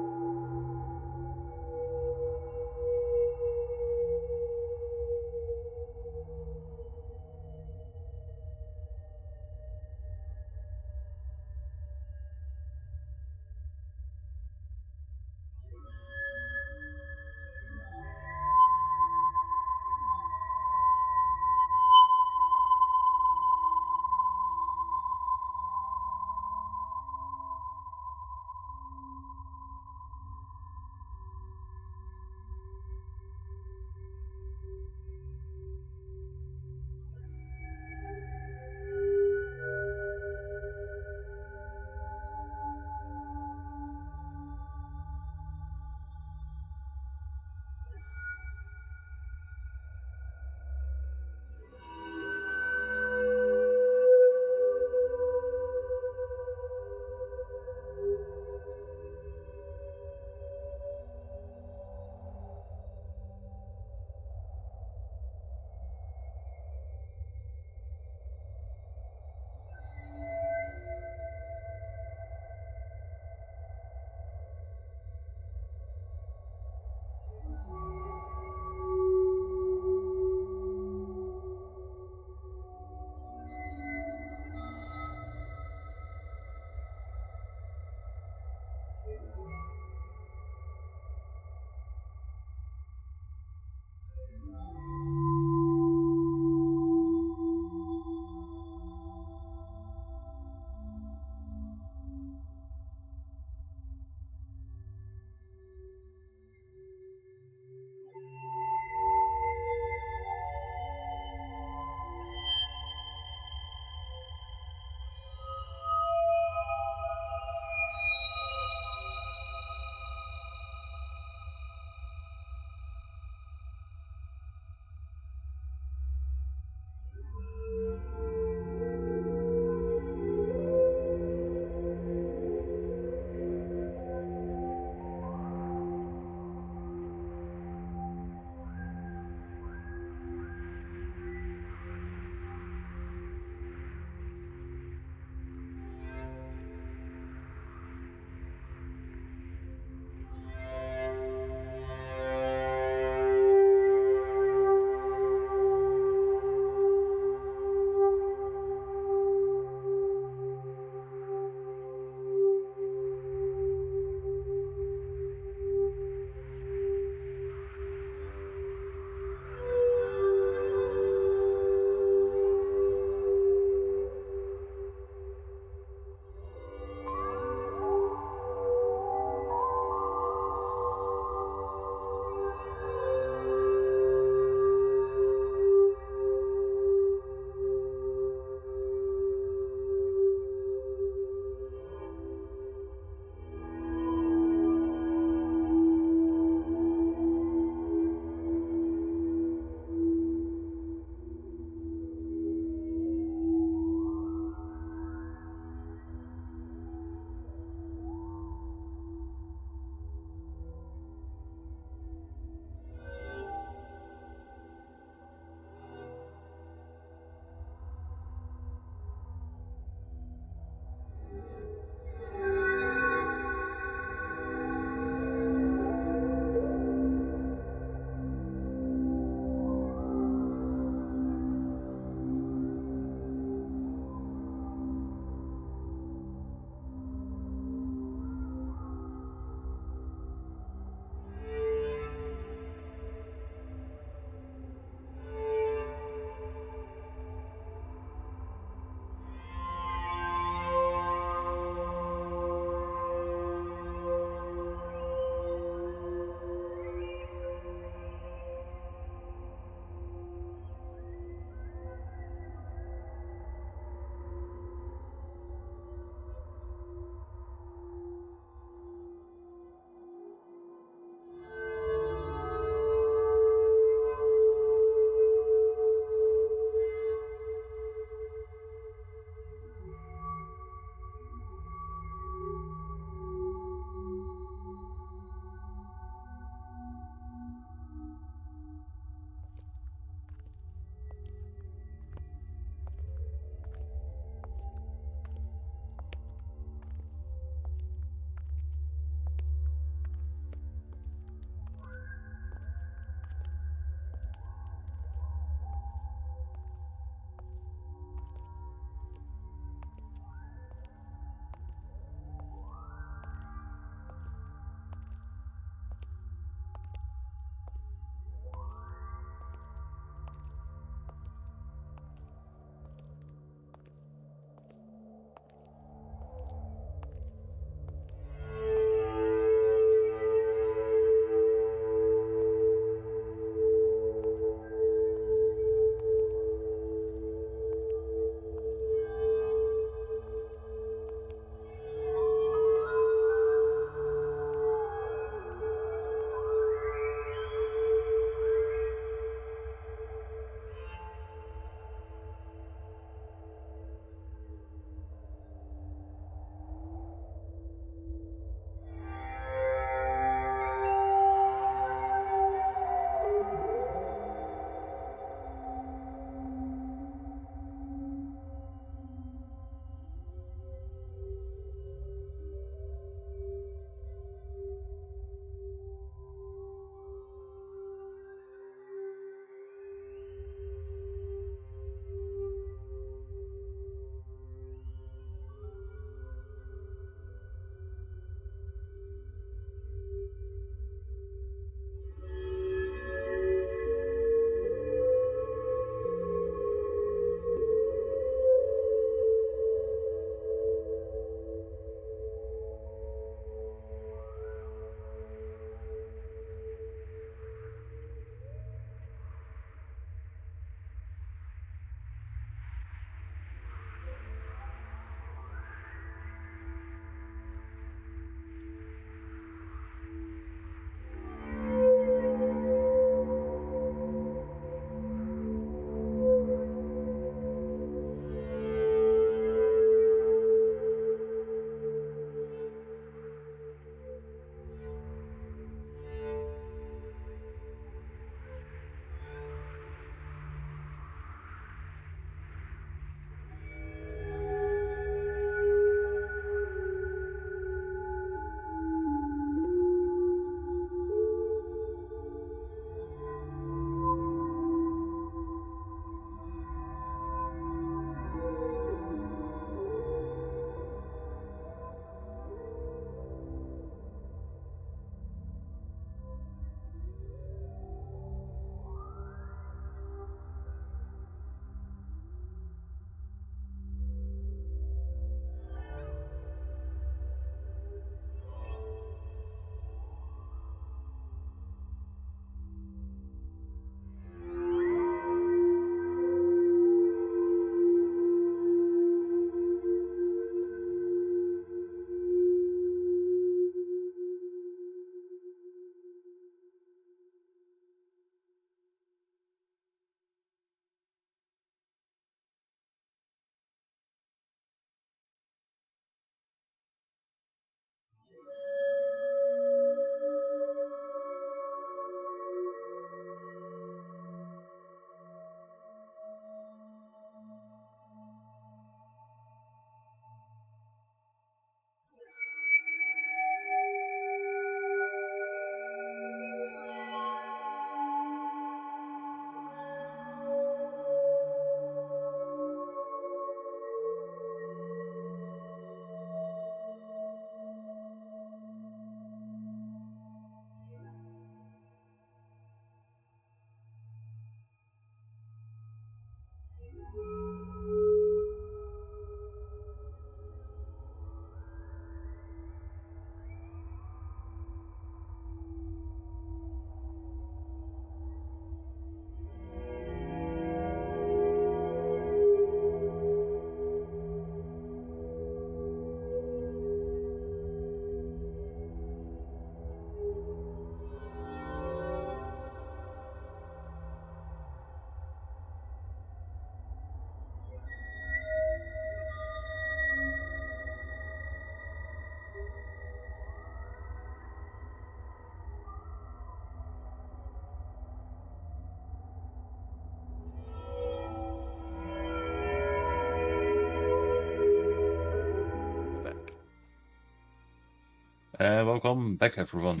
Welcome back, everyone.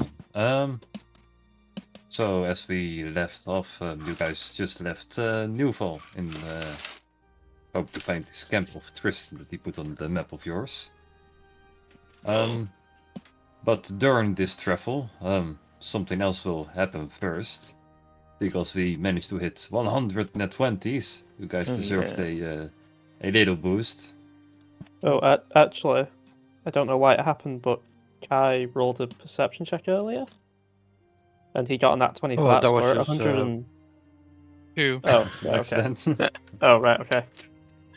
So as we left off, you guys just left Newval in hope to find this camp of Tristan that he put on the map of yours. But during this travel, something else will happen first, because we managed to hit 100 net 20s. You guys Oh, deserved yeah. a little boost. Oh, actually, I don't know why it happened, but Kai rolled a perception check earlier, and he got an nat 20 for Oh, that. that So was we're at just, 100 and... Two. Oh, right, okay. Accident. Oh, right, okay.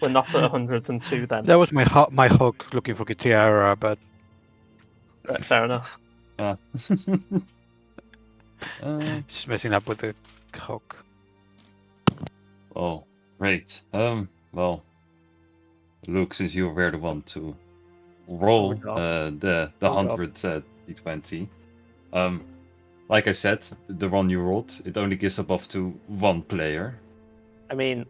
We're not at 102 then. That was my hawk looking for Kitiara, but Right, fair enough. Ah. it's messing up with the hawk. Oh, great. Well, Luke, since you were the one to roll God. the Oh, God. 100 d20, like I said, the one you rolled, it only gives a buff to one player. I mean,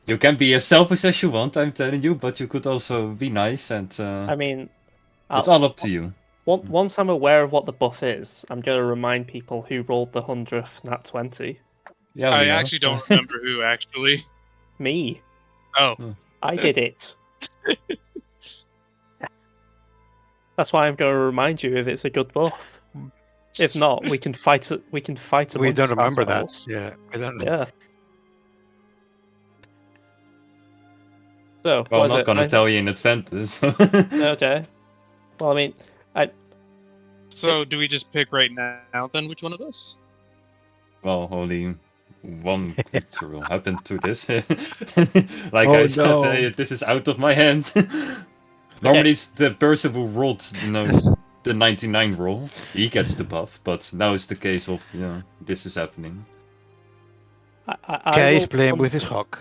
You can be as selfish as you want, I'm telling you, but you could also be nice, and I mean, it's all up to you. Once I'm aware of what the buff is, I'm going to remind people who rolled the 100th nat 20. Yeah, I we know. actually don't remember who actually. Me. Oh, I did it. That's why I'm going to remind you if it's a good buff. If not, we can fight it. We can fight We don't amongst remember that. ourselves. Yeah, we don't. Yeah. So, Well, I'm what is not it? gonna tell you in advance. Okay. Well, I mean, so do we just pick right now then? Which one of us? Well, only one creature will happen to this. Like Oh, I said, no. this is out of my hand. Normally it's the person who rolled, the 99 roll. He gets the buff, but now it's the case of, this is happening. I Kay is rolled playing with his hawk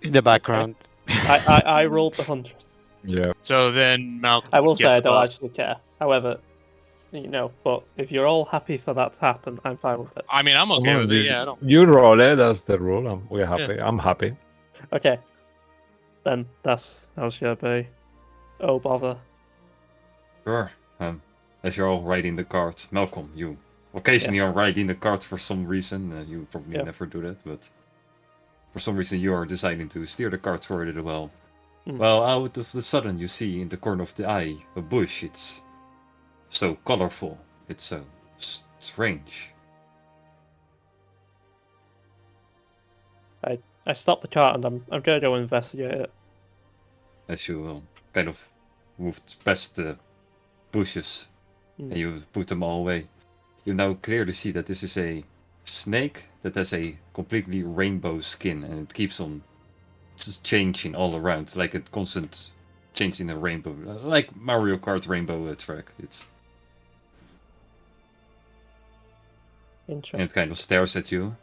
in the background. I rolled the 100th. Yeah. So then Malcolm. I will would say get I the don't buff. actually care. However, but if you're all happy for that to happen, I'm fine with it. I mean, I'm okay Come on, with it. Yeah, I don't. You roll it, that's the rule. We're happy. I'm happy. Okay. Then that's how's your be. Oh bother. Sure. As you're all riding the cart, Malcolm, you occasionally are riding the cart for some reason. You probably Yeah. never do that, but for some reason you are deciding to steer the cart for a little while. Mm. Well, out of the sudden you see in the corner of the eye a bush. It's so colorful. It's so strange. I stopped the cart and I'm gonna go investigate it. As you kind of move past the bushes and you put them all away, you now clearly see that this is a snake that has a completely rainbow skin, and it keeps on just changing all around, like a constant changing the rainbow, like Mario Kart rainbow track. And Interesting. it kind of stares at you.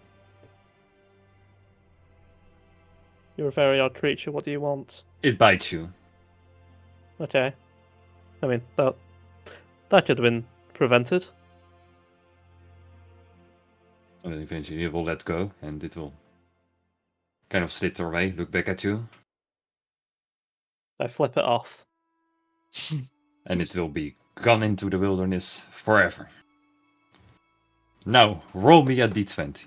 You're a very odd creature. What do you want? It bites you. Okay. I mean that could have been prevented. And then eventually it will let go, and it will kind of slither away, look back at you, I flip it off. and it will be gone into the wilderness forever. Now, roll me a d20.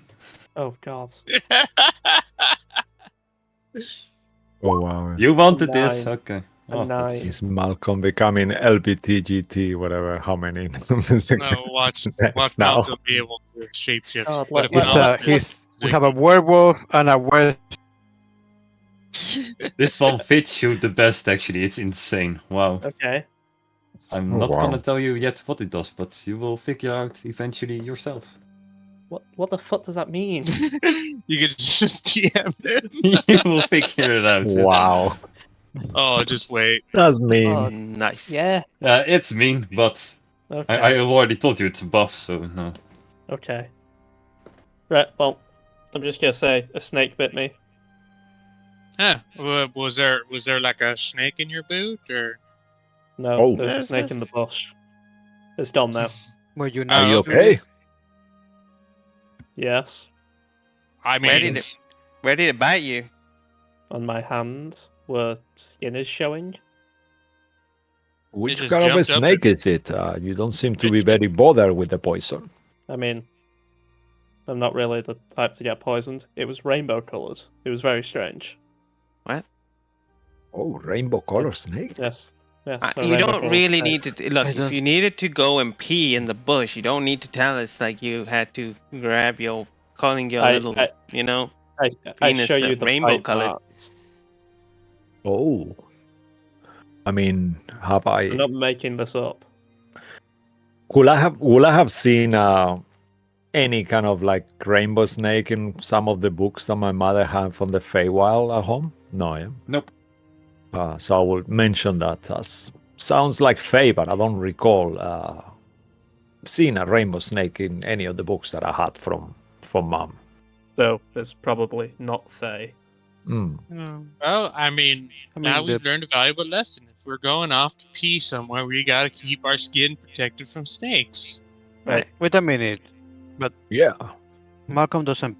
Oh god. Oh, wow. You wanted this? Nine. Okay. A Oh, nine. that's- Is Malcolm becoming LBTGT, whatever, how many? No, watch Next now. Malcolm be able to shapeshift. God, But if let- not, We have a werewolf and a werewolf. This one fits you the best, actually. It's insane. Wow. Okay. I'm Oh, not wow. gonna tell you yet what it does, but you will figure out eventually yourself. What the fuck does that mean? you could just DM it. You will figure it out. Wow. Oh, just wait. That's mean. Oh, Nice. yeah. It's mean, but Okay. I already told you it's a buff, so no. Okay. Right. Well, I'm just gonna say a snake bit me. Huh? Was there like a snake in your boot or? No, Oh. there's a Yes, snake yes. in the bush. It's gone now. Were you Are not? you okay. okay? Yes. I Where mean, did it bite you? On my hand, where skin is showing. Which just kind of a jumped up snake is it? You don't seem to be very bothered with the poison. I mean, I'm not really the type to get poisoned. It was rainbow coloured. It was very strange. Oh, rainbow color snake? Yes. Yes. a You rainbow don't coloured really snake. need to look. I If don't- you needed to go and pee in the bush, you don't need to tell us like you had to grab your, calling your I- little, I- you know, I penis show you the rainbow bite colored. marks. Oh. I mean, have I? I'm not making this up. Will I have seen any kind of like rainbow snake in some of the books that my mother had from the Feywild at home? No, yeah. Nope. So I will mention that. Sounds like Fey, but I don't recall seeing a rainbow snake in any of the books that I had from mom. So it's probably not Fae. Mm. No. Well, I mean, I mean, now we've the- learned a valuable lesson. If we're going off to pee somewhere, we gotta keep our skin protected from snakes. Right. Wait a minute. Yeah. Malcolm doesn't.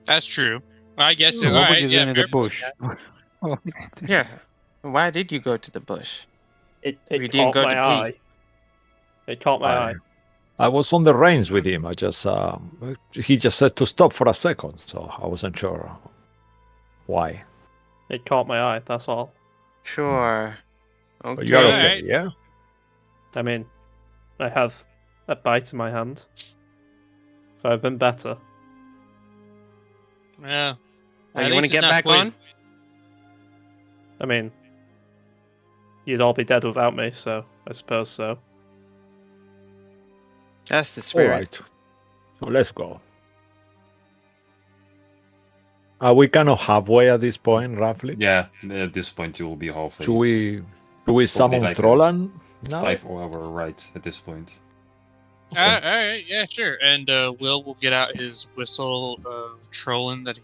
That's true. Well, I guess. So all what were right, you yeah, doing in the fair point, bush? yeah. Yeah. Why did you go to the bush? It You didn't caught go my to pee. eye. It caught my eye. I was on the range with him. I just he just said to stop for a second, so I wasn't sure why. It caught my eye. That's all. Sure. But Okay. you're okay, Alright. yeah? I mean, I have a bite in my hand. So I've been better. Well, Now at you want to least it's get not back poison. on? I mean, you'd all be dead without me, so I suppose so. That's the All spirit. right. So let's go. Are we kind of halfway at this point, roughly? Yeah, at this point you will be halfway. Should we summon like a Trollan now? 5 hour ride at this point. All right, yeah, sure. And will get out his whistle of trolling and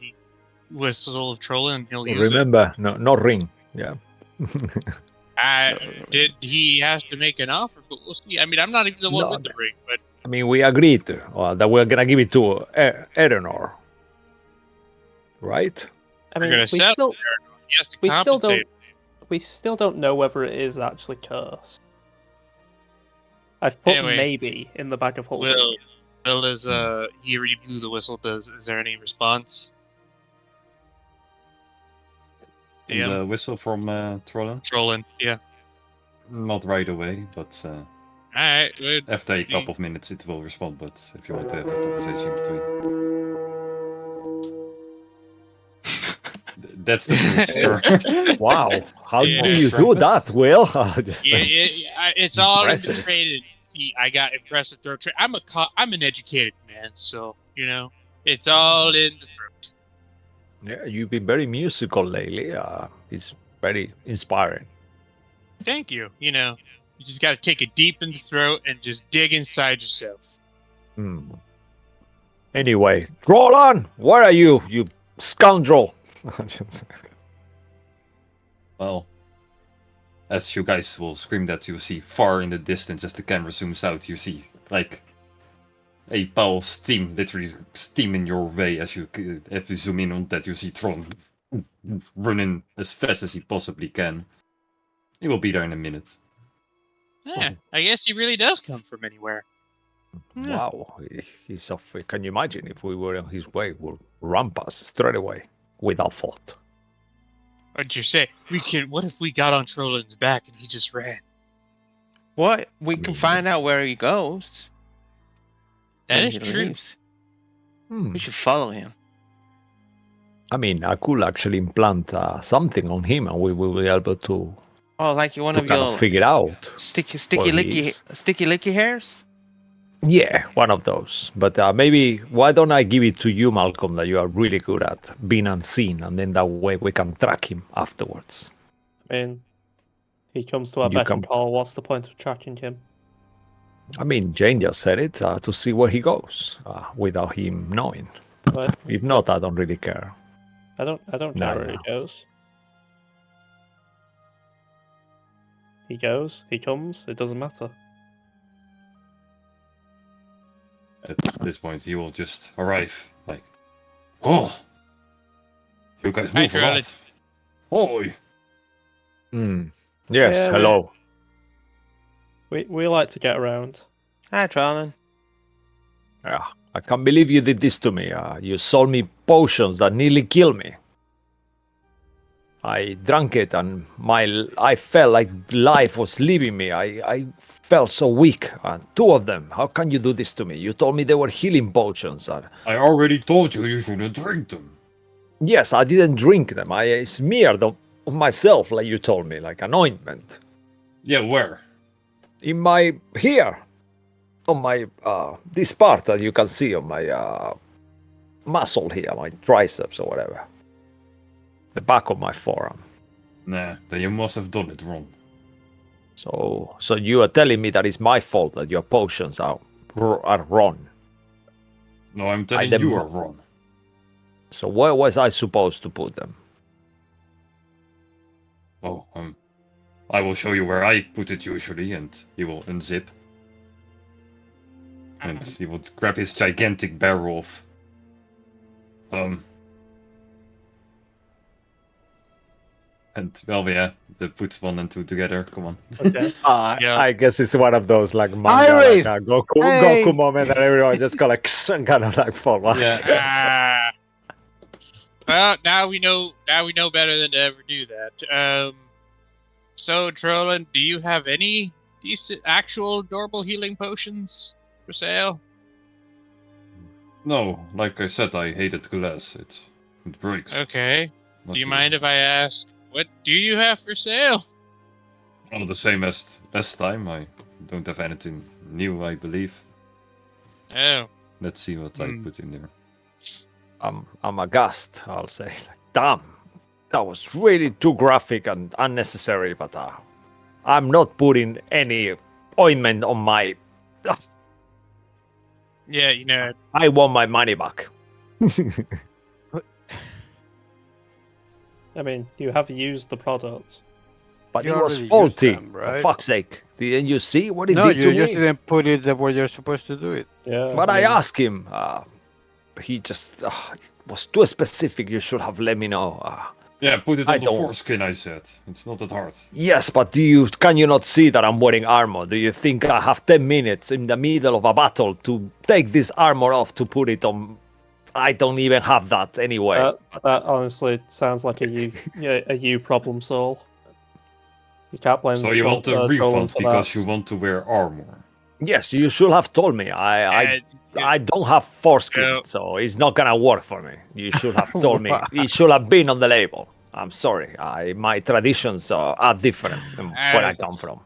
he'll use Remember, no ring. Yeah. it. Did he has to make an offer? But we'll see. I mean, I'm not even the one No, with the ring, but I mean, we agreed that we're gonna give it to Erenor, right? I we're mean, gonna we settle. still, He has to we still compensate. we still don't know whether it is actually cursed. I've put Anyway, maybe in the bag of holding. Will is he already blew the whistle. Is there any response? And DM the whistle from Trollan? trolling, yeah. Not right away, but All right, good. after a See. couple of minutes it will respond. But if you want to have a conversation between. That's the transfer. Wow, how Yeah. do you do Trumpets? that, Will? Just It's all Impressive. in the trade. I got impressive throat trade. I'm an educated man, so you know it's all in the throat. yeah, you've been very musical lately. It's very inspiring. Thank you. You know, you just got to take it deep in the throat and just dig inside yourself. Hmm. Anyway, Trollan, where are you, you scoundrel? Well, as you guys will scream that, you see far in the distance as the camera zooms out, you see like a pile of steam, literally steam in your way. As you if you zoom in on that, you see Tron running as fast as he possibly can. He will be there in a minute. Yeah, I guess he really does come from anywhere. Yeah. Wow, he's off. Can you imagine if we were on his way? We'll ramp us straight away without thought. What'd you say? What if we got on Trollin's back and he just ran? What? We can find out where he goes. That when is he true. leaves. Hmm. We should follow him. I mean, I could actually implant something on him, and we will be able to, Oh, like one to of kind your of figure out. sticky where he licky hairs. Yeah, one of those. But maybe why don't I give it to you, Malcolm, that you are really good at being unseen, and then that way we can track him afterwards. I mean, he comes to our You beck and can- call. What's the point of tracking him? I mean, Jane just said it to see where he goes without him knowing. But If not, I don't really care. I don't No, care where no. he goes. He goes, he comes, it doesn't matter. At this point, he will just arrive like, oh, you guys Hi, move a lot. Holy. Hmm. Yes, Yeah, hello. We like to get around. Hi, Trollan. Yeah, I can't believe you did this to me. You sold me potions that nearly killed me. I drank it and I felt like life was leaving me. I felt so weak. Two of them. How can you do this to me? You told me they were healing potions. I already told you you shouldn't drink them. Yes, I didn't drink them. I smeared them on myself, like you told me, like an ointment. Yeah, where? In my here, on my this part that you can see on my muscle here, my triceps or whatever, the back of my forearm. Nah, then you must have done it wrong. So you are telling me that it's my fault that your potions are wrong. No, I'm telling dem- you are wrong. So where was I supposed to put them? Oh, I will show you where I put it usually, and he will unzip. And he would grab his gigantic barrel of... And, well, yeah, they put 1 and 2 together, come on. Okay. Yeah. I guess it's one of those like manga, Iris! like Goku, Hey! Goku moment, and everyone just go like and kind of like fall back. Yeah. Well, now we know better than to ever do that. So Trollan, do you have any decent actual normal healing potions for sale? No, like I said, I hated glass. It breaks. Okay. Not Do you useful. mind if I ask, what do you have for sale? Oh, the same as last time. I don't have anything new, I believe. Oh. Let's see what I put in there. I'm aghast, I'll say. Like, damn, that was really too graphic and unnecessary, but I'm not putting any ointment on my... Yeah, you know, I want my money back. I mean, you have used the product. But You it was already used faulty, them, for right? fuck's sake. Didn't you see what it No, did you to just me? didn't put it the way you're supposed to do it. Yeah. But I mean, asked him. He just it was too specific. You should have let me know. Yeah, put it I on the don't- foreskin, I said. It's not that hard. Yes, but can you not see that I'm wearing armor? Do you think I have 10 minutes in the middle of a battle to take this armor off to put it on? I don't even have that anyway. that honestly sounds like a you problem, Saul. You can't blame. So you want a Trollan refund for because that. you want to wear armor. Yes, you should have told me. I don't have foreskin, Yeah. so it's not gonna work for me. You should have told me. Wow. It should have been on the label. I'm sorry. My traditions are different from where I come from.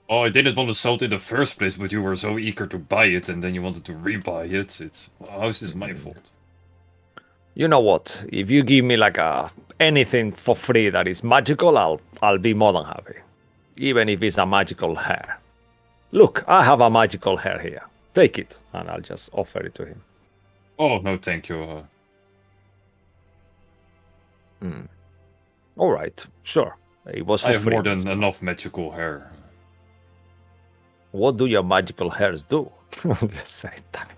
Oh, I didn't want to sell it in the first place, but you were so eager to buy it, and then you wanted to rebuy it. How's this my fault? You know what? If you give me like anything for free that is magical, I'll be more than happy. Even if it's a magical hair. Look, I have a magical hair here. Take it, and I'll just offer it to him. Oh, no, thank you. All right, sure. It was for I have free. more than enough magical hair. What do your magical hairs do? Just say that.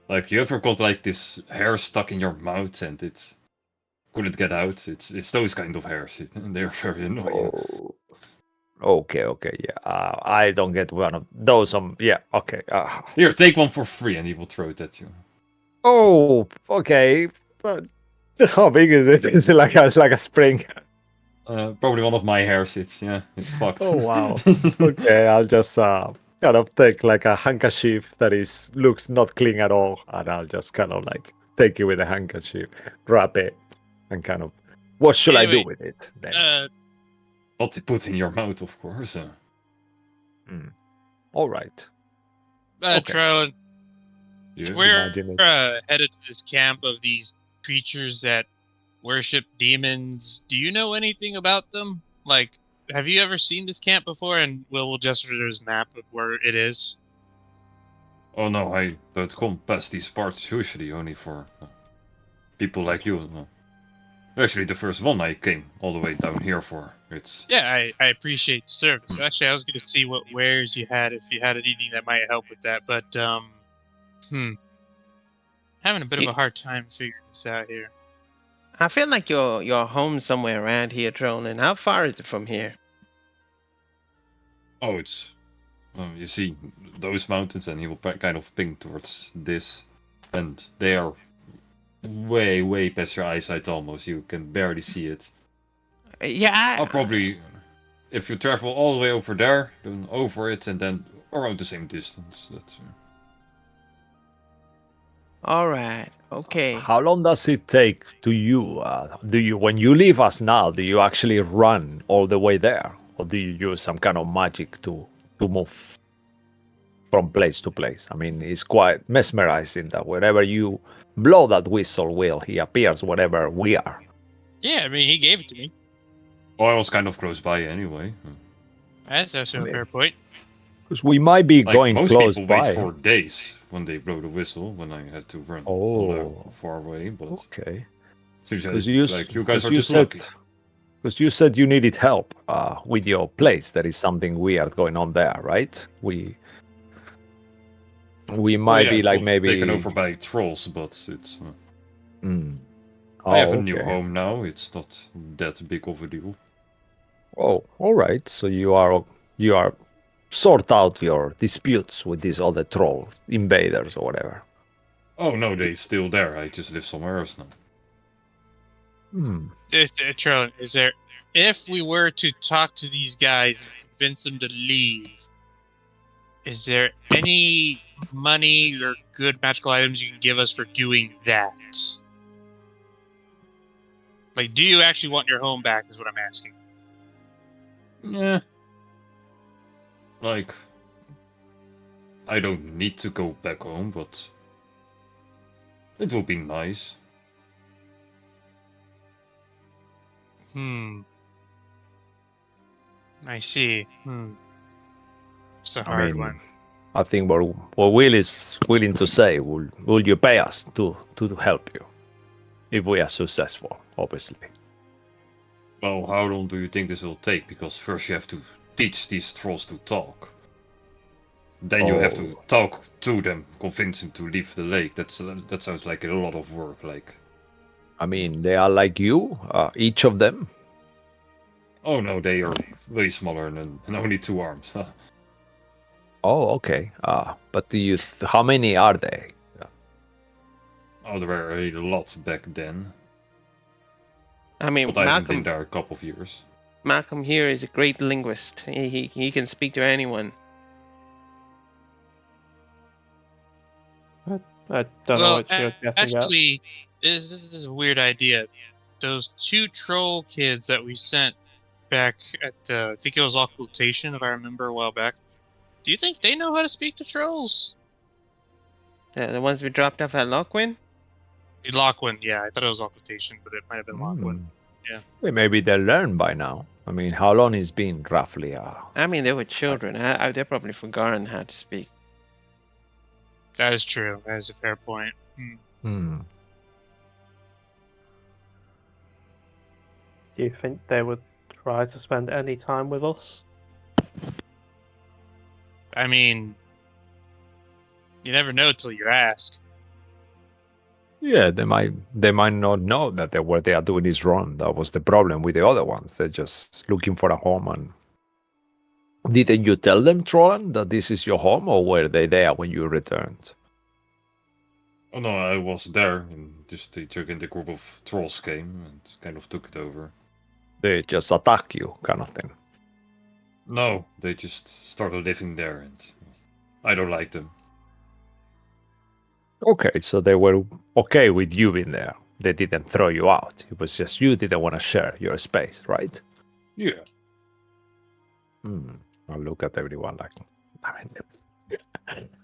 Like, you ever got like this hair stuck in your mouth and it couldn't get out? It's those kind of hairs. They're very annoying. Oh. Okay, yeah. I don't get one of those. Yeah, okay. Here, take one for free, and he will throw it at you. Oh, okay. But how big is it? Is it like a spring? Probably one of my hairs. It's fucked. Oh wow. Okay, I'll just kind of take like a handkerchief that looks not clean at all, and I'll just kind of like take it with a handkerchief, wrap it, and kind of. What should I do Anyway, with it then? Not to put in your mouth, of course. All right. Okay. Trollan, Yes. we're imagine it. headed to this camp of these creatures that worship demons. Do you know anything about them? Like, have you ever seen this camp before? And we'll just there's a map of where it is. Oh no, I don't come past these parts usually only for people like you. No. Actually, the first one I came all the way down here for. It's Yeah, I appreciate the service. Actually, I was going to see what wares you had, if you had anything that might help with that. But, having a bit of a hard time figuring this out here. I feel like you're home somewhere around here, Trollan. How far is it from here? Oh, it's you see those mountains, and he will kind of ping towards this, and they are way past your eyesight almost. You can barely see it. Yeah, I'll probably, if you travel all the way over there, then over it, and then around the same distance. That's. all right. Okay. How long does it take to you? Do you, when you leave us now, do you actually run all the way there, or do you use some kind of magic to move from place to place? I mean, it's quite mesmerizing that wherever you blow that whistle, Will, he appears wherever we are. Yeah, I mean, he gave it to me. Well, I was kind of close by anyway. That's also a fair point. Because we might be Like going most close people by. wait for days when they blow the whistle. When I had to run Oh. far away, but Okay. seems Because like you guys are just lucky. Because you said you needed help with your place. There is something weird going on there, right? We Well, might yeah, be it like got maybe. taken over by trolls, but it's. Mm. I have a Oh, new okay. home now. It's not that big of a deal. Oh, all right. So you are sort out your disputes with these other troll invaders or whatever. Oh no, they still there. I just live somewhere else now. Hmm. Charlie, is there, if we were to talk to these guys and convince them to leave, is there any money or good magical items you can give us for doing that? Like, do you actually want your home back, is what I'm asking. Yeah. Like, I don't need to go back home, but it will be nice. I see. It's a I hard mean, one. I think what Will is willing to say, will you pay us to help you if we are successful, obviously. Well, how long do you think this will take? Because first you have to teach these trolls to talk. Then you have to talk to them, convince them to leave the lake. That sounds like a lot of work. Like, I mean, they are like you, each of them. oh no, they are way smaller and only 2 arms. Oh, okay. But do you? How many are they? Oh, there were a lot back then, I mean, but I haven't been there a couple of years. Malcolm here is a great linguist. He can speak to anyone. I don't know what you're getting actually, this is a weird idea. Those 2 troll kids that we sent back at I think it was occultation, if I remember a while back. Do you think they know how to speak to trolls? The ones we dropped off at Lockwin? Lockwin, yeah, I thought it was occultation, but it might have been Lockwin. Yeah. Well, maybe they learn by now. I mean, how long it's been roughly? I mean, they were children. They're probably forgotten how to speak. That is true. That is a fair point. Hmm. Do you think they would try to spend any time with us? I mean, you never know till you ask. Yeah, they might not know that what they are doing is wrong. That was the problem with the other ones. They're just looking for a home. And didn't you tell them, Trollan, that this is your home, or were they there when you returned? Oh no, I was there, and just the gigantic group of trolls came and kind of took it over. They just attack you, kind of thing. No, they just started living there, and I don't like them. Okay, so they were okay with you being there. They didn't throw you out. It was just you didn't want to share your space, right? Yeah. I'll look at everyone like,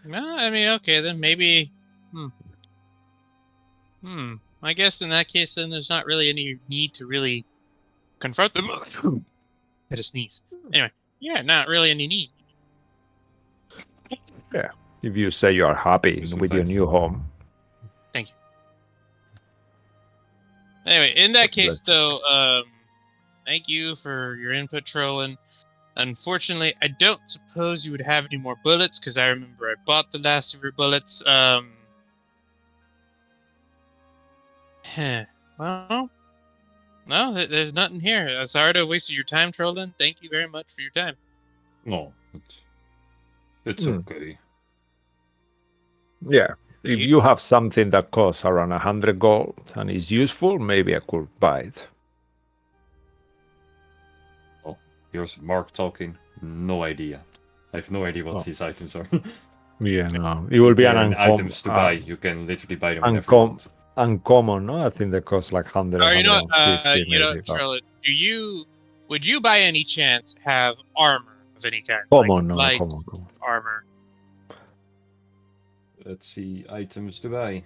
No, I mean, okay, then maybe. I guess in that case, then there's not really any need to really confront them. I had a sneeze. Anyway, yeah, not really any need. yeah. If you say you are happy Listen, with your thanks. new home. Thank you. Anyway, in that case, though, thank you for your input, Trollan. Unfortunately, I don't suppose you would have any more bullets, because I remember I bought the last of your bullets. Well, no, there's nothing here. Sorry to waste your time, Trollan. Thank you very much for your time. No, It's Hmm. okay. Yeah. If you have something that costs around 100 gold and is useful, maybe I could buy it. Here's Mark talking. No idea. I have no idea what Oh. these items are. Yeah, no. It will be They're an items to buy. You can literally buy them whenever you want. uncommon, no? I think they cost like 100 or Or 150 you know, maybe. But Charlotte, would you by any chance have armor of any kind? common, no, like common. armor. Let's see items to buy.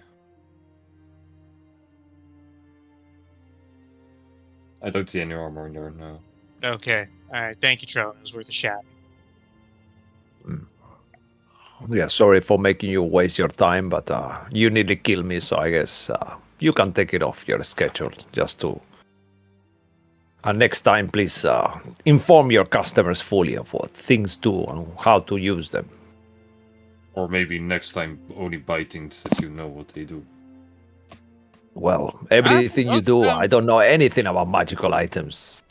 I don't see any armor in there, no. Okay. Alright, thank you, Charlotte. It was worth a shot. Yeah, sorry for making you waste your time, but you nearly killed me, so I guess you can take it off your schedule just to. And next time, please inform your customers fully of what things do and how to use them. Or maybe next time only buy things that you know what they do. Well, everything you do, I don't know anything about magical items.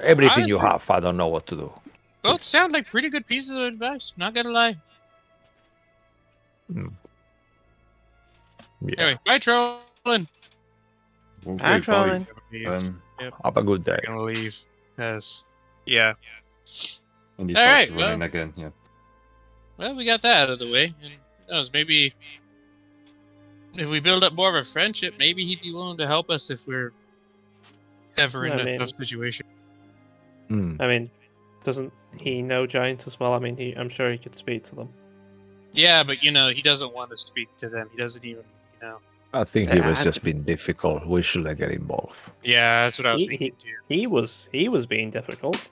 Everything you Honestly- have, I don't know what to do. Both sound like pretty good pieces of advice, not gonna lie. Yeah. Anyway, bye, Trolling. Okay, Hi, bye. Trolling. Have a good day. Gonna leave. Cause, yeah. And he All starts right, running well. again, yeah. Well, we got that out of the way, and who knows, maybe if we build up more of a friendship, maybe he'd be willing to help us if we're ever in I a mean- tough situation. Mm. I mean, doesn't he know giants as well? I mean, I'm sure he could speak to them. Yeah, but you know, he doesn't want to speak to them. He doesn't even, you know. I think he was Yeah, just being difficult. We shouldn't get involved. Yeah, that's what I was He- thinking too. He was being difficult.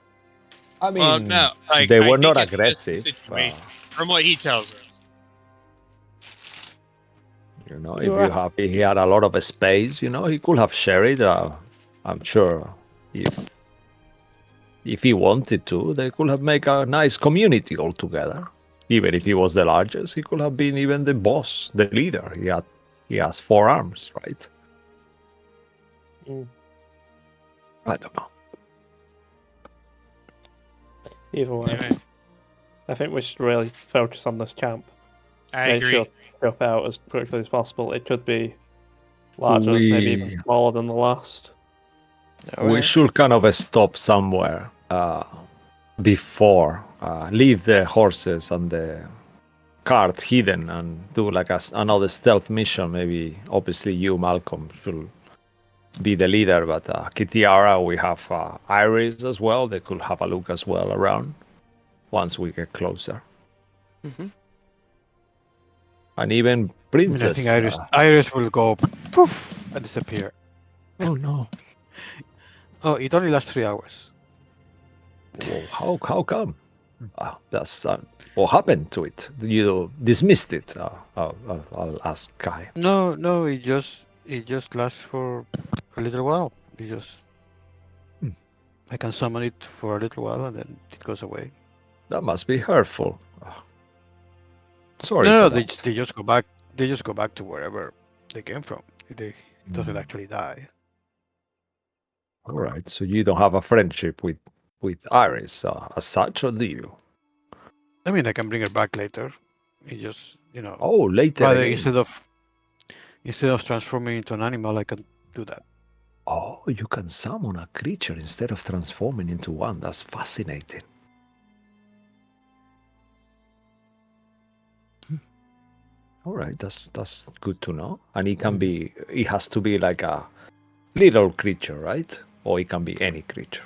I Well, no, like, they I were think not in this aggressive. situation- From what he tells us. You know, You if he had a lot of space, you know, he could have shared it. I'm sure if he wanted to, they could have made a nice community altogether. Even if he was the largest, he could have been even the boss, the leader. He has 4 arms, right? Mm. I don't know. Either way, Anyway, I think we should really focus on this camp. I Make agree. sure to drop out as quickly as possible. It could be larger, maybe even We- smaller than the last. We Alright. should kind of stop somewhere before leave the horses and the cart hidden and do like another stealth mission. Maybe obviously you, Malcolm, should be the leader, but Kitiara, we have Iris as well. They could have a look as well around once we get closer. Mhm. And even I mean, I Princess. think Iris will go poof and disappear. Oh no! Oh, it only lasts 3 hours. Whoa, how come? That's what happened to it? You dismissed it. I'll ask Kai. No, it just lasts for a little while. Hmm. I can summon it for a little while and then it goes away. That must be hurtful. Sorry. No, for they that. just go back. They just go back to wherever they came from. It doesn't Mm. actually die. All right. So you don't have a friendship with Iris as such, or do you? I mean, I can bring her back later. It just Oh, later. rather Again. instead of transforming into an animal, I can do that. Oh, you can summon a creature instead of transforming into one. That's fascinating. All right, that's good to know. And it can be. It has to be like a little creature, right? Or it can be any creature,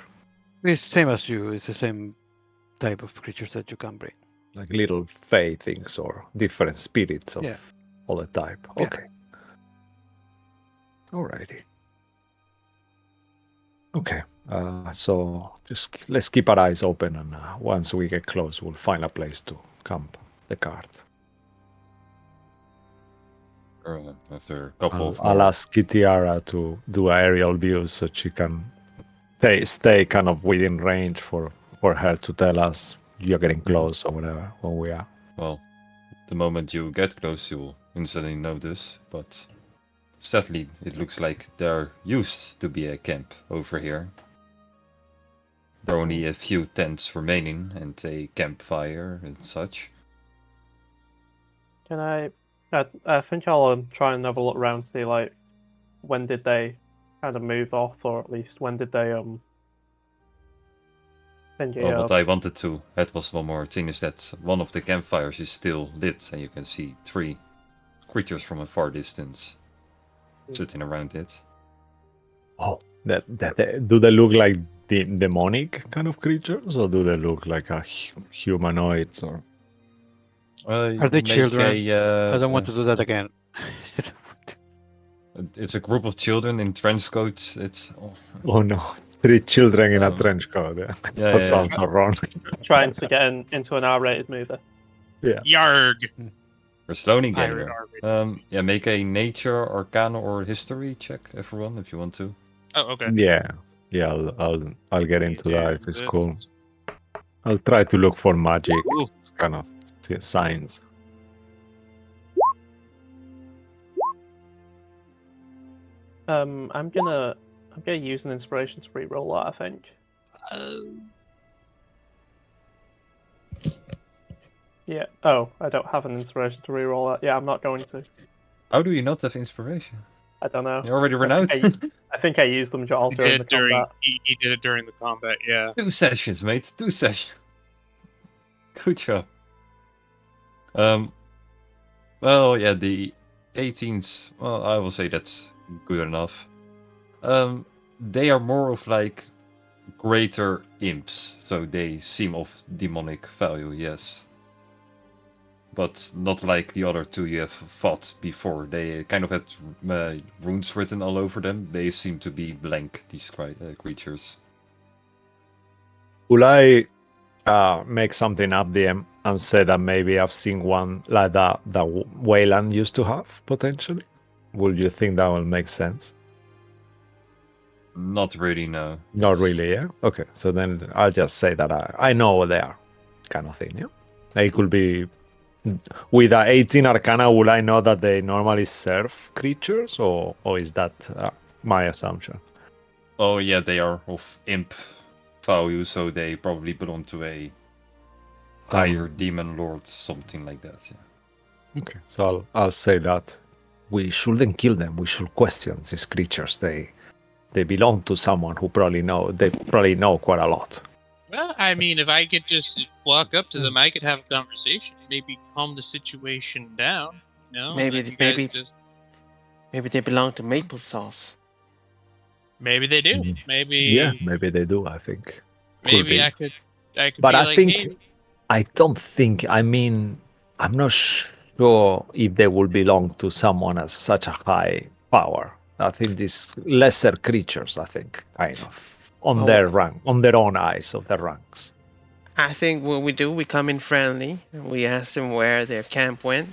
It's same as you. It's the same type of creatures that you can bring. like little fey things or different spirits of Yeah. all the type. Yeah. Okay. Alrighty. Okay. So just let's keep our eyes open, and once we get close, we'll find a place to camp the cart. After a couple of I'll more- ask Kitiara to do aerial views so she can stay kind of within range for her to tell us you're getting close or whatever when we are. Well, the moment you get close, you'll instantly notice, but sadly, it looks like there used to be a camp over here. There are only a few tents remaining and a campfire and such. Can I think I'll try and have a look around, see like when did they kind of move off, or at least when did they Well, what I wanted to add was one more thing, is that one of the campfires is still lit and you can see 3 creatures from a far distance sitting around it. Oh, do they look like demonic kind of creatures, or do they look like a humanoids? Or Are they children? I don't want to do that again. It's a group of children in trench coats. It's oh no, 3 children in a Um, trench coat. Yeah. yeah, That sounds so wrong. trying to get into an R-rated movie. Yarg. We're slowly getting Pirate there. R-rated. Yeah, make a nature, arcana, or history check, everyone, if you want to. Oh, okay. Yeah, I'll get into Easier that if it's than cool. I'll try to look for magic Ooh. kind of signs. I'm gonna use an inspiration to re-roll that, I think. Yeah. Oh, I don't have an inspiration to re-roll that. Yeah, I'm not going to. How do you not have inspiration? I don't know. You already ran out? I think I used them all He during did the it during combat. he did it during the combat. Yeah. 2 sessions, mate. 2 sessions. Good job. Well, yeah, the 18s. Well, I will say that's good enough. They are more of like greater imps, so they seem of demonic value, yes. But not like the other 2 you have fought before. They kind of had runes written all over them. They seem to be blank, these creatures. Will I make something up, DM, and say that maybe I've seen one like that Wayland used to have, potentially? Would you think that will make sense? Not really, no. Not It's- really, yeah? Okay, so then I'll just say that I know what they are, kind of thing, yeah? It could be... With a 18 Arcana, will I know that they normally serve creatures, or is that my assumption? Oh yeah, they are of imp value, so they probably belong to a higher demon lord, something like that. Yeah. Okay, so I'll say that we shouldn't kill them. We should question these creatures. They belong to someone who probably know quite a lot. Well, I mean, if I could just walk up to them, I could have a conversation, maybe calm the situation down. You know, Maybe- and you guys maybe- just Maybe they belong to maple sauce. maybe they do. Mhm. Maybe Yeah, maybe they do. I think. Could maybe be. I could. But be I like, think hey, I don't think. I mean, I'm not sure if they will belong to someone as such a high power. I think these lesser creatures. I think kind of on Oh. their rank, on their own eyes of their ranks. I think what we do, we come in friendly. And we ask them where their camp went.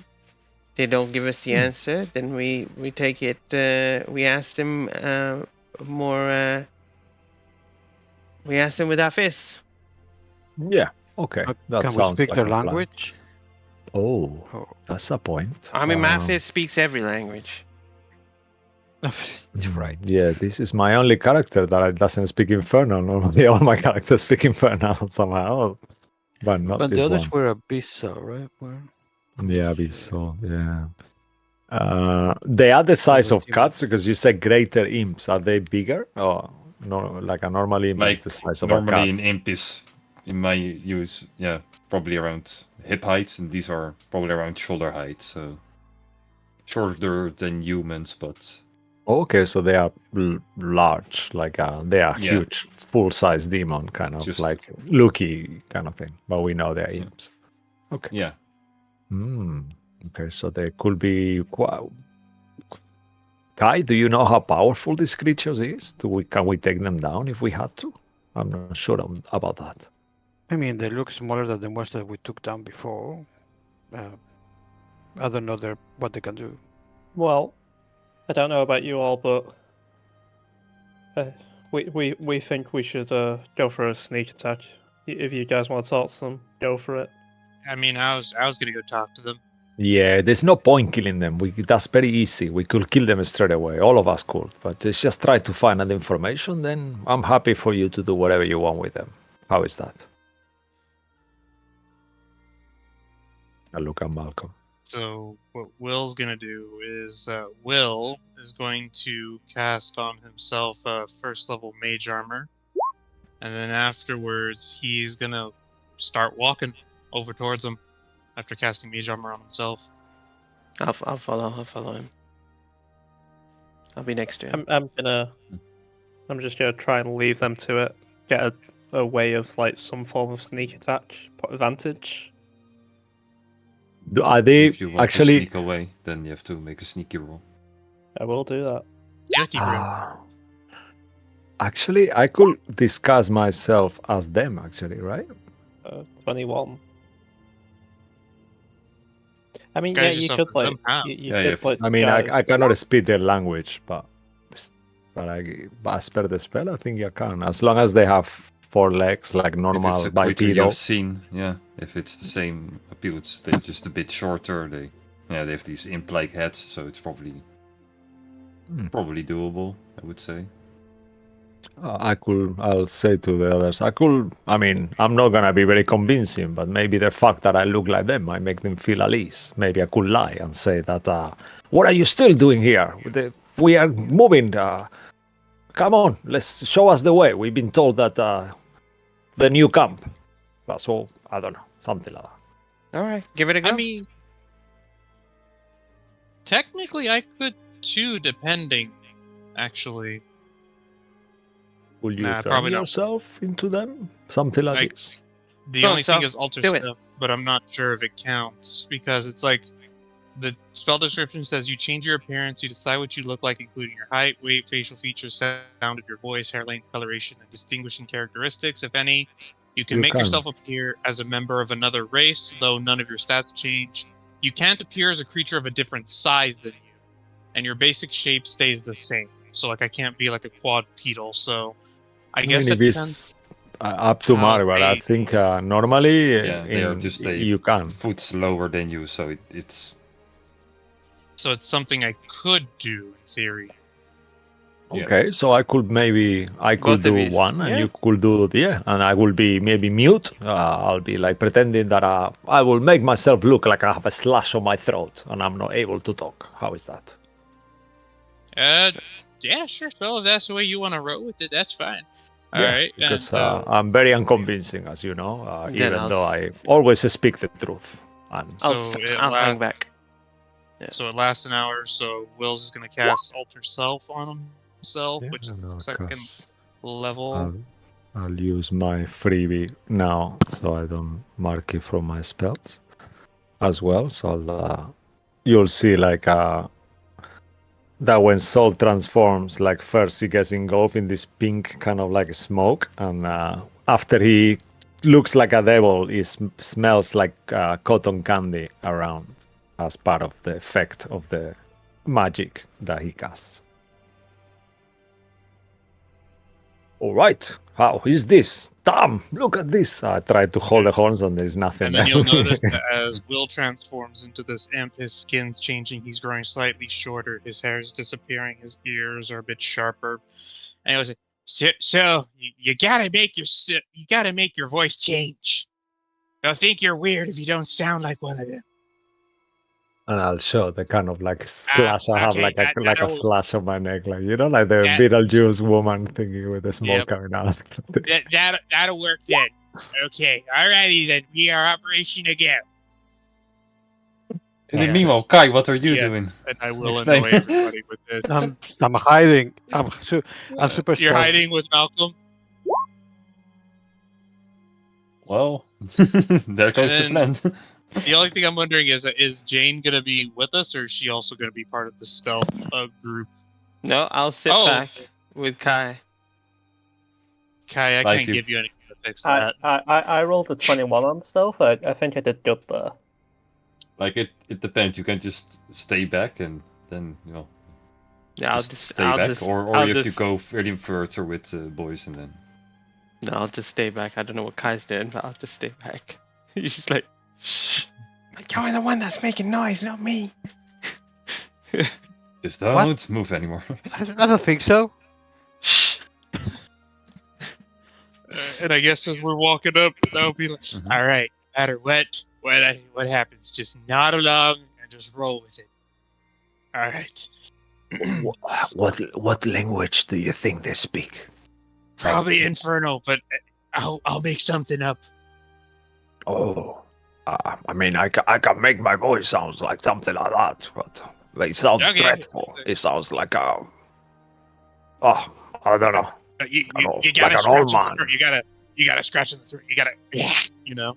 They don't give us the answer. Then we take it. We ask them more. We ask them with our fists. Yeah. Okay. That Can we sounds speak like their a plan. language? Oh, Oh. that's a point. I mean, my Um, fist speaks every language. Right. Yeah, this is my only character that doesn't speak Infernal. Normally, all my characters speak Infernal somehow, but not But this the others one. were abyssal, right? Yeah, so yeah. They are the size of cats because you said greater imps. Are they bigger? Or no? Like a normal imp Like is the size of a normally cat. an imp is, in my use, yeah, probably around hip height, and these are probably around shoulder height, so shorter than humans, but Okay, so they are large, like they are Yeah. huge, full-size demon, kind of Just- like Loki kind of thing. But we know they're Yeah. imps. Okay. yeah. Okay, so they could be quite. Kai, do you know how powerful this creature is? Can we take them down if we had to? I'm not sure about that. I mean, they look smaller than the ones that we took down before. I don't know what they can do. Well, I don't know about you all, but we think we should go for a sneak attack. If you guys want to talk to them, go for it. I mean, I was gonna go talk to them. Yeah, there's no point killing them. That's very easy. We could kill them straight away. All of us could. But just try to find that information. Then I'm happy for you to do whatever you want with them. How is that? I look at Malcolm. So what Will's gonna do is Will is going to cast on himself first level mage armor, and then afterwards he's gonna start walking over towards him after casting mage armor on himself. I'll follow. I'll follow him. I'll be next to him. I'm just gonna try and leave them to it. Get a way of like some form of sneak attack, put advantage. Are they If you want to actually? sneak away, then you have to make a sneaky roll. I will do that. Yeah, keep rolling. Actually, I could discuss myself as them. Actually, right? 21. I mean, Disguise yeah, you yourself could as like. them, how? You Yeah, could, like, I mean, disguise- I cannot speak their language, but as per the spell, I think you can. As long as they have 4 legs, like If normal it's a creature bipedal. you've seen, yeah. If it's the same appeals, they're just a bit shorter. They have these imp-like heads, so it's probably doable, I would say. I'll say to the others, I mean, I'm not gonna be very convincing, but maybe the fact that I look like them might make them feel at ease. Maybe I could lie and say that, what are you still doing here? We are moving. Come on, let's show us the way. We've been told that the new camp. That's all. I don't know, something like that. All right, give it a go. I mean, technically, I could too, depending. Actually, Will you Nah, turn probably not. yourself into them? Something like like this? the Go on, only thing Sal. is alter Do it. stuff, but I'm not sure if it counts because it's like the spell description says you change your appearance, you decide what you look like, including your height, weight, facial features, sound of your voice, hair length, coloration, and distinguishing characteristics, if any. You can You make can. yourself appear as a member of another race, though none of your stats change. You can't appear as a creature of a different size than you, and your basic shape stays the same. So, like, I can't be like a quadrupedal. So, I guess mean, it if depends. it's up to how Mario, but I they- think normally Yeah, they are just you can. foot lower than you, so it's So it's something I could do in theory. Yeah. Okay, so I could Both of do yous, one, and yeah. you could do and I will be maybe mute. I'll be like pretending that I will make myself look like I have a slash on my throat and I'm not able to talk. How is that? Yeah, sure. So if that's the way you want to roll with it, that's fine. All Yeah, right, because and I'm very unconvincing, as you know, Then even I'll though s- I always speak the truth. And I'll, so s- it I'll hang la- back. so it lasts an hour. So Will's is gonna cast Alter Self on himself, yeah, which is no, the second 'cause level. I'll use my freebie now, so I don't mark it from my spells as well. So you'll see like that when Soul transforms, like first he gets engulfed in this pink kind of like smoke, and after he looks like a devil, he smells like cotton candy around as part of the effect of the magic that he casts. All right, how is this? Damn, look at this. I tried to hold the horns and there's nothing And then there. you'll notice that as Will transforms into this imp, his skin's changing. He's growing slightly shorter. His hair's disappearing. His ears are a bit sharper. And he was like, "So you gotta make your voice change. They'll think you're weird if you don't sound like one of them." And I'll show the kind of like slash. I have okay, like a that'll- slash on my neck, like like the That- Beetlejuice woman thinking with the smoke Yep. coming out. That'll work then. Okay, alrighty then. We are operation again. In the Yes. meanwhile, Kai, what are you Yes. doing? And I will Explain. annoy everybody with this. I'm hiding. I'm super You're stealthy. hiding with Malcolm. Well, there goes the then- plan. The only thing I'm wondering is Jane gonna be with us, or is she also gonna be part of the stealth group? No, I'll sit Oh. back with Kai. Kai, I Like can't you- give you anything to fix I, that. I rolled a 21 on stealth. I think I did good there. Like it depends. You can just stay back and then Yeah, just stay back, or I'll if you just- go fairly further with boys and then. No, I'll just stay back. I don't know what Kai's doing, but I'll just stay back. He's just like, shh. Like, you're the one that's making noise, not me. Just don't move anymore. I don't think so. Shh. And I guess as we're walking up, they'll be like, Mhm. "All right, no matter what happens, just nod along and just roll with it." All right. What language do you think they speak? Probably Infernal, but I'll make something up. Oh, I mean, I can make my voice sounds like something like that, but it sounds Okay. dreadful. It sounds like oh, I don't know. You Like gotta an scratch old in the man. throat. You gotta scratch in the throat. You gotta you know.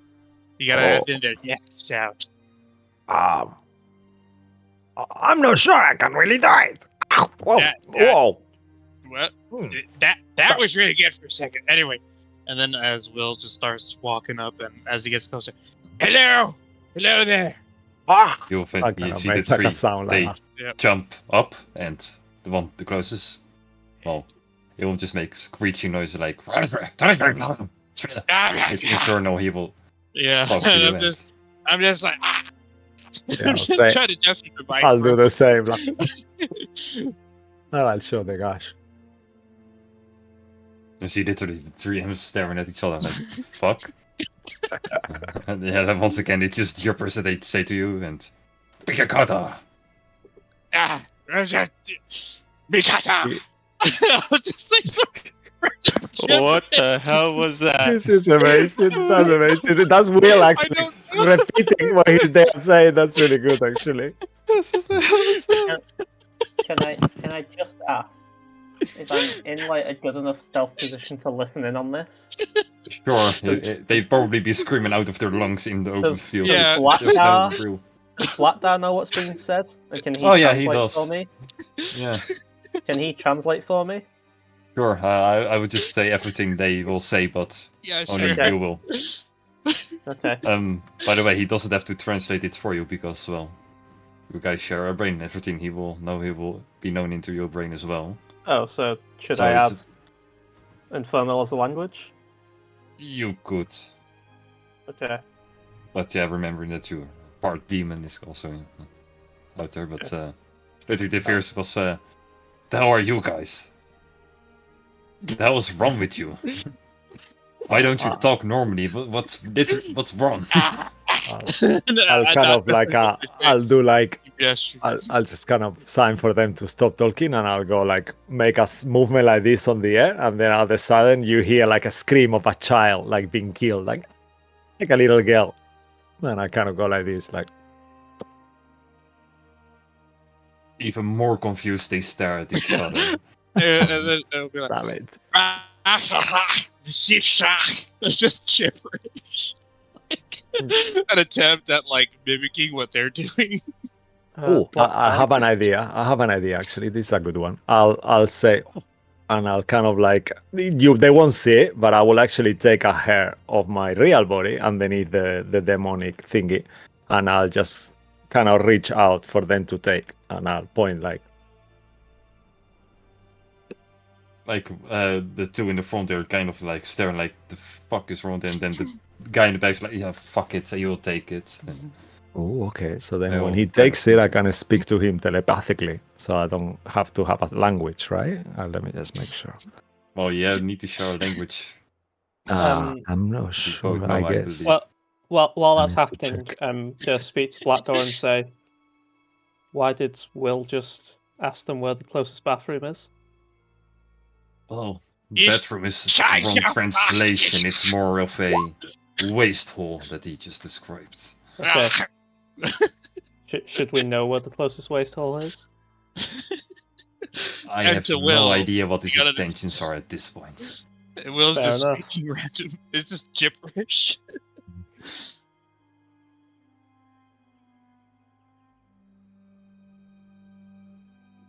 You gotta have in there sound. I'm not sure I can really do it. Whoa, That- whoa. Well, Hmm. that was really good for a second. Anyway, and then as Will just starts walking up, and as he gets closer, hello there. You'll I you cannot see the make like three. a sound They like Yep. jump up, and the closest, well, it will just make screeching noise like. It's infernal. He will Yeah, talk to and you. I'm just like, Yeah, I'm just say- trying to gesture the mic. I'll do real the same. Like, quick. I'll show the gosh. You see literally the three of them staring at each other like, fuck? And yeah, then once again, it's just your person they say to you, and... Pikakata! Mikata. I'll just say something. What the hell was that? This is amazing. That's amazing. That's Will I actually don't know. repeating what he's there saying. That's really good, actually. What the hell was that? Can I just ask if I'm in like a good enough stealth position to listen in on this? Sure, they'd probably be screaming out of their lungs in the open Does- field. Yeah. There's no Blackgar- real... Does Blackdar know what's being said? And can he Oh, yeah, he translate does. for me? Yeah, Can he translate for me? sure. I would just say everything they will say, but Yeah, only sure. you will. Okay. By the way, he doesn't have to translate it for you because, well, you guys share a brain. Everything he will know, he will be known into your brain as well. Oh, so should So I it's- add Infernal as a language? You could. Okay. But yeah, remembering that you're part demon is also out there. But literally the fears was, the hell are you guys? The hell is wrong with you? Why don't you talk normally? What's wrong? I'll kind of like, I'll do like, Yes. I'll just kind of sign for them to stop talking, and I'll go like make a movement like this on the air, and then all of a sudden you hear like a scream of a child like being killed, like a little girl, and I kind of go like this, like Even more confused, they stare at each other. And then it'll be like, damn it. It's just gibberish. Like, an attempt at like mimicking what they're doing. Oh, I Blackdar? have an idea. I have an idea actually. This is a good one. I'll say, and I'll kind of like they won't see it, but I will actually take a hair of my real body underneath the demonic thingy, and I'll just kind of reach out for them to take, and I'll point like, The two in the front, they're kind of like staring like, the fuck is wrong? And then the guy in the back's like, yeah, fuck it, you'll take it. And oh, okay. So then They when will he kind takes of- it, I can speak to him telepathically, so I don't have to have a language, right? Let me just make sure. well, yeah, need to share a language. I'm not both sure. know, I I guess. believe. While I that's need to happening, check. just speak to Blackdoor and say, why did Will just ask them where the closest bathroom is? Oh, Yes. bedroom is wrong translation. It's more of a waste hole that he just described. Okay. Should we know where the closest waste hole is? I And have to no Will, idea what his you gotta- intentions are at this point. And Will's Fair just enough. speaking random. It's just gibberish.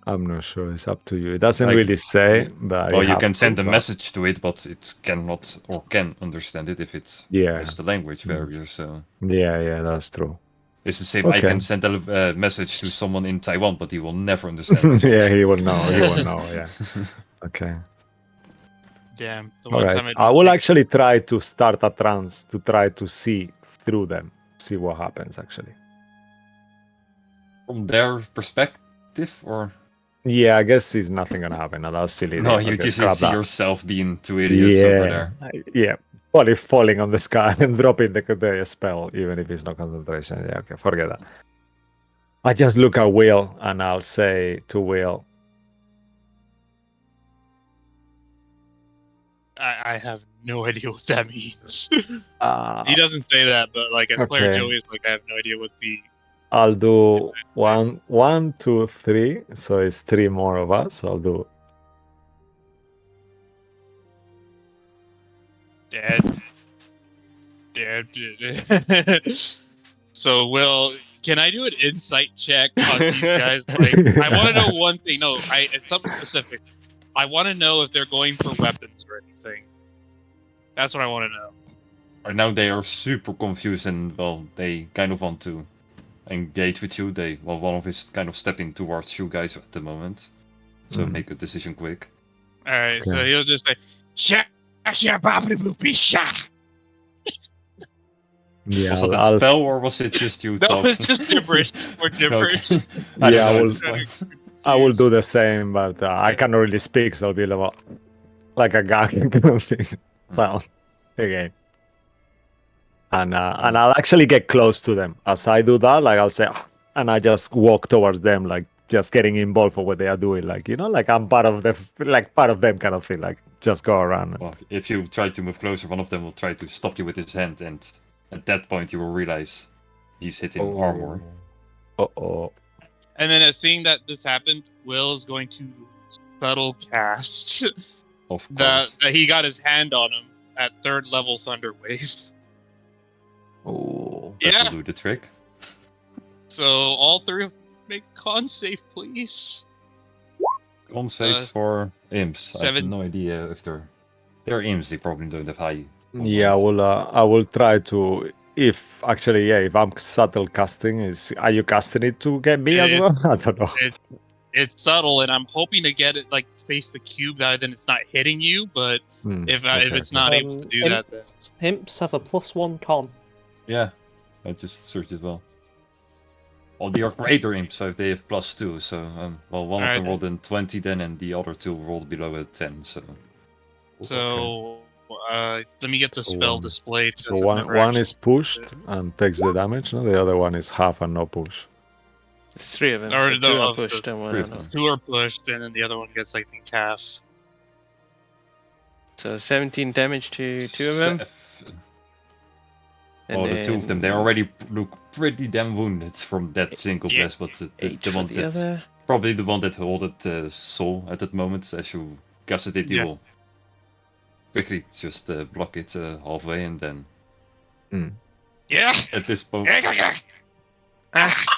I'm not sure. It's up to you. It doesn't Like- really say, but Well, you have can to, send a but- message to it, but it cannot or can understand it if it Yeah, has the language Mm. barrier. So yeah, that's true. it's the same. I Okay. can send a message to someone in Taiwan, but he will never understand. it. Yeah, he will know. He will know. Yeah. Okay. Damn. The All one right. time I will actually try to start a trance to try to see through them, see what happens. Actually, From their perspective, or Yeah, I guess it's nothing gonna happen. No, that's silly. No, Dave. you Okay, just scrap see that. yourself being two idiots over there. Yeah. Probably falling on the sky and dropping the spell, even if it's not concentration. Yeah, okay, forget that. I just look at Will and I'll say to Will, I have no idea what that means. uh, He doesn't say that, but like as player okay. Joey is like, I have no idea what the. I'll do one, 2, 3. So it's 3 more of us. I'll do. Dead. So, Will, can I do an insight check on these guys? Like, I want to know one thing. No, it's something specific. I want to know if they're going for weapons or anything. That's what I want to know. Right now they are super confused and well, they kind of want to engage with you. One of is kind of stepping towards you guys at the moment. So make a decision quick. All right, so Okay. he'll just say, "Sha, sha, babidi boopy, sha." Yeah, Was that a I'll- spell or was it just you No, talking? it's just gibberish. More gibberish. Okay. Yeah, I don't know at will- this point. I will do the same, but I cannot really speak, so I'll be like a gag kind of thing. Sound again. And I'll actually get close to them. As I do that, like I'll say, "Ah," and I just walk towards them, like just getting involved for what they are doing, like like I'm part of them kind of thing, like just go around. Well, if you try to move closer, one of them will try to stop you with his hand, and at that point you will realize he's hitting armor. Oh. And then, seeing that this happened, Will is going to subtle cast Of that course. he got his hand on him at 3rd level Thunderwave. Oh. That Yeah. will do the trick. So all 3 make a con save, please. Con saves for imps. I have seven- no idea if they're imps. They probably don't have high. con Yeah, rate. I will try to. If I'm subtle casting, are you casting it to get me as well? I don't know. It's subtle, and I'm hoping to get it like face the cube, then it's not hitting you. But if Okay, it's not able to do that, then Imps have a +1 con. Yeah, I just searched as well. Well, they are greater imps, so they have +2. So, one of Alright them then. rolled in 20 then, and the other 2 rolled below a 10. So, so let me get the So spell one- displayed. So one is pushed and takes the damage. No, the other one is half and no push. There's 3 of them. Or So no, 2 are of the pushed and 1 3 are of not. them. 2 are pushed, and then the other one gets, I think, half. So 17 damage to 2 of them. And Oh, the 2 of them, they then already look pretty damn wounded from that single Yeah. blast, but the 8 the for one the that's other. probably the one that holded soul at that moment, as you guess it, you Yeah. will quickly just block it halfway, and then Yeah. at this point,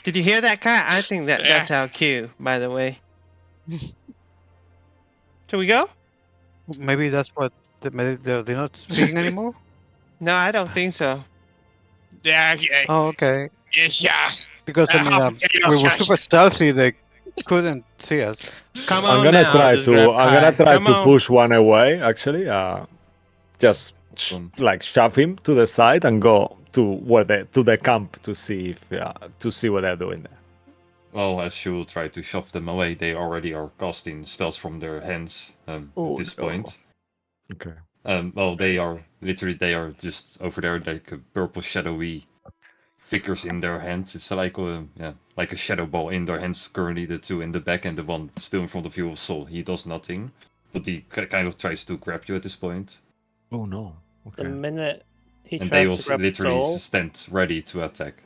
Did you hear that, Kai? I think Yeah. that's our cue, by the way. Shall we go? Maybe that's what maybe they're not speaking anymore. No, I don't think so. Yeah. Oh, okay. Yeah. Because I mean, we were super stealthy. They couldn't see us. Come I'm on gonna now. try just to. grab I'm gonna Kai. try Come to on. push one away. Actually, just like shove him to the side and go to the camp to see what they're doing there. well, as you try to shove them away, they already are casting spells from their hands at Oh, this no. point. Okay. Well, they are just over there like purple shadowy figures in their hands. It's like a shadow ball in their hands. Currently, the 2 in the back and the one still in front of you. Soul. He does nothing, but he kind of tries to grab you at this point, Oh no. The Okay. minute he and they will tries to grab literally Soul, stand ready to attack.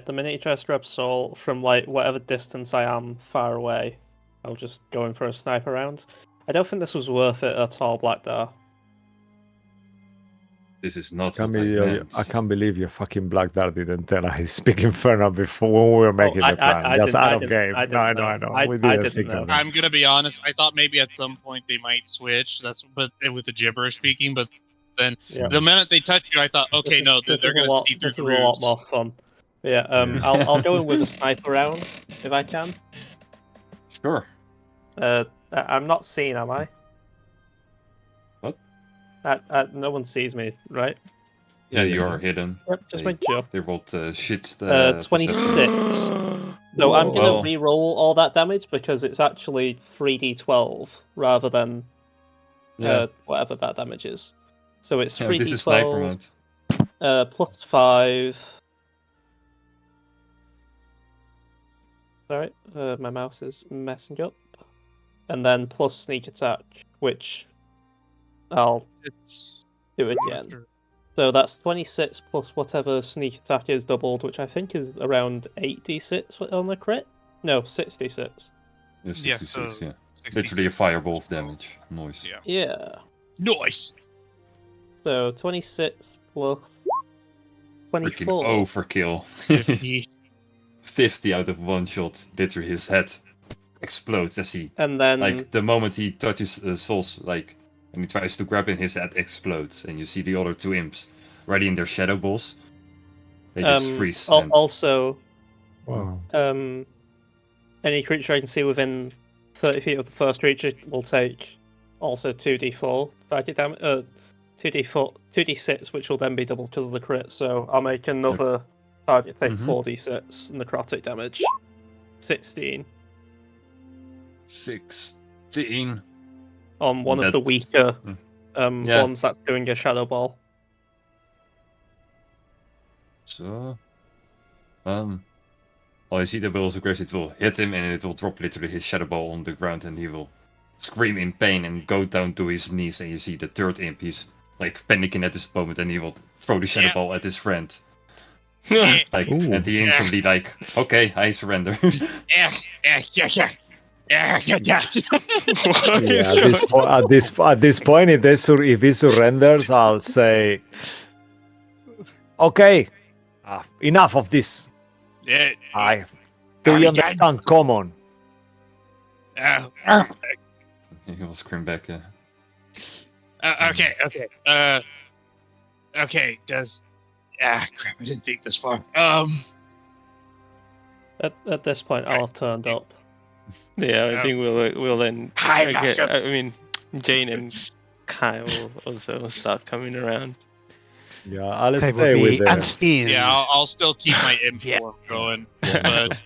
the minute he tries to grab Soul from like whatever distance I am far away, I'll just go in for a sniper round. I don't think this was worth it at all, Blackdar. This is not I what I meant. can't believe your fucking Black Dart didn't tell us he's speaking Infernal before when we were making the plan. I Just didn't- out I of didn't- game. I No, I didn't know, I know. know. We I didn't didn't think know. of that. I'm gonna be honest. I thought maybe at some point they might switch. But with the gibberish speaking, but then Yeah. the minute they touch you, I thought, okay, no, This they're is a gonna lot. see through This the is a lot ruse. more fun. Yeah. Yeah. I'll go in with a sniper round if I can. Sure. I'm not seen, am I? What? No one sees me, right? Yeah, you are hidden. Yep. Just They- make sure. They rolled shit. 26. So I'm gonna Well- re-roll all that damage because it's actually 3d12 rather than Yeah, whatever that damage is. So it's yeah, this is sniper 3d12 mode. plus 5. Sorry, my mouse is messing up. And then plus sneak attack, which I'll It's do again. So that's 26 plus whatever sneak attack is doubled, which I think is around 8d6 on the crit. No, 66. Yeah, Yeah, 66, so yeah. 66. Literally a fireball of damage. Noise. Yeah. Yeah. Nice. So 26 plus Freaking 24. overkill. 50. 50 out of one shot. Literally his head explodes as he, And then like, the moment he touches Sol's, like, and he tries to grab him, his head explodes. And you see the other two imps ready in their shadow balls. They just freeze. and... also, Wow. any creature I can see within 30 feet of the first creature will take also 2d4 target damage, 2d6, which will then be doubled because of the crit. So I'll make another target take Mhm. 4d6 necrotic damage. 16 16. on one of the That's- weaker Yeah. ones that's doing a shadow ball. So, well, you see the Will's aggressive, it will hit him and it will drop literally his shadow ball on the ground and he will scream in pain and go down to his knees and you see the third imp, he's like panicking at this moment and he will throw the shadow Yeah. ball at his friend. Yeah, Like, Ooh. and he instantly like, okay, I surrender. yeah. Yeah, at this point, if he surrenders, I'll say, okay, enough of this. Yeah. Do Are you we understand common? He will scream back, yeah. Okay. Okay. Does crap? I didn't think this far. At this point, I'll have turned up. Yeah, I Yeah. think we'll then. Hi, I mean, Jane and Kyle will also start coming around. Yeah, I'll Okay, stay will with be the. unseen. Yeah, I'll still keep my imp Yeah. form going, Yeah. but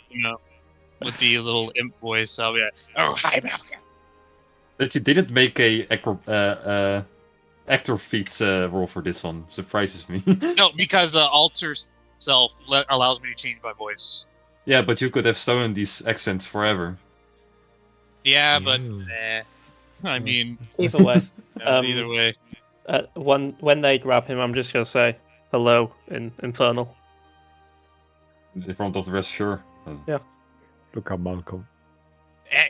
with the little imp voice, I'll be like, "Oh, hi, Malcolm." That you didn't make a actor feat roll for this one surprises me. No, because alter self allows me to change my voice. Yeah, but you could have stolen these accents forever. Yeah, but Mm. I mean, Either way, either way. when they grab him, I'm just gonna say hello in Infernal. In front of the rest, sure. Look at Malcolm.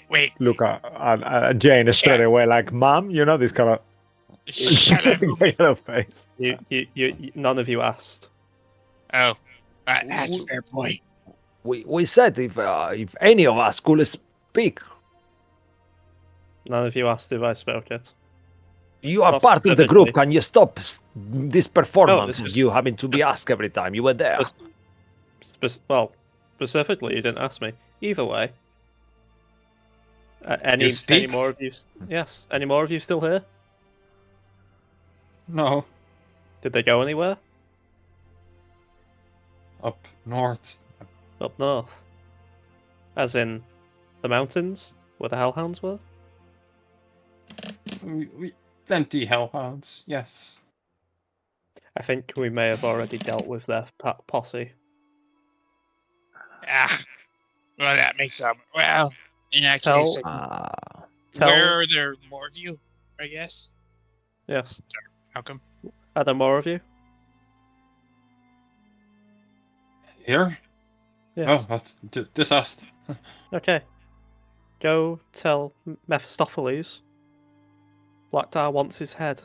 Wait, Look at Jane straight away, like, Mom, you know, this kind of shut up. yellow face. You none of you asked. Oh, that's a fair point. We said if any of us could speak, None of you asked if I spoke it. you are Not part of the group. specifically. Can you stop this performance this of is you having to be asked every time you were there? Well, specifically, you didn't ask me. Either way. Any You speak? more of you? Yes. Any more of you still here? No, Did they go anywhere? up north. Up north. As in the mountains where the hellhounds were? We plenty hellhounds, yes. I think we may have already dealt with their posse. Well, that makes up. Well, in that Tell- case, Tell- where are there more of you? I guess. Yes. How come? Are there more of you? Here? Yes. Oh, what? Just asked. Okay. Go tell Mephistopheles Blacktar wants his head.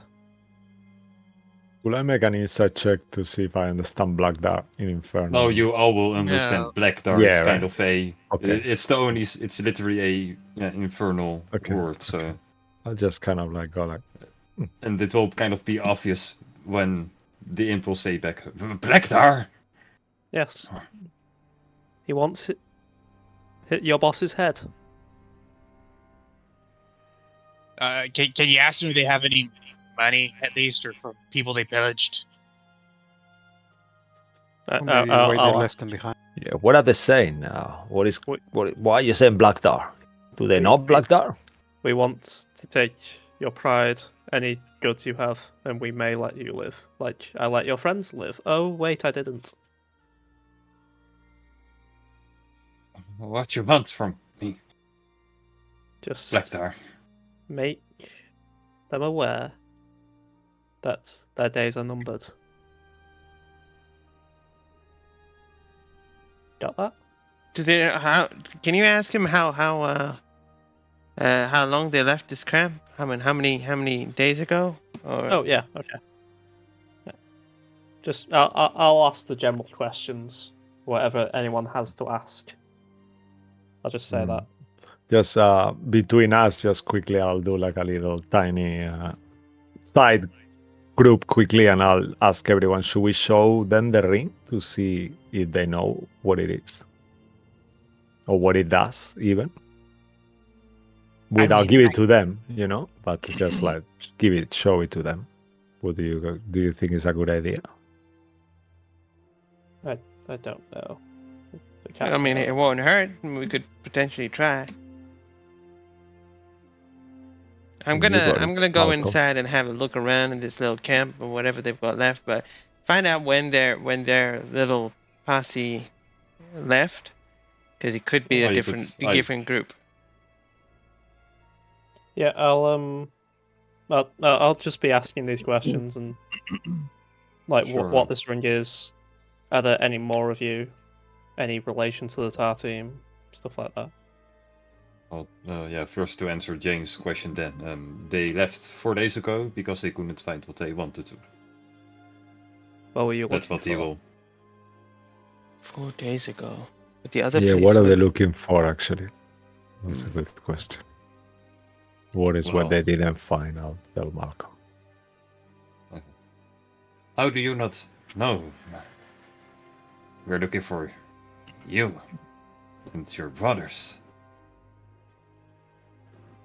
Will I make an insight check to see if I understand Black Dart in Inferno? No, you all will understand. No. Black Dart Yeah, is kind right. of a. Okay. It's the only. It's literally a infernal Okay, word. So, okay. I just kind of like go like, and it will kind of be obvious when the imp will say back, Black Dart. Yes. He wants it. Hit your boss's head. Can you ask them if they have any money, at least, or from people they pillaged? Or maybe why they I'll left them behind. Yeah, what are they saying now? Why are you saying Blackdar? Do they know Blackdar? We want to take your pride, any goods you have, and we may let you live. Like I let your friends live. Oh wait, I didn't. What you want from me, Just Blackdar? make them aware that their days are numbered. Got that? Can you ask him how long they left this camp? How many days ago? Or Oh yeah, okay. Yeah. Just I'll ask the general questions, whatever anyone has to ask. I'll just say that. Just between us, just quickly, I'll do like a little tiny side group quickly, and I'll ask everyone: should we show them the ring to see if they know what it is or what it does, even without give it to them, but just like show it to them. What do you think is a good idea? I don't know. I mean, it won't hurt. We could potentially try. I'm gonna go inside and have a look around in this little camp or whatever they've got left, but find out when their little posse left, because it could be a different group. Yeah, I'll just be asking these questions and like Sure. what this ring is. Are there any more of you? Any relation to the Tar team? Stuff like that. Well, yeah, first to answer Jane's question then. They left 4 days ago because they couldn't find what they wanted to. What were you That's looking what he for? will. 4 days ago. But the other Yeah, place what are they went- looking for actually? That's a good question. What is what they Well- didn't find? I'll tell Malcolm. How do you not know? We're looking for you and your brothers.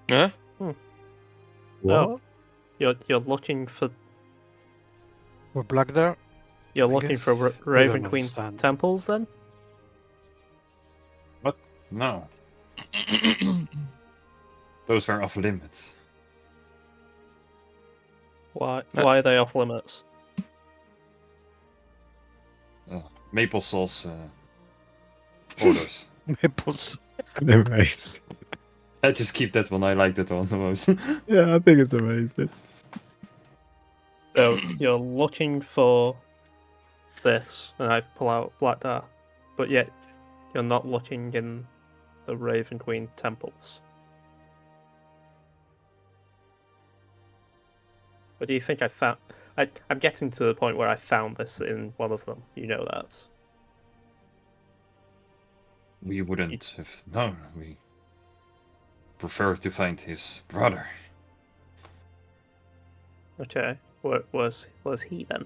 Huh? What? You're looking for Or Blackdar? you're I looking guess for we Raven don't Queen understand. temples then? No, those are off limits. Why are they off limits? Maple sauce orders. Maples. Amazing. I just keep that one. I like that one the most. Yeah, I think it's amazing. So you're looking for this, and I pull out Blackdar, but yet you're not looking in the Raven Queen temples. What do you think I found? I'm getting to the point where I found this in one of them. You know that. We wouldn't have known. We prefer to find his brother. Okay. Where was he then?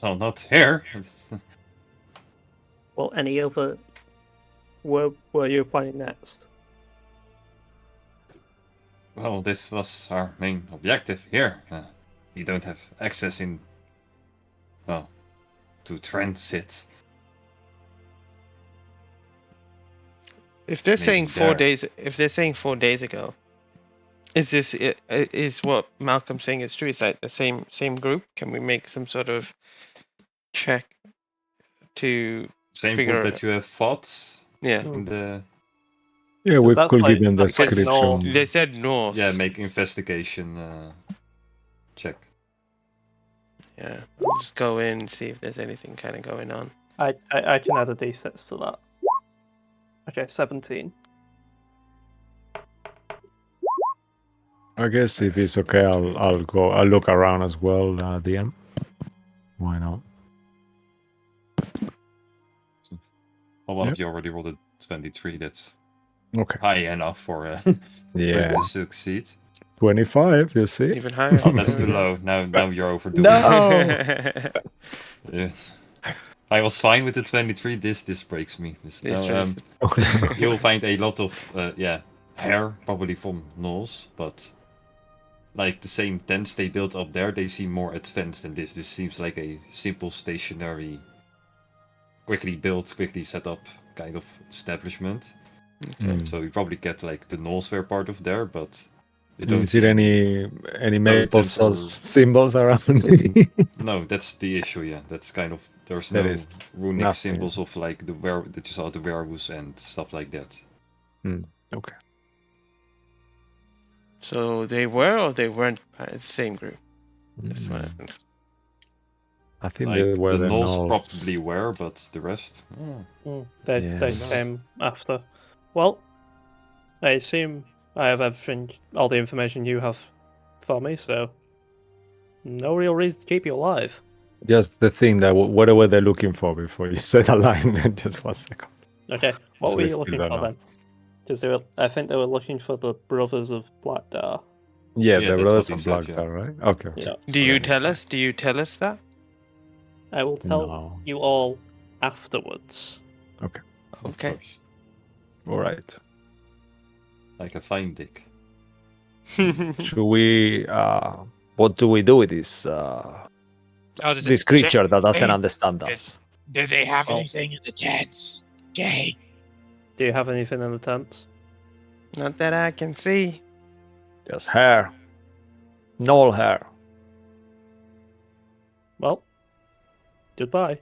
Oh, not here. Well, any other? Where were you planning next? Well, this was our main objective here. We don't have access to transit. If they're saying Maybe 4 there. days, if they're saying 4 days ago, is what Malcolm's saying is true? Is that the same group? Can we make some sort of check to Same figure group out- that you have fought yeah? in the Yeah, we that's could like- give them that's like description. They said north. make investigation check. Yeah. We'll just go in and see if there's anything kind of going on. I can add a d6 to that. Okay, 17. I guess if it's okay, I'll go. I'll look around as well, DM. Why not? Well, one Yep. of you already rolled a 23. That's Okay. high enough for for Yeah, it to succeed. 25. You see? Even higher. Oh, that's too low. Now you're overdoing No. it. Yes. I was fine with the 23. This breaks me. You'll find a lot of hair, probably from gnolls, but like the same tents they built up there, they seem more advanced than this. This seems like a simple stationary quickly built, quickly set up kind of establishment. Mm. So you probably get like the Nolsware part of there, but you don't Is it see any maple totems sauce or- symbols around? No, that's the issue. Yeah, that's kind of there's There no is runic nothing. symbols of like the that you saw the werewolves and stuff like that. Okay. So they were or they weren't part of the same group. That's what Mm. happened. I think Like they were the the Knolls Knolls. probably were, but the rest. They Yes. came after. Well, I assume I have everything, all the information you have for me, so no real reason to keep you alive. Just the thing that what were they looking for before you said a line? Just 1 second. Okay, what So were we you still looking don't for know. then? Because I think they were looking for the brothers of Blackdar. Yeah, Yeah, the that's brothers what he of said, Black yeah. Star, right? Okay. Yeah. So Do you then it's tell fine. us? Do you tell us that? I will tell No. you all afterwards. Of Okay. course. All right. Like a fine dick. Should we? What do we do with this this creature that doesn't Jay, understand Jay. us? Did they have Oh. anything in the tents? Jay. Do you have anything in the tents? Not that I can see. Just hair. Null hair. Well, goodbye.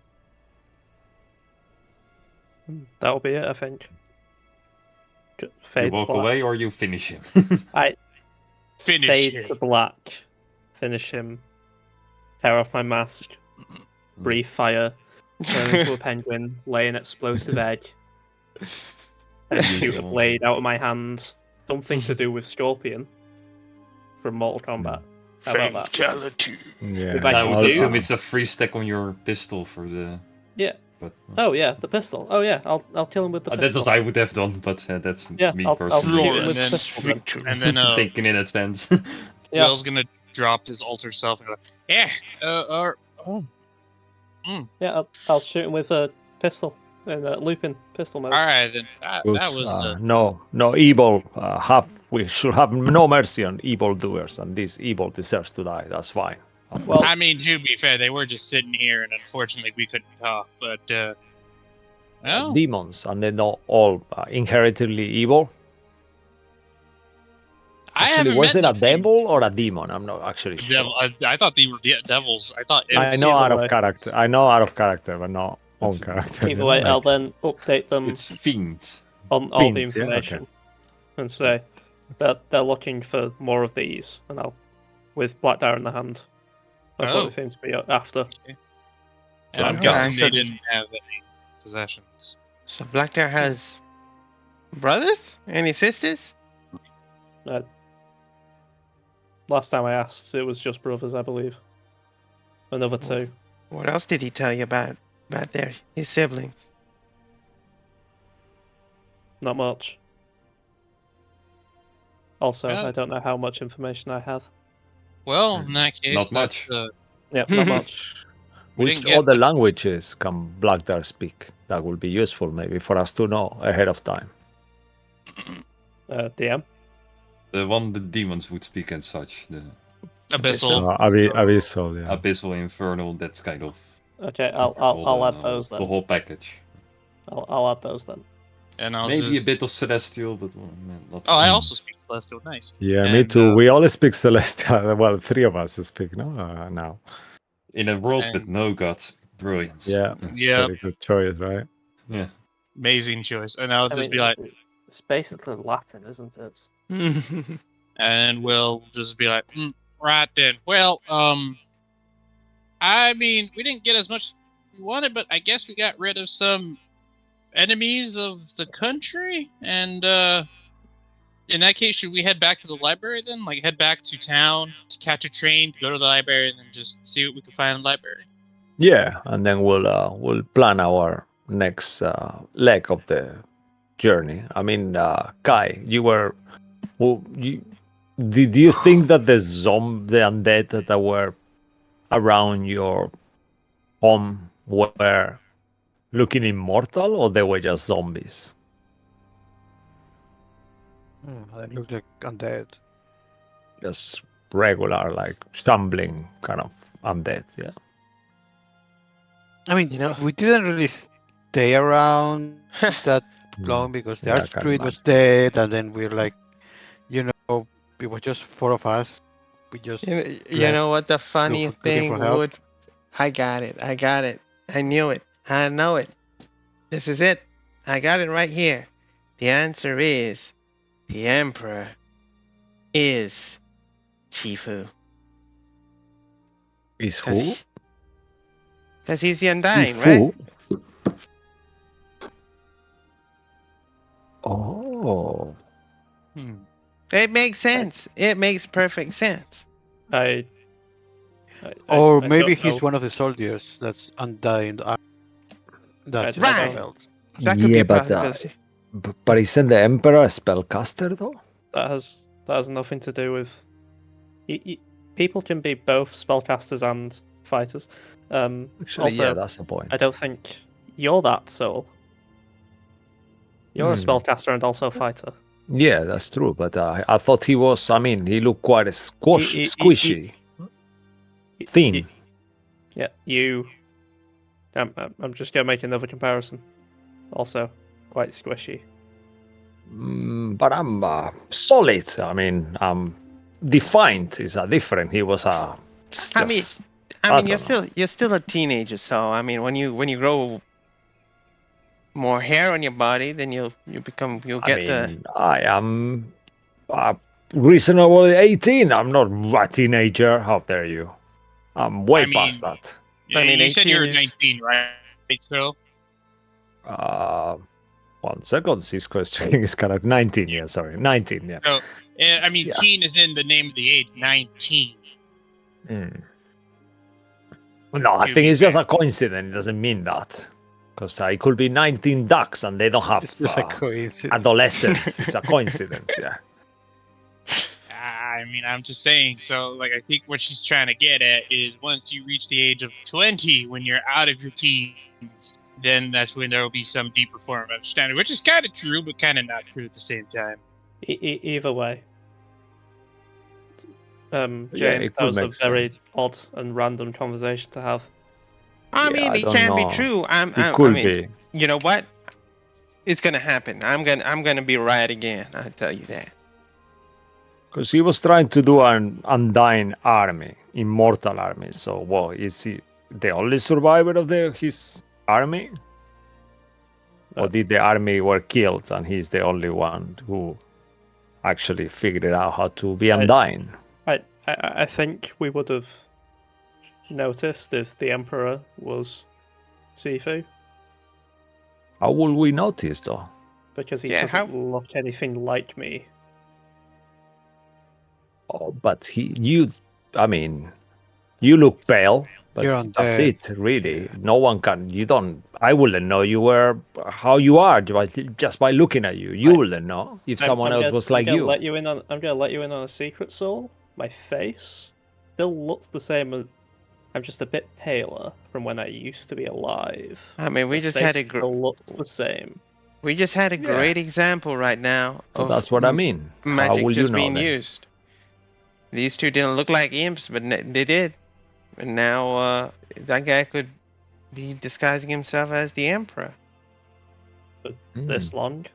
That'll be it, I think. You Fade to walk black. away or you finish him. I Finish fade it. to black. Finish him. Tear off my mask. Breathe fire. Turn into a penguin. Lay an explosive egg. And shoot a Usual. blade out of my hand. Something to do with Scorpion. From Mortal Kombat. How about that? Fatality. Yeah. If I I can would do- assume it's a free stack on your pistol for the. Yeah. But Oh yeah, the pistol. Oh yeah, I'll kill him with the that's pistol. what I would have done, but that's Yeah, me I'll personally. shoot him with the then- pistol then. And then Thinking in advance. Yeah. Will's gonna drop his alter self and go, yeah, Yeah, I'll shoot him with a pistol in a looping pistol mode. all right then. That Good. was No evil. We should have no mercy on evil doers, and this evil deserves to die. That's fine. Well, I mean, to be fair, they were just sitting here, and unfortunately, we couldn't talk. But well, Demons, and they're not all inherently evil. I Actually, haven't was met it a the devil or a demon? I'm not actually sure. devil. I thought they were devils. I thought. I It's know either out of way. character. I know out of character, but not on It's- character. either way, I'll then update them It's fiends. on all the Beans, yeah, okay. information and say that they're looking for more of these, and I'll with Black Dagger in the hand. That's what Oh. they seem to be after. And I'm Okay. guessing So they the- didn't have any possessions. So Blackdar has brothers? Any sisters? Last time I asked, it was just brothers, I believe. Another two. What else did he tell you about his siblings? Not much. Also, Yeah. I don't know how much information I have. Well, in that case, Not that's, much. Yeah, not much. We Which didn't get other the- languages can Blackdar speak? That will be useful, maybe, for us to know ahead of time. DM. The one the demons would speak and such. The abyssal. Abyssal, yeah. abyssal, infernal. That's kind of Okay, I'll all add the- those The then. whole package. I'll add those then. And I'll Maybe just... a bit of celestial, but well, not. Oh, I also speak Celestial. Nice. Yeah, me And, too. We all speak Celestial. Well, three of us speak, no? Now. In a world with And- no gods, brilliant. Yeah. Yeah, Very good choice, right? Yeah. amazing choice. And I'll I just mean, be like, it's basically Latin, isn't it? and we'll just be like, right then. Well, I mean, we didn't get as much as we wanted, but I guess we got rid of some enemies of the country. And in that case, should we head back to the library then? Like, head back to town to catch a train, to go to the library, and then just see what we can find in the library. Yeah, and then we'll plan our next leg of the journey. I mean, Kai, did you think that the undead that were around your home were looking immortal, or they were just zombies? They look like undead. Just regular, like stumbling kind of undead, yeah. I mean, You know- we didn't really stay around that long because the Yeah, I can Archdruid was dead, and then we're like, it was just four of us. We just You know what the funny looking for thing help. would? I got it. I got it. I knew it. I know it. This is it. I got it right here. The answer is the Emperor is Chifu. Is who? Because he's the Undying, Ifu? right? Oh. It makes sense. It makes perfect sense. Or I maybe don't he's know. one of the soldiers that's undying that I Right. felt. That could be Yeah, a but possibility. but isn't the Emperor a spellcaster though? That has nothing to do with. People can be both spellcasters and fighters. Actually, Also, yeah, that's the point. I don't think you're that, Soul. You're a spellcaster and also a fighter. Yeah, that's true. But I thought he was. I mean, he looked quite squishy, thin. Yeah, you. I'm just gonna make another comparison. Also, quite squishy. But I'm solid. I mean, defined is a different. He was a. I mean, just- I you're don't know. still a teenager, so I mean, when you grow more hair on your body, then you'll I get the. mean, I am reasonable 18. I'm not a teenager. How dare you? I'm way I mean, past that. I mean, you said 18 you're is- 19, right? So 1 second. This question is kind of 19. Yeah, sorry, 19. Yeah. so I mean, Yeah. teen is in the name of the age, 19. No, I To think be it's just fair. a coincidence. It doesn't mean that. Because it could be 19 ducks and they don't have It's just a coincidence. adolescents. It's a coincidence, yeah. I mean, I'm just saying. So, like, I think what she's trying to get at is once you reach the age of 20, when you're out of your teens, then that's when there will be some deeper form of understanding, which is kind of true, but kind of not true at the same time. Either way. James, Yeah, it that could was a make very sense. odd and random conversation to have. I Yeah, mean, I it don't can be know. true. It could be. You know what? It's gonna happen. I'm gonna be right again. I tell you that. Because he was trying to do an undying army, immortal army. So, well, is he the only survivor of his army? Or did the army were killed and he's the only one who actually figured out how to be undying? I think we would have noticed if the Emperor was Sifu, How will we notice though? because he Yeah, doesn't look anything like me. Oh, but I mean, you look pale, but You're that's undead. it, really. No one can, I wouldn't know you were how you are just by looking at you. You wouldn't know if someone else was like you. I'm gonna let you in on a secret, Soul. My face still looks the same as. I'm just a bit paler from when I used to be alive. I mean, we My just face had a still looks the same. we just had a Yeah. great example right now So of that's what I mean. How magic will you just know being then? used. These two didn't look like imps, but they did. And now that guy could be disguising himself as the Emperor. This long.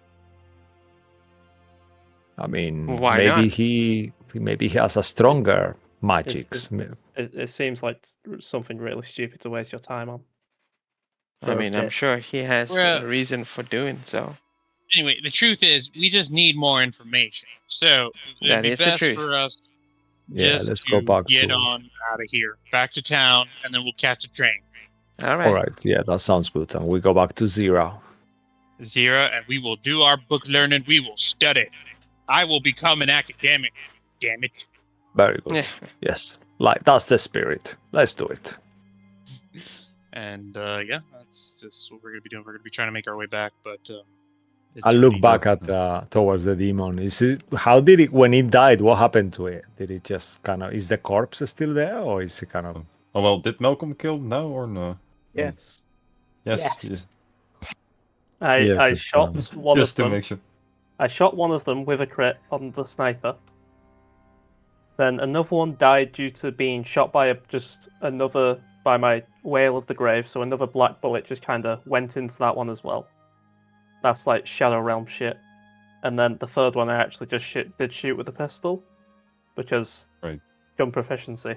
I mean, Why maybe not? he has a stronger magics. It seems like something really stupid to waste your time on. I For a mean, I'm bit. sure he has Well- a reason for doing so. Anyway, the truth is, we just need more information. So it'd That be is the best truth. for us Yeah, just let's to go back get to. on out of here, back to town, and then we'll catch a train. All right. All right, yeah, that sounds good. And we go back to Zero. Zira, and we will do our book learning. We will study. I will become an academic. Damn it. Very good. Yeah. Yes, like that's the spirit. Let's do it. And yeah, that's just what we're gonna be doing. We're gonna be trying to make our way back, but it's I look already- back at towards the demon. How did it when it died? What happened to it? Did it just kind of is the corpse still there, or is it kind of? Oh well, did Malcolm kill now or no? Yes. Yes. Yes. yeah. Yeah, I 'cause, shot one Just of to them. make sure. I shot one of them with a crit on the sniper. Then another one died due to being shot by just another by my Whale of the Grave, so another black bullet just kind of went into that one as well. That's like Shadow Realm shit. And then the third one I actually just did shoot with a pistol, because Right. gun proficiency.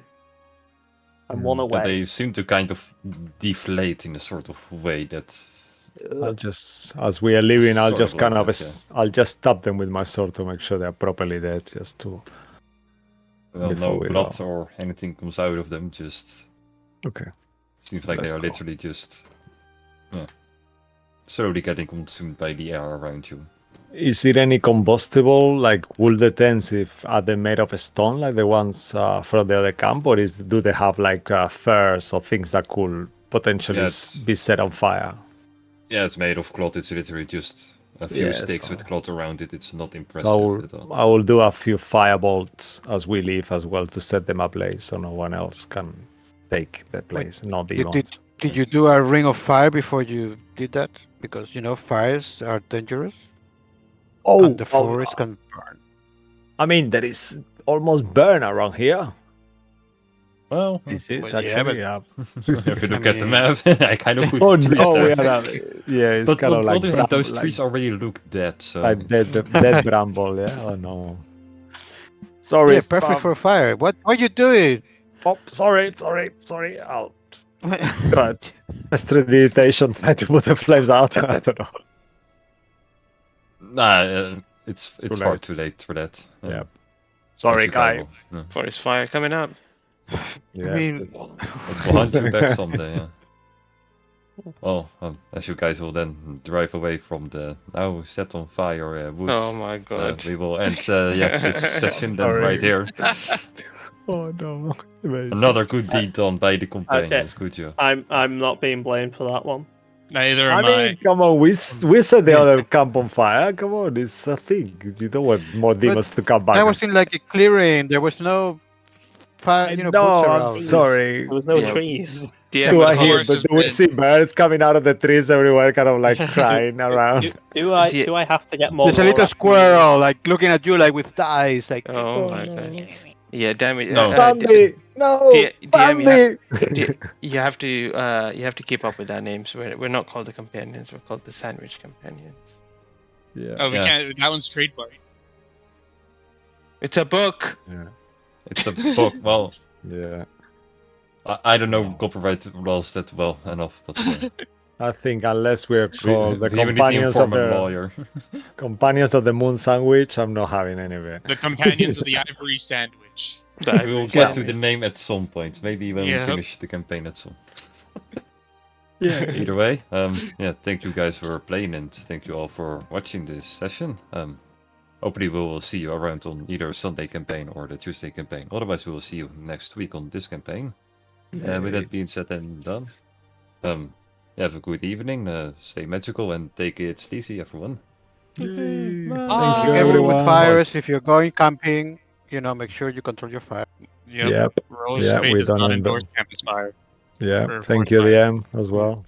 I'm one Yeah, away. they seem to kind of deflate in a sort of way that. I'll just, as we are leaving, I'll Sort just of like kind of, that, I'll just stab them with my sword to make sure they're properly dead, just to. Well, Before no we blood go. or anything comes out of them. Just Okay. seems like Let's they are go. literally just, slowly getting consumed by the air around you. Is it any combustible, like wool the tents, if are they made of stone like the ones from the other camp, or do they have like furs or things that could potentially Yeah, it's- be set on fire? Yeah, it's made of cloth. It's literally just a few Yeah, sticks so- with cloth around it. It's not impressive So at all. I will do a few firebolts as we leave as well to set them ablaze, so no one else can take the place, not the ones. Did you do a ring of fire before you did that? Because fires are dangerous and the forest can burn. I mean, there is almost burn around here. Well, Is it Well, yeah, actually? if you look at the mean- map, I kind of put Oh trees no, there. we are yeah, it's But kind on of the like other hand, those like- trees already look dead. So like dead bramble, yeah. Oh no. Sorry, Yeah, perfect Spam. for fire. What are you doing? Oh, sorry. I'll try. Prestidigitation, try to put the flames out. I don't know. nah, it's far late. too late for that. Yeah. As Sorry, you guy. go. Yeah. Forest fire coming up. Yeah. I mean, It will hunt you back someday. Yeah. Well, as you guys will then drive away from the now set on fire woods. Oh my god. We will end this session then Sorry. right here. Oh no. Amazing. Another good deed done by the companions. Good job. I'm not being blamed for that one. Neither I am mean, come on, we set the other camp on fire. Come on, it's a thing. You don't want more demons to come back. I was in like a clearing. There was no fire, No, boots I'm around. sorry. There was no Yeah. trees. Yeah, Do but I the hear? horse But has do we been- see birds coming out of the trees everywhere, kind of like crying around? Do I Yeah. do I have to get more? There's a lore little after squirrel like looking at you like with eyes like. Oh my god. Yeah, damn it. No. Bambi, no, DM, Bambi. you have to keep up with our names. We're not called the companions. We're called the sandwich companions. Yeah. Oh, we Yeah. can't. That one's trademark. It's a book. It's a book. Well, Yeah. I don't know copyright laws that well enough, but I think unless we're called the we will need to companions of inform a the lawyer. companions of the moon sandwich, I'm not having any of it. The companions of the ivory sandwich. We will get to the name at some point. Maybe when Yep. we finish the campaign at some. Yeah. Either way, yeah, thank you guys for playing and thank you all for watching this session. Hopefully we will see you around on either Sunday campaign or the Tuesday campaign. Otherwise we will see you next week on this campaign. With that being said and done, have a good evening, stay magical and take it sleazy, everyone. Thank Be you, careful with everyone. fires. If you're going camping, make sure you control your fire. Yep. Yep. Rose Yeah, Fate we does don't not end up- endorse campus fire. Yeah. Or Thank you, fortified. DM, as well.